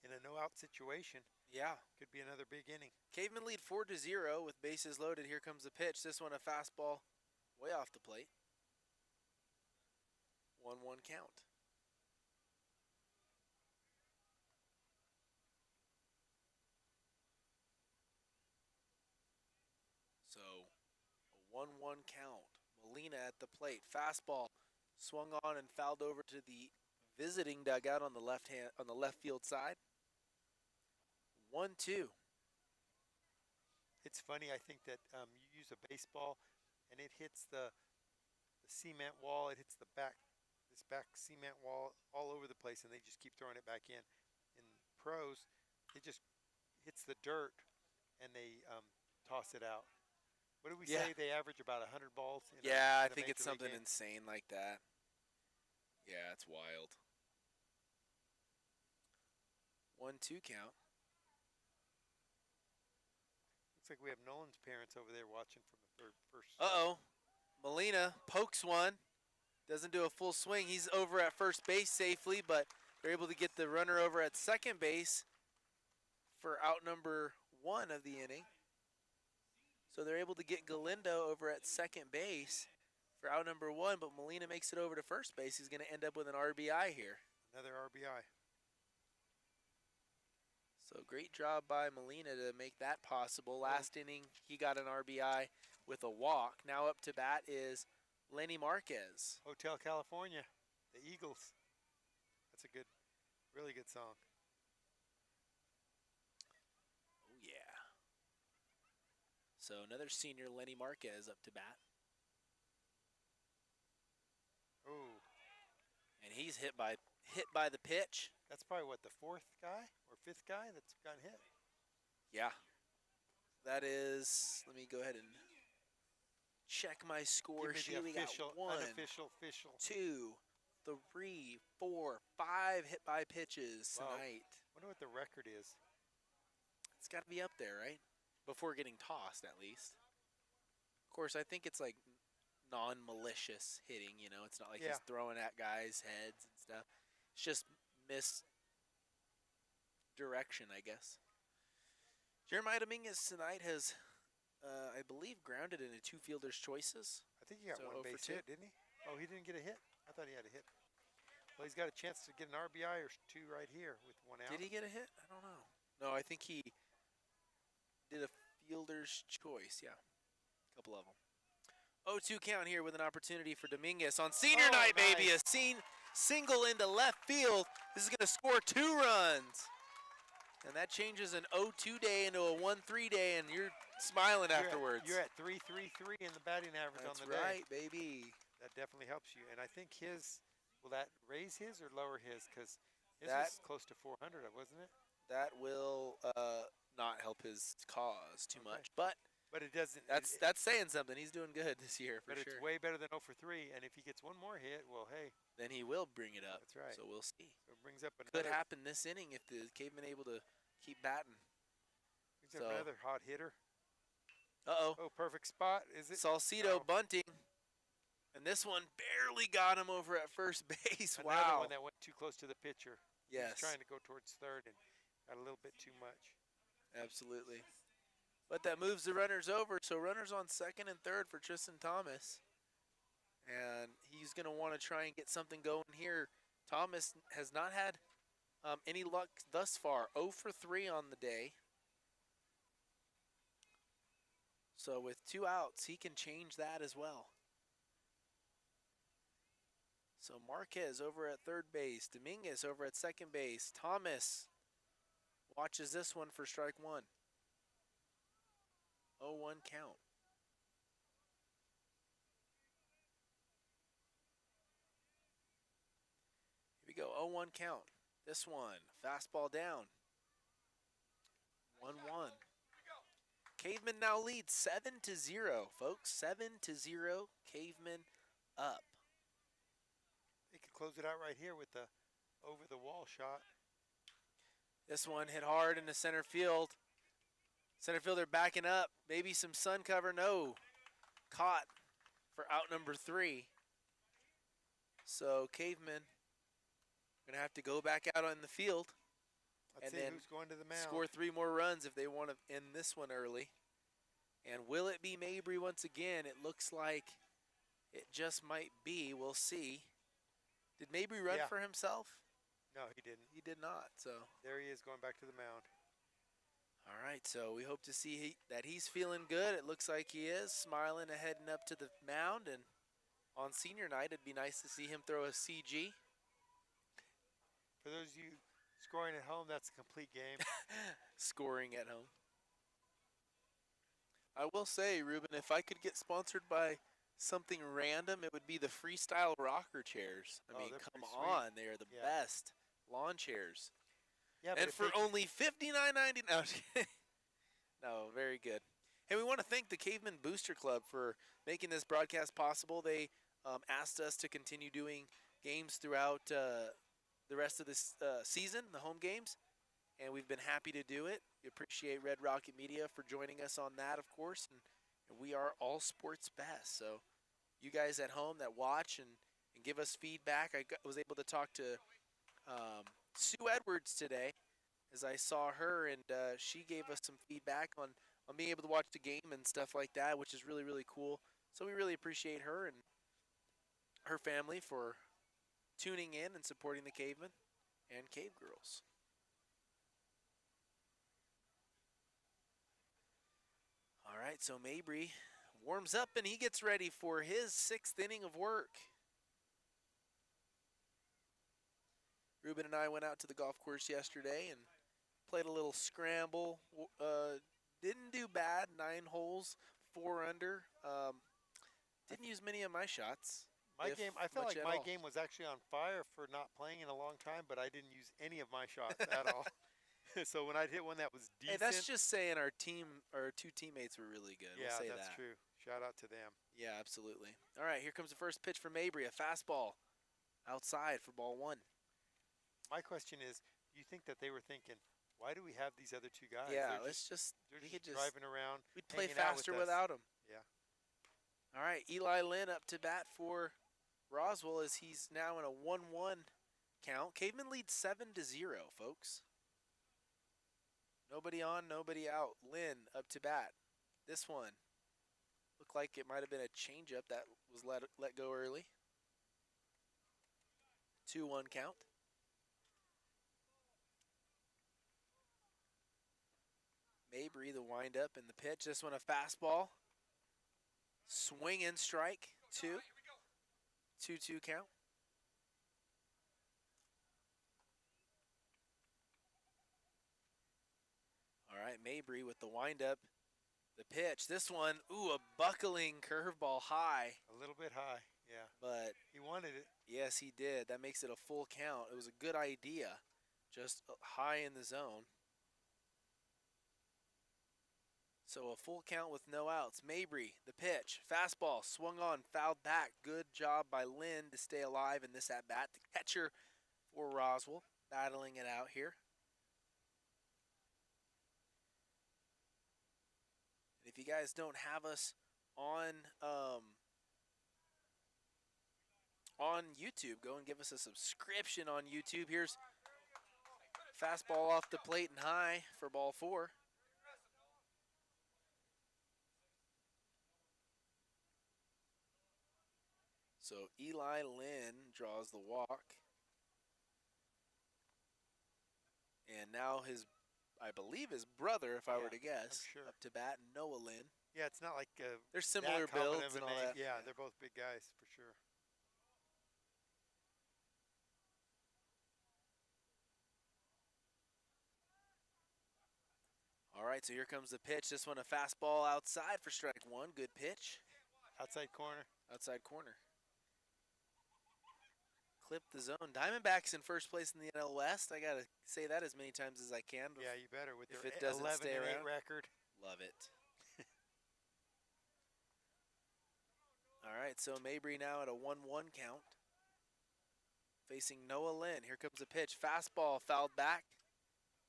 In a no-out situation, Yeah. could be another big inning. Cavemen lead 4-0 with bases loaded. Here comes the pitch. This one a fastball way off the plate. 1-1 count. So a 1-1 count. Molina at the plate. Fastball swung on and fouled over to the visiting dugout on the left field side. 1-2. It's funny, I think that you use a baseball and it hits the cement wall, it hits this back cement wall all over the place, and they just keep throwing it back in. In pros, it just hits the dirt and they toss it out. What did we Yeah. say? They average about 100 balls? Yeah, I in a think it's Major League something game? insane like that. Yeah, it's wild. 1-2 count. Looks like we have Nolan's parents over there watching from the first. Uh-oh. Molina pokes one. Doesn't do a full swing. He's over at first base safely, but they're able to get the runner over at second base for out number 1 of the inning. So they're able to get Galindo over at second base for out number 1, but Molina makes it over to first base. He's going to end up with an RBI here. Another RBI. So great job by Molina to make that possible. Last inning, he got an RBI with a walk. Now up to bat is Lenny Marquez. Hotel California, the Eagles. That's a good, really good song. Oh, yeah. So another senior, Lenny Marquez, up to bat. Oh, And he's hit by the pitch. that's probably what, the 4th guy or 5th guy that's gotten hit? Yeah. That is, let me go ahead and check my score Give me sheet. the We got official, 1, unofficial, official. 2, 3, 4, 5 hit by pitches Wow. tonight. Wonder what the record is. It's got to be up there, right? Before getting tossed, at least. Of course, I think it's like non-malicious hitting, you know. It's not like Yeah. he's throwing at guys' heads and stuff. It's just misdirection, I guess. Jeremyah Dominguez tonight has, I believe, grounded into 2 fielders' choices. I think he got So 1 0 for base 2. hit, didn't he? Oh, he didn't get a hit? I thought he had a hit. Well, he's got a chance to get an RBI or 2 right here with 1 out. Did he get a hit? I don't know. No, I think he did a fielder's choice, yeah. A couple of them. 0-2 count here with an opportunity for Dominguez on senior Oh, night, baby. nice. single into left field. This is going to score 2 runs. And that changes an 0-2 day into a 1-3 day, and you're smiling afterwards. You're at 3.33 in the batting average on the day. That's right, baby. That definitely helps you. And I think will that raise his or lower his? Because his was close to 400, wasn't it? That will not help his cause too much. But it doesn't. That's saying something. He's doing good this year, for sure. But it's way better than 0 for 3. And if he gets one more hit, well, hey. Then he will bring it up. That's right. So we'll see. So it brings up another. Could happen this inning if the Cavemen able to keep batting. Brings up another hot hitter. Uh-oh. Oh, perfect spot. Is it? Salcido bunting. And this one barely got him over at first base. Another one that went too close to the pitcher. Yes. He was trying to go towards third and got a little bit too much. Absolutely. But that moves the runners over, so runners on second and third for Tristan Thomas. And he's going to want to try and get something going here. Thomas has not had any luck thus far. 0 for 3 on the day. So with 2 outs, he can change that as well. So Marquez over at third base. Dominguez over at second base. Thomas watches this one for strike 1. 0-1 count. Here we go, 0-1 count. This one, fastball down. 1-1. Cavemen now lead 7-0, folks. 7-0, Cavemen up. They could close it out right here with the over-the-wall shot. This one hit hard into center field. Center fielder backing up. Maybe some sun cover. No. Caught for out number 3. So Cavemen going to have to go back out on the field. Let's see who's going to the mound. Score 3 more runs if they want to end this one early. And will it be Mabrey once again? It looks like it just might be. We'll see. Did Mabrey run for himself? No, he didn't. He did not. So there he is going back to the mound. All right, so we hope to see that he's feeling good. It looks like he is, smiling and heading up to the mound. And on senior night, it'd be nice to see him throw a CG. For those of you scoring at home, that's a complete game. Scoring at home. I will say, Ruben, if I could get sponsored by something random, it would be the freestyle rocker chairs. I mean, come on, they're the best lawn chairs. Yeah, and for only $59.99. No, no, very good. Hey, we want to thank the Cavemen Booster Club for making this broadcast possible. They asked us to continue doing games throughout the rest of this season, the home games, and we've been happy to do it. We appreciate Red Rocket Media for joining us on that, of course, and we are all sports best. So you guys at home that watch and give us feedback, I was able to talk to Sue Edwards today as I saw her, and she gave us some feedback on being able to watch the game and stuff like that, which is really, really cool. So we really appreciate her and her family for tuning in and supporting the Cavemen and Cave Girls. All right, so Mabrey warms up and he gets ready for his 6th inning of work. Ruben and I went out to the golf course yesterday and played a little scramble. Didn't do bad, 9 holes, 4 under. Didn't use many of my shots. I felt like my game was actually on fire for not playing in a long time, but I didn't use any of my shots at all. So when I'd hit one that was decent. Hey, that's just saying our 2 teammates were really good. Yeah, we'll say that's true. Shout out to them. Yeah, absolutely. All right, here comes the first pitch for Mabrey, a fastball outside for ball 1. My question is, you think that they were thinking, why do we have these other 2 guys? Yeah, they're just driving around. We'd play faster without them. Yeah. All right, Eli Lynn up to bat for Roswell as he's now in a 1-1 count. Cavemen lead 7-0, folks. Nobody on, nobody out. Lynn up to bat. This one looked like it might have been a changeup that was let go early. 2-1 count. Mabrey, the windup and the pitch. This one a fastball. Swing and strike. 2. 2-2 count. right, Mabrey with the windup. The pitch. This one, ooh, a buckling curveball high. A little bit high, yeah. But he wanted it. Yes, he did. That makes it a full count. It was a good idea. Just high in the zone. So a full count with no outs. Mabrey, the pitch. Fastball, swung on, fouled back. Good job by Lynn to stay alive in this at-bat. The catcher for Roswell, battling it out here. If you guys don't have us on YouTube, go and give us a subscription on YouTube. Here's fastball off the plate and high for ball 4. So Eli Lynn draws the walk. And now I believe his brother, if I were to guess, sure. up to bat, Noah Lynn. Yeah, it's not like they're similar builds and all that. Yeah, they're both big guys for sure. All right, so here comes the pitch. This one a fastball outside for strike 1. Good pitch. Outside corner. Outside corner. Clip the zone. Diamondbacks in first place in the NL West. I got to say that as many times as I can. Yeah, you better with if their it doesn't 11 stay and 8 around. record. Love it. All right, so Mabrey now at a 1-1 count. Facing Noah Lynn. Here comes a pitch. Fastball fouled back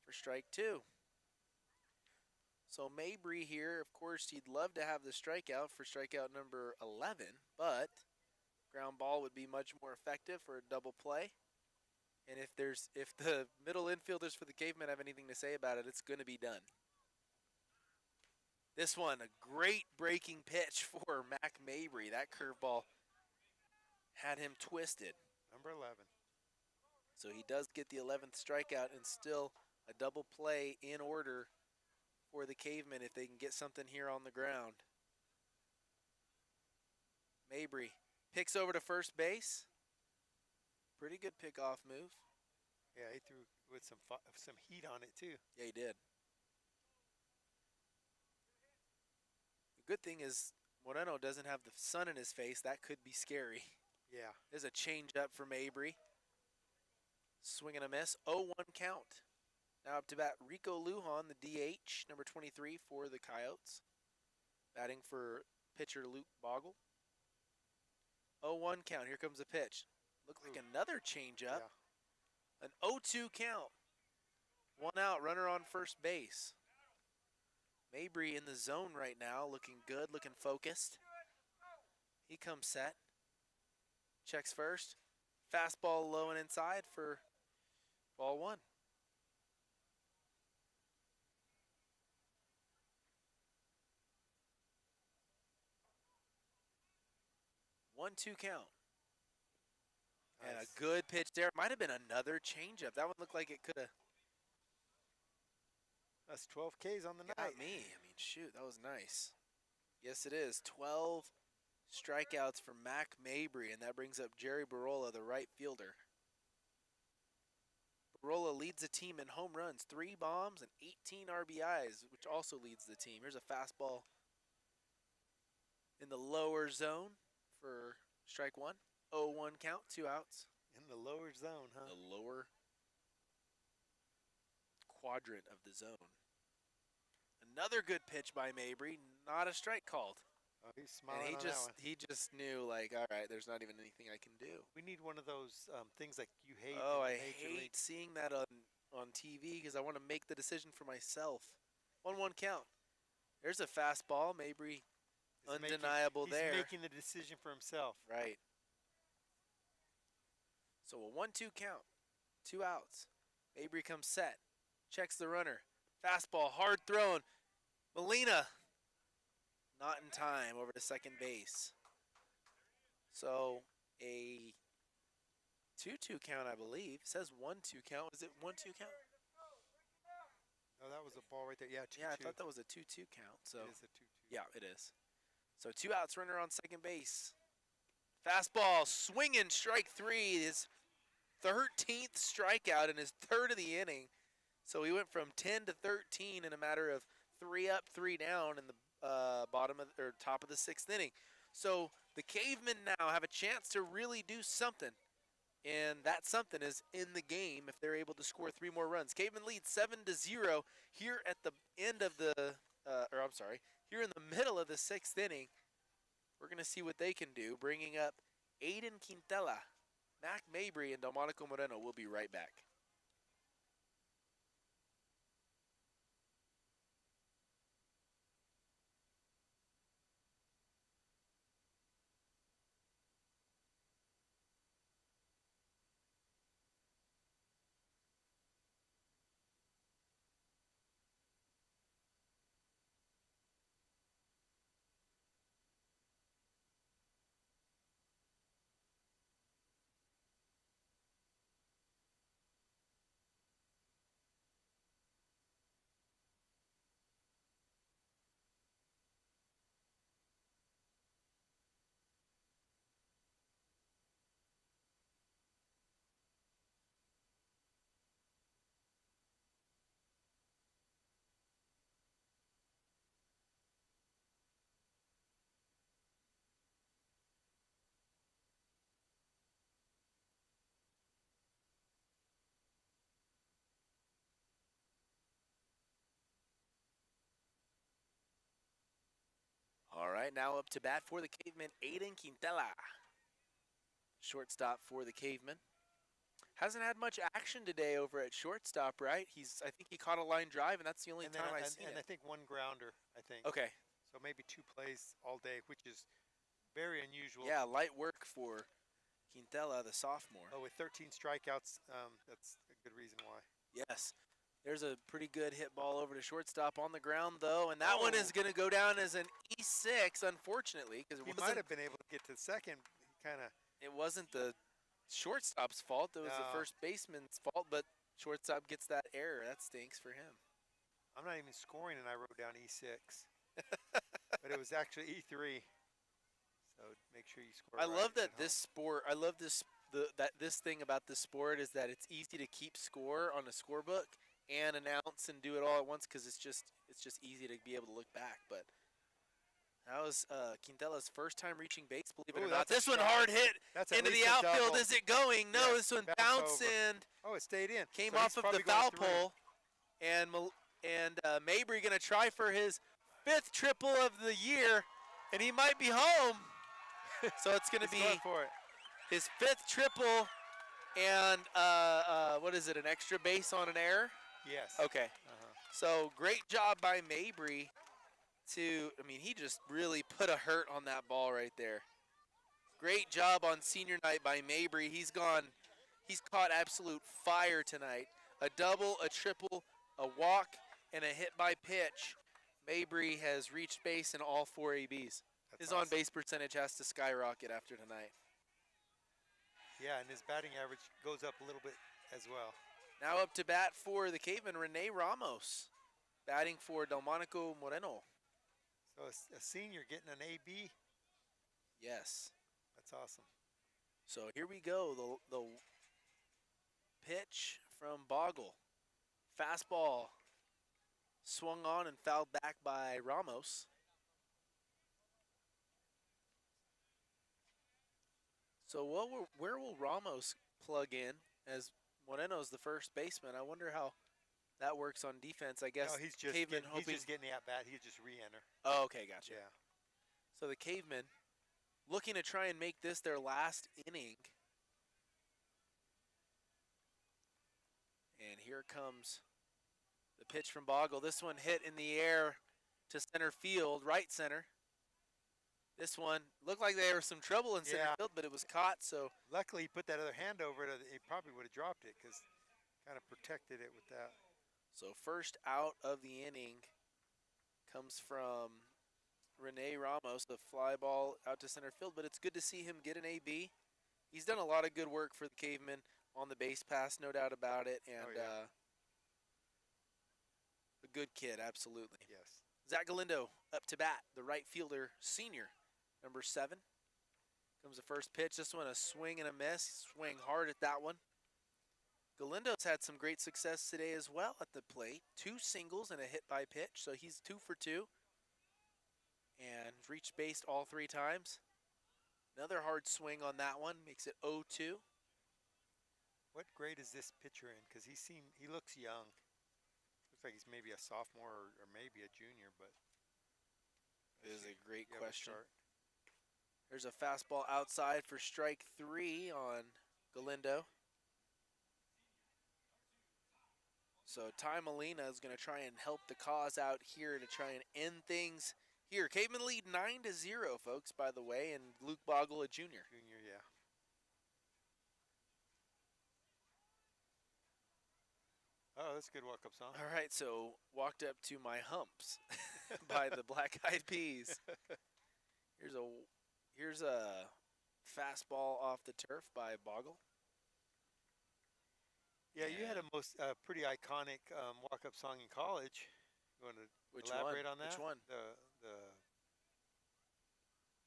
for strike 2. So Mabrey here, of course, he'd love to have the strikeout for strikeout number 11, but ground ball would be much more effective for a double play. And if the middle infielders for the Cavemen have anything to say about it, it's going to be done. This one, a great breaking pitch for Mack Mabrey. That curveball had him twisted. Number 11. So he does get the 11th strikeout and still a double play in order for the Cavemen if they can get something here on the ground. Mabrey picks over to first base. Pretty good pickoff move. Yeah, he threw with some heat on it too. Yeah, he did. The good thing is Moreno doesn't have the sun in his face. That could be scary. Yeah. There's a changeup for Mabrey. Swing and a miss. 0-1 count. Now up to bat Rico Lujan, the DH, number 23 for the Coyotes. Batting for pitcher Luke Bogle. 0-1 count. Here comes a pitch. Looked like another changeup. Yeah. An 0-2 count. 1 out, runner on first base. Mabrey in the zone right now, looking good, looking focused. He comes set. Checks first. Fastball low and inside for ball 1. One-two count. Nice. And a good pitch there. Might have been another changeup. That one looked like it could have. That's 12 Ks on the night. Not me. I mean, shoot, that was nice. Yes, it is. 12 strikeouts for Mack Mabrey, and that brings up Jerry Barola, the right fielder. Barola leads the team in home runs, 3 bombs and 18 RBIs, which also leads the team. Here's a fastball in the lower zone for strike 1. 0-1 count, 2 outs. In the lower zone, huh? The lower quadrant of the zone. Another good pitch by Mabrey, not a strike called. Oh, he's smiling and on that one. he just knew, like, all right, there's not even anything I can do. We need one of those things like you hate. Oh, I hate seeing that on TV because I want to make the decision for myself. 1-1 count. There's a fastball. Mabrey, undeniable there. He's making the decision for himself. Right. So a 1-2 count. 2 outs. Mabrey comes set. Checks the runner. Fastball, hard thrown. Molina, not in time, over to second base. So a 2-2 count, I believe. It says 1-2 count. Is it 1-2 count? Oh, that was a ball right there. Yeah, 2-2. Yeah, I thought that was a 2-2 count. So it is a 2-2. Yeah, it is. So 2 outs, runner on second base. Fastball, swinging, strike 3. His 13th strikeout in his 3rd of the inning. So we went from 10 to 13 in a matter of 3 up, 3 down in the top of the 6th inning. So the Cavemen now have a chance to really do something, and that something is in the game if they're able to score 3 more runs. Cavemen lead 7-0 here at the end of the, here in the middle of the 6th inning. We're going to see what they can do, bringing up Aiden Quintela, Mack Mabrey, and Delmonico Moreno. We'll be right back. All right, now up to bat for the Cavemen, Aiden Quintela. Shortstop for the Cavemen. Hasn't had much action today over at shortstop, right? I think he caught a line drive, and that's the only time I've seen it. And I think 1 grounder, I think. Okay. So maybe 2 plays all day, which is very unusual. Yeah, light work for Quintela, the sophomore. Oh, with 13 strikeouts, that's a good reason why. Yes. There's a pretty good hit ball over to shortstop on the ground, though, and that one is going to go down as an E6, unfortunately, because he might have been able to get to second. It wasn't the shortstop's fault. It was the first baseman's fault, but shortstop gets that error. That stinks for him. I'm not even scoring, and I wrote down E6, but it was actually E3. So make sure you score. I love that this sport. I love this. This thing about this sport is that it's easy to keep score on a scorebook and announce and do it all at once because it's just easy to be able to look back. But that was Quintela's first time reaching base, believe it or not. This one hard hit into the outfield. Double. Is it going? No, yes, this one bounced and it stayed in. Came so off of the foul pole, and Mabrey going to try for his 5th triple of the year, and he might be home. So it's going to be his 5th triple, and what is it? An extra base on an error? Yes. Okay. So great job by Mabrey. He just really put a hurt on that ball right there. Great job on senior night by Mabrey. He's caught absolute fire tonight. A double, a triple, a walk, and a hit by pitch. Mabrey has reached base in all 4 ABs. His on-base percentage has to skyrocket after tonight. Yeah, and his batting average goes up a little bit as well. Now up to bat for the Cavemen, Rene Ramos. Batting for Delmonico Moreno. So a senior getting an AB? Yes. That's awesome. So here we go. The pitch from Boggle. Fastball swung on and fouled back by Ramos. So where will Ramos plug in as Moreno's the first baseman? I wonder how that works on defense. I guess he's just getting the at-bat. He'll just re-enter. Oh, okay, gotcha. Yeah. So the Cavemen looking to try and make this their last inning. And here comes the pitch from Boggle. This one hit in the air to center field, right center. This one looked like there was some trouble in center field, but it was caught. So luckily he put that other hand over it. He probably would have dropped it because kind of protected it with that. So first out of the inning comes from Rene Ramos, the fly ball out to center field, but it's good to see him get an AB. He's done a lot of good work for the Cavemen on the base pass, no doubt about it, and a good kid, absolutely. Yes. Zach Galindo up to bat, the right fielder, senior, number 7. Comes the first pitch. This one a swing and a miss. Swing hard at that one. Galindo's had some great success today as well at the plate. 2 singles and a hit by pitch, so he's 2 for 2. And reached base all 3 times. Another hard swing on that one, makes it 0-2. What grade is this pitcher in? Because he looks young. Looks like he's maybe a sophomore or maybe a junior, but It is a great you have a question. chart. There's a fastball outside for strike 3 on Galindo. So Ty Molina is going to try and help the cause out here to try and end things here. Cavemen lead 9-0, folks, by the way, and Luke Boggle, a junior. Junior, yeah. Oh, that's a good walk-up song. All right, so Walked Up to My Humps by the Black Eyed Peas. Here's a fastball off the turf by Boggle. Yeah, you had a pretty iconic walk-up song in college. You want to elaborate on that? Which one?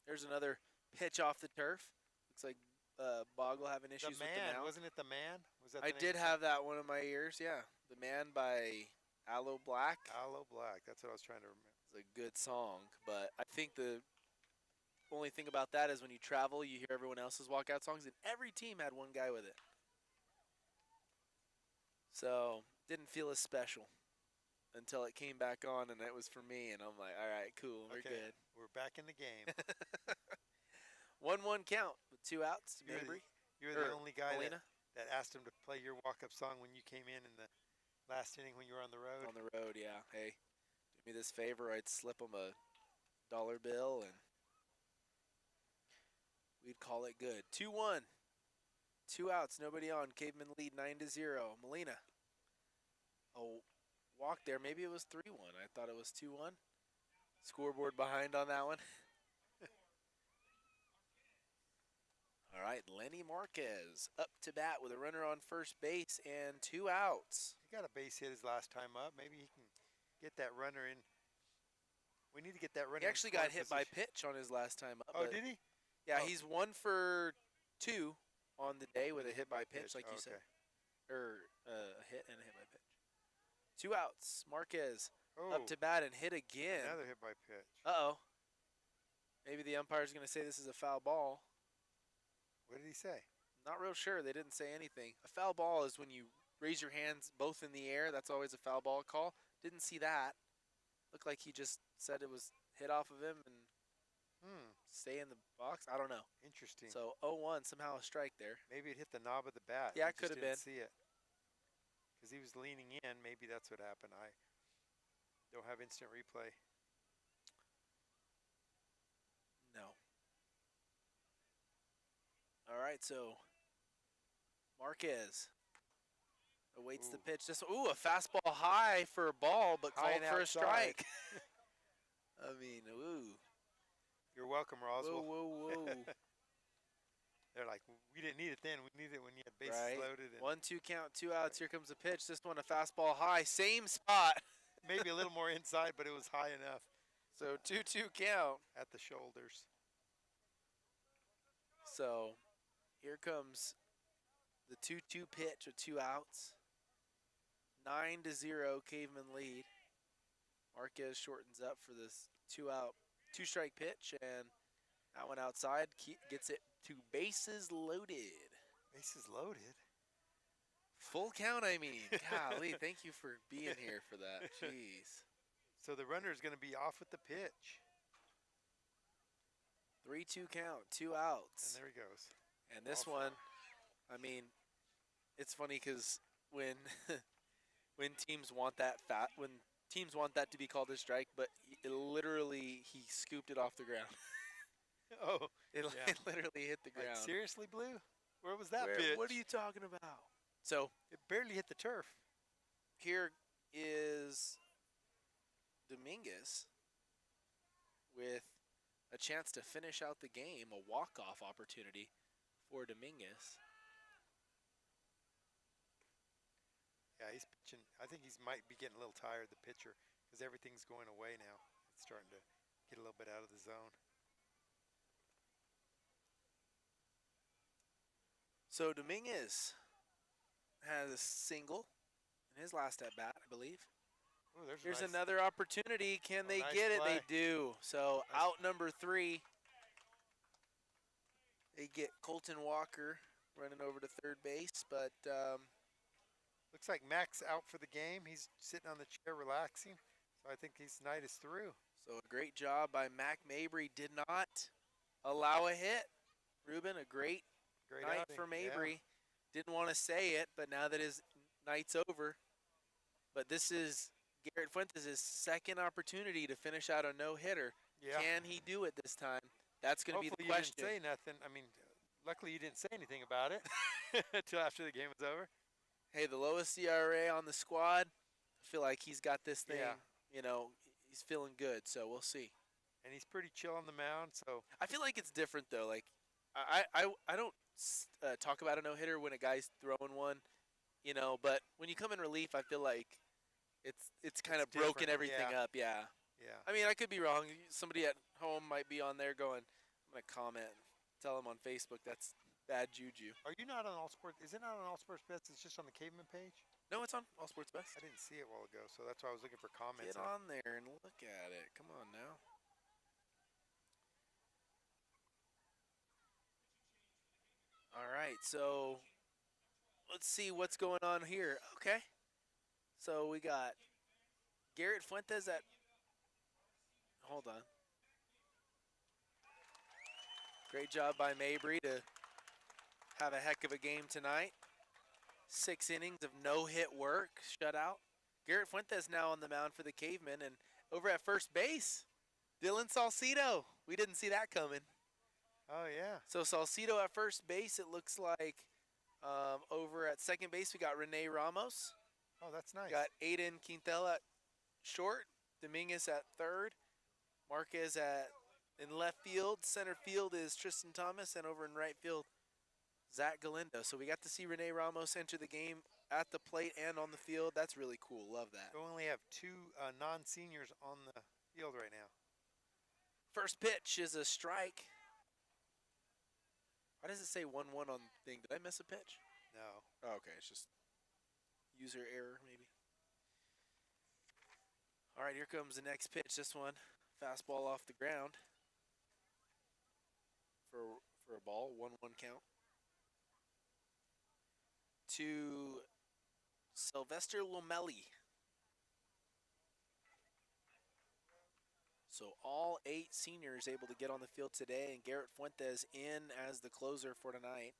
There's There's another pitch off the turf. Looks like Boggle having issues with the mound. Wasn't it The Man? Was that I the name did of the have that one in my ears, yeah. The Man by Aloe Black. song? Aloe Black. That's what I was trying to remember. It's a good song, but I think the only thing about that is when you travel, you hear everyone else's walkout songs, and every team had one guy with it. So, didn't feel as special until it came back on, and it was for me, and I'm like, all right, cool, we're good. We're back in the game. 1-1 count with 2 outs. You're Mabrey. You were the only guy Molina. that asked him to play your walk-up song when you came in the last inning when you were on the road. On the road, yeah. Hey, do me this favor, I'd slip him a dollar bill, and we'd call it good. 2-1. 2 outs, nobody on. Cavemen lead 9-0. Molina. A walk there. Maybe it was 3-1. I thought it was 2-1. Scoreboard behind on that one. All right, Lenny Marquez up to bat with a runner on first base and 2 outs. He got a base hit his last time up. Maybe he can get that runner in. We need to get that runner. He actually got hit by pitch on his last time up. Oh, did he? Yeah, he's 1 for 2 on the day with a hit by pitch, like you said. Or a hit and a hit by pitch. 2 outs. Marquez up to bat and hit again. Another hit by pitch. Uh-oh. Maybe the umpire's going to say this is a foul ball. What did he say? Not real sure. They didn't say anything. A foul ball is when you raise your hands both in the air. That's always a foul ball call. Didn't see that. Looked like he just said it was hit off of him and stay in the box. I don't know. Interesting. So 0-1, somehow a strike there. Maybe it hit the knob of the bat. Yeah, it could have been. See it. Because he was leaning in. Maybe that's what happened. I don't have instant replay. No. All right, so Marquez awaits the pitch. A fastball high for a ball, but High called and for a outside. strike. I mean, ooh. You're welcome, Roswell. Whoa, whoa, whoa. They're like, we didn't need it then. We need it when you had bases Right. loaded. And 1-2 count, 2 outs. Here comes the pitch. This one a fastball high, same spot. maybe a little more inside, but it was high enough So 2-2 count. at the shoulders. So here comes the 2-2 pitch with 2 outs. 9-0 Cavemen lead. Marquez shortens up for this 2-strike pitch, and that one outside gets it to bases loaded. Bases loaded. Full count, I mean. Golly, thank you for being here for that. Jeez. So the runner is going to be off with the pitch. 3-2 count, 2 outs. And there he goes. And this one, I mean, it's funny because when when teams want that to be called a strike, but he scooped it off the ground. Oh, It literally hit the ground. like, seriously, Blue? Where was that pitch? What are you talking about? So It barely hit the turf. here is Dominguez with a chance to finish out the game, a walk-off opportunity for Dominguez. Yeah, he's pitching. I think he might be getting a little tired, the pitcher, because everything's going away now. It's starting to get a little bit out of the zone. So Dominguez has a single in his last at bat, I believe. Ooh, there's Here's nice, another opportunity. Can they nice get it? They play. do. So Nice. out number 3. They get Colton Walker running over to third base, but Looks like Mack's out for the game. He's sitting on the chair relaxing. So I think his night is through. so a great job by Mack. Mabrey did not allow a hit. Ruben, a great night outing. for Yeah. Mabrey. Didn't want to say it, but now that his night's over. But this is Garrett Fuentes' second opportunity to finish out a no-hitter. Yeah. Can he do it this time? That's going to be the Hopefully question. you didn't say nothing. I mean, luckily you didn't say anything about it until after the game was over. Hey, the lowest ERA on the squad. I feel like he's got this thing, Yeah. you know, he's feeling good, so we'll see. And he's pretty chill on the mound, so I feel like it's different, though. Like, I don't talk about a no-hitter when a guy's throwing one, you know, but when you come in relief, I feel like it's kind of broken different, everything yeah. up, yeah. yeah. I mean, I could be wrong. Somebody at home might be on there going, I'm going to comment, tell them on Facebook that's bad juju. Are you not on All Sports? Is it not on All Sports Best? It's just on the Caveman page? No, it's on All Sports Best. I didn't see it a while ago, so that's why I was looking for comments. Get on there and look at it. Come on now. All right, so let's see what's going on here. Okay. So we got Garrett Fuentes at, hold on. Great job by Mabrey to have a heck of a game tonight. 6 innings of no-hit work, shutout. Garrett Fuentes now on the mound for the Cavemen, and over at first base, Dylan Salcido. We didn't see that coming. Oh, yeah. So Salcido at first base, it looks like. Over at second base, we got Rene Ramos. Oh, that's nice. Got Aiden Quintel at short. Dominguez at third. Marquez in left field. Center field is Tristan Thomas, and over in right field, Zach Galindo. So we got to see Rene Ramos enter the game at the plate and on the field. That's really cool. Love that. We only have 2 non-seniors on the field right now. First pitch is a strike. Why does it say 1-1 on the thing? Did I miss a pitch? No. Oh, okay. It's just user error, maybe. All right, here comes the next pitch. This one, fastball off the ground for a ball, 1-1 count. To Sylvester Lomelli. So all 8 seniors able to get on the field today, and Garrett Fuentes in as the closer for tonight.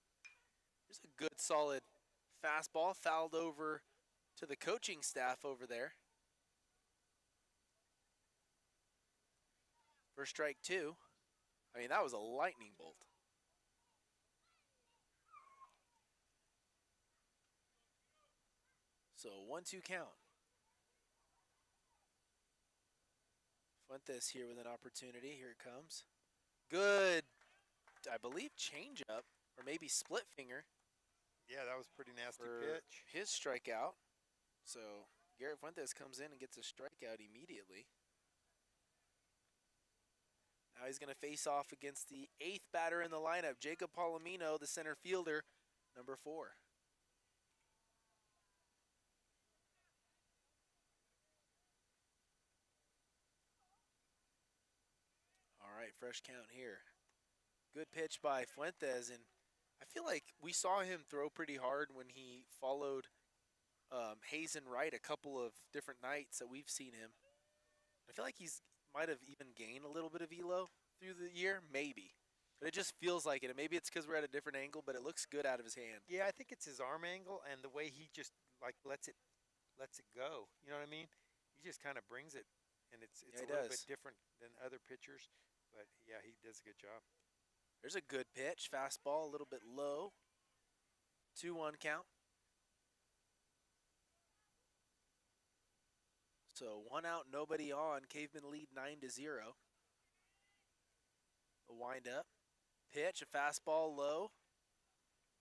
Here's a good, solid fastball, fouled over to the coaching staff over there. For strike 2. I mean, that was a lightning bolt. So 1-2 count. Fuentes here with an opportunity. Here it comes. Good, I believe, changeup or maybe split finger. Yeah, that was a pretty nasty for pitch. his strikeout. So Garrett Fuentes comes in and gets a strikeout immediately. Now he's going to face off against the 8th batter in the lineup, Jacob Palomino, the center fielder, number 4. All right, fresh count here. Good pitch by Fuentes, and I feel like we saw him throw pretty hard when he followed Hazen Wright a couple of different nights that we've seen him. I feel like he's might have even gained a little bit of elo through the year, maybe. But it just feels like it. And maybe it's because we're at a different angle, but it looks good out of his hand. Yeah, I think it's his arm angle and the way he just like lets it go. You know what I mean? He just kind of brings it, and it's Yeah, a little bit different than other pitchers. But yeah, he does a good job. There's a good pitch. Fastball a little bit low. 2-1 count. So 1 out, nobody on. Cavemen lead 9-0. A wind up. Pitch, a fastball low.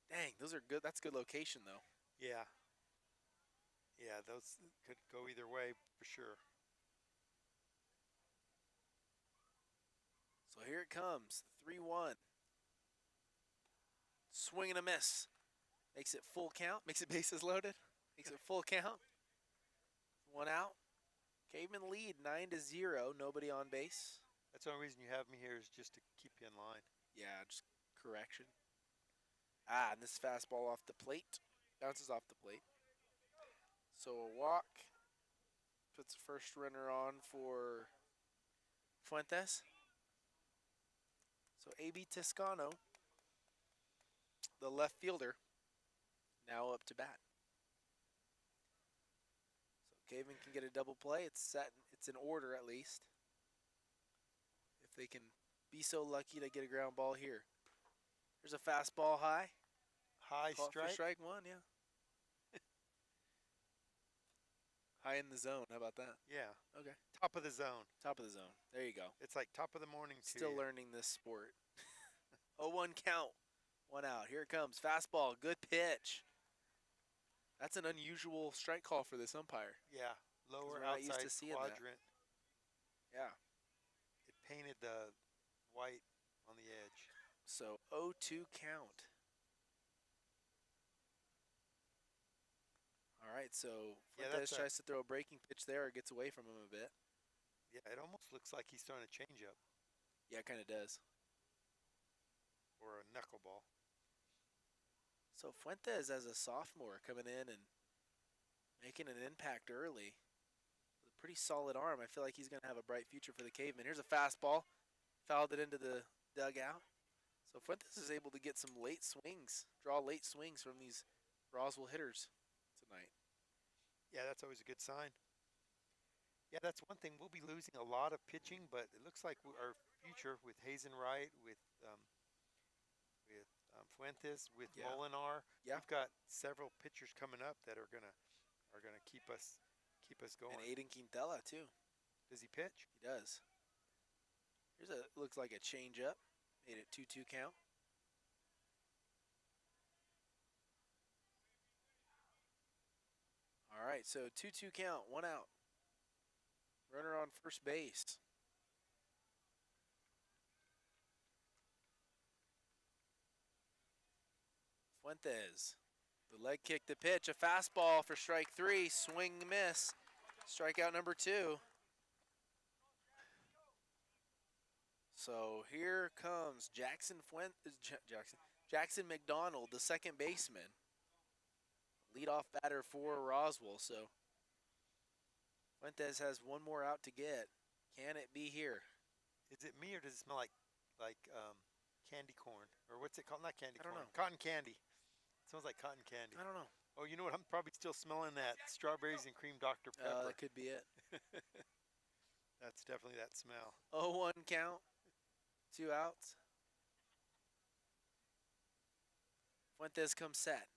Dang, those are good. That's good location, though. Yeah. Yeah, those could go either way for sure. So here it comes. 3-1. Swing and a miss. Makes it full count. Makes it bases loaded. Makes it full count. 1 out. Cavemen lead 9-0. Nobody on base. That's the only reason you have me here is just to keep you in line. Yeah, just correction. And this fastball off the plate. Bounces off the plate. So a walk. Puts the first runner on for Fuentes. So A.B. Toscano, the left fielder, now up to bat. So Cavemen can get a double play. It's set. It's in order at least. If they can be so lucky to get a ground ball here. There's a fastball high. High Caught for strike. strike one, yeah. High in the zone. How about that? Yeah. Okay. Top of the zone. Top of the zone. There you go. It's like top of the morning. Still learning this sport. 0-1 count. 1 out. Here it comes. Fastball. Good pitch. That's an unusual strike call for this umpire. Yeah. Lower we're not used outside to seeing quadrant. Yeah. It painted the white on the edge. So 0-2 count. All right, so Fuentes tries to throw a breaking pitch there, or gets away from him a bit. Yeah, it almost looks like he's throwing a changeup. Yeah, it kind of does. Or a knuckleball. So Fuentes, as a sophomore, coming in and making an impact early. With a pretty solid arm. I feel like he's going to have a bright future for the Cavemen. Here's a fastball. Fouled it into the dugout. So Fuentes is able to get some late swings, draw late swings from these Roswell hitters tonight. Yeah, that's always a good sign. Yeah, that's one thing. We'll be losing a lot of pitching, but it looks like our future with Hazen Wright, with Fuentes, with Molinar. Yeah. We've got several pitchers coming up that are gonna keep us going. And Aiden Quintela too. Does he pitch? He does. Here's a looks like a changeup. Made it 2-2 count. All right, so 2-2 count, 1 out. Runner on first base. Fuentes, the leg kick, the pitch, a fastball for strike 3, swing miss, strikeout number 2. So here comes Jackson McDonald, the second baseman. Leadoff batter for Roswell, so Fuentes has one more out to get. Can it be here? Is it me or does it smell like candy corn? Or what's it called? Not candy corn. I don't know. Cotton candy. It smells like cotton candy. I don't know. Oh, you know what? I'm probably still smelling that strawberries and cream Dr. Pepper. That could be it. That's definitely that smell. 0-1 count, 2 outs. Fuentes comes set.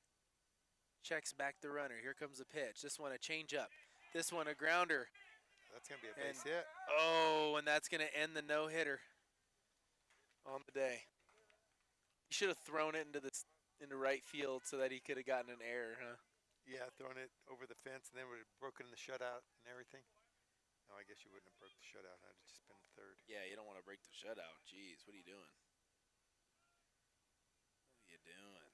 Checks back the runner. Here comes the pitch. This one a changeup. This one a grounder. That's going to be a base hit. Oh, and that's going to end the no-hitter on the day. He should have thrown it into right field so that he could have gotten an error, huh? Yeah, thrown it over the fence and then would have broken the shutout and everything. No, I guess you wouldn't have broke the shutout. I'd have just been third. Yeah, you don't want to break the shutout. Jeez, what are you doing? What are you doing?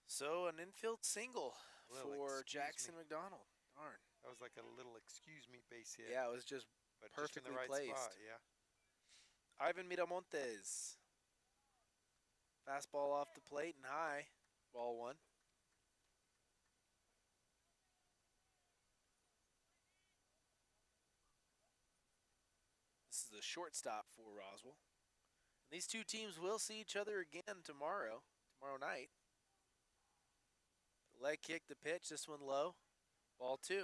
So an infield single for Jackson McDonald. Darn. That was like a little excuse me base hit. Yeah, it was just but perfectly just in the right placed. Spot, yeah. Ivan Miramontes. Fastball off the plate and high. Ball 1. This is the shortstop for Roswell. And these two teams will see each other again tomorrow night. The leg kick, the pitch, this one low. Ball 2.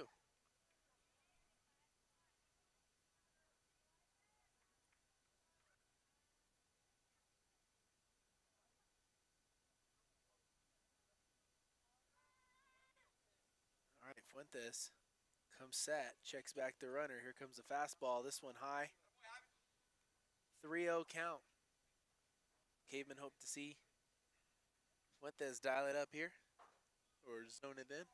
All right, Fuentes comes set, checks back the runner. Here comes the fastball. This one high. 3-0 count. Cavemen hope to see Fuentes dial it up here or zone it in.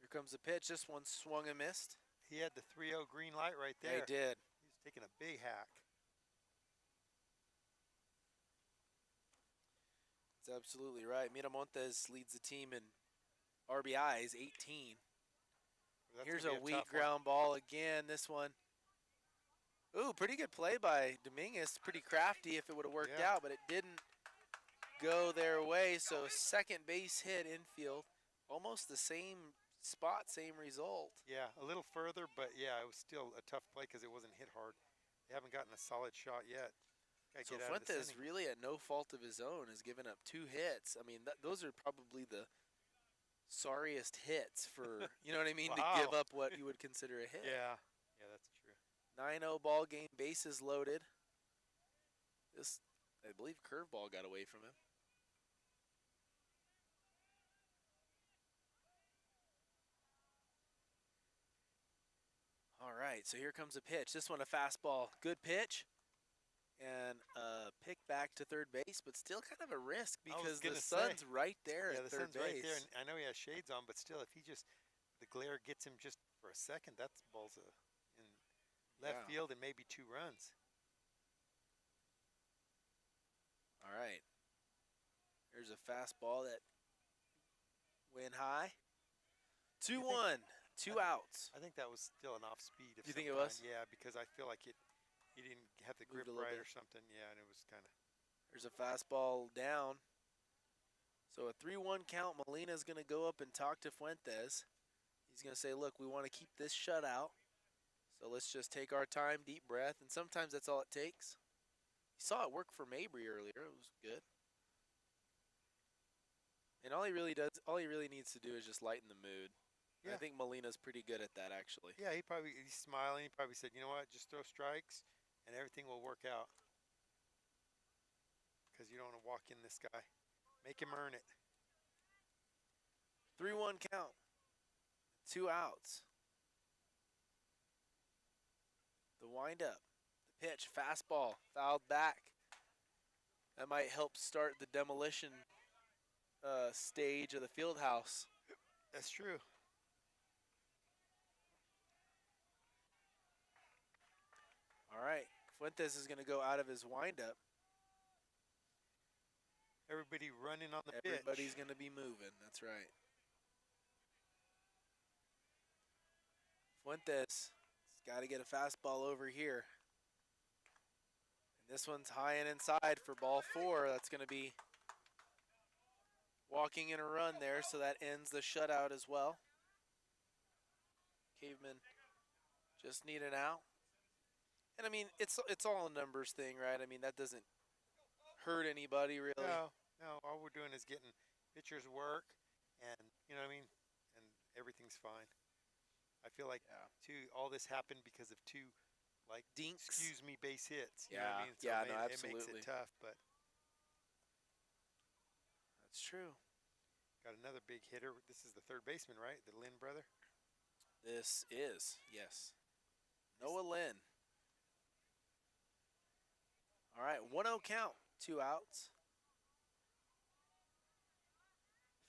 Here comes the pitch. This one swung and missed. He had the 3-0 green light right there. Yeah, he did. He's taking a big hack. That's absolutely right. Miramontes leads the team in RBIs, 18. That's Here's gonna a be weak tough one. ground ball again. This one. Ooh, pretty good play by Dominguez. Pretty crafty if it would have worked Yeah. out, but it didn't go their way. So second base hit infield. Almost the same spot, same result. Yeah, a little further, but yeah, it was still a tough play because it wasn't hit hard. They haven't gotten a solid shot yet. Gotta So get out of this Fuentes inning. really at no fault of his own has given up 2 hits. I mean, those are probably the sorriest hits for, you know what I mean, to give Wow. up what you would consider a hit. Yeah, yeah, that's true. 9-0 ball game, bases loaded. This, I believe, curveball got away from him. All right, so here comes a pitch. This one a fastball. Good pitch. And pick back to third base, but still kind of a risk I was because the gonna sun's say, right there Yeah, at the third sun's base. right there, and I know he has shades on, but still, if he just the glare gets him just for a second, that's balls in left Yeah. field and maybe 2 runs. All right. Here's a fastball that went high. 2-1, 2 outs. I think that was still an off speed. You think it was? Yeah, because I feel like he didn't have the grip Moved a little right bit. or something. Yeah, and it was kind of. There's a fastball down. So a 3-1 count. Molina's going to go up and talk to Fuentes. He's going to say, look, we want to keep this shutout. So let's just take our time, deep breath. And sometimes that's all it takes. You saw it work for Mabrey earlier. It was good. And all he really needs to do is just lighten the mood. Yeah. I think Molina's pretty good at that, actually. Yeah, he's smiling. He probably said, you know what, just throw strikes, and everything will work out. Because you don't want to walk in this guy. Make him earn it. 3-1 count. 2 outs. The windup. The pitch. Fastball. Fouled back. That might help start the demolition stage of the field house. That's true. All right. Fuentes is going to go out of his windup. Everybody running on the Everybody's pitch. going to be moving. That's right. Fuentes has got to get a fastball over here. And this one's high and inside for ball 4. That's going to be walking in a run there, so that ends the shutout as well. Cavemen just need an out. And I mean, it's all a numbers thing, right? I mean, that doesn't hurt anybody really. No, all we're doing is getting pitchers work, and you know what I mean, and everything's fine. I feel like all this happened because of 2, like, Dinks. excuse me, base hits. You Yeah, know what I mean? So yeah, it no, it makes absolutely. it tough, but That's true. got another big hitter. This is the third baseman, right? The Lynn brother. This is, yes. Noah Lynn. All right, 1-0 count, 2 outs.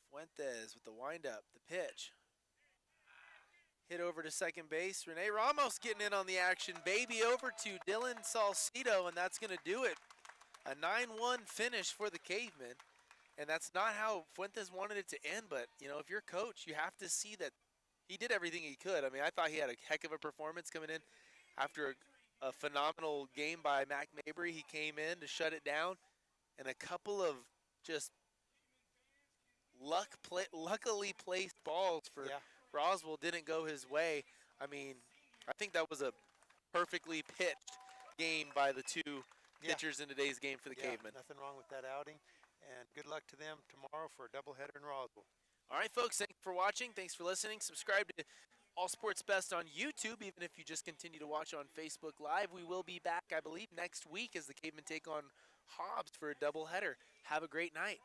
Fuentes with the windup, the pitch. Hit over to second base. Rene Ramos getting in on the action. Baby over to Dylan Salcido, and that's going to do it. A 9-1 finish for the Cavemen. And that's not how Fuentes wanted it to end, but, you know, if you're coach, you have to see that he did everything he could. I mean, I thought he had a heck of a performance coming in after a phenomenal game by Mack Mabrey. He came in to shut it down, and a couple of just luckily placed balls for Roswell didn't go his way. I mean, I think that was a perfectly pitched game by the 2 pitchers in today's game for the Cavemen. Nothing wrong with that outing, and good luck to them tomorrow for a doubleheader in Roswell. All right, folks, thanks for watching. Thanks for listening. Subscribe to All Sports Best on YouTube, even if you just continue to watch on Facebook Live. We will be back, I believe, next week as the Cavemen take on Hobbs for a doubleheader. Have a great night.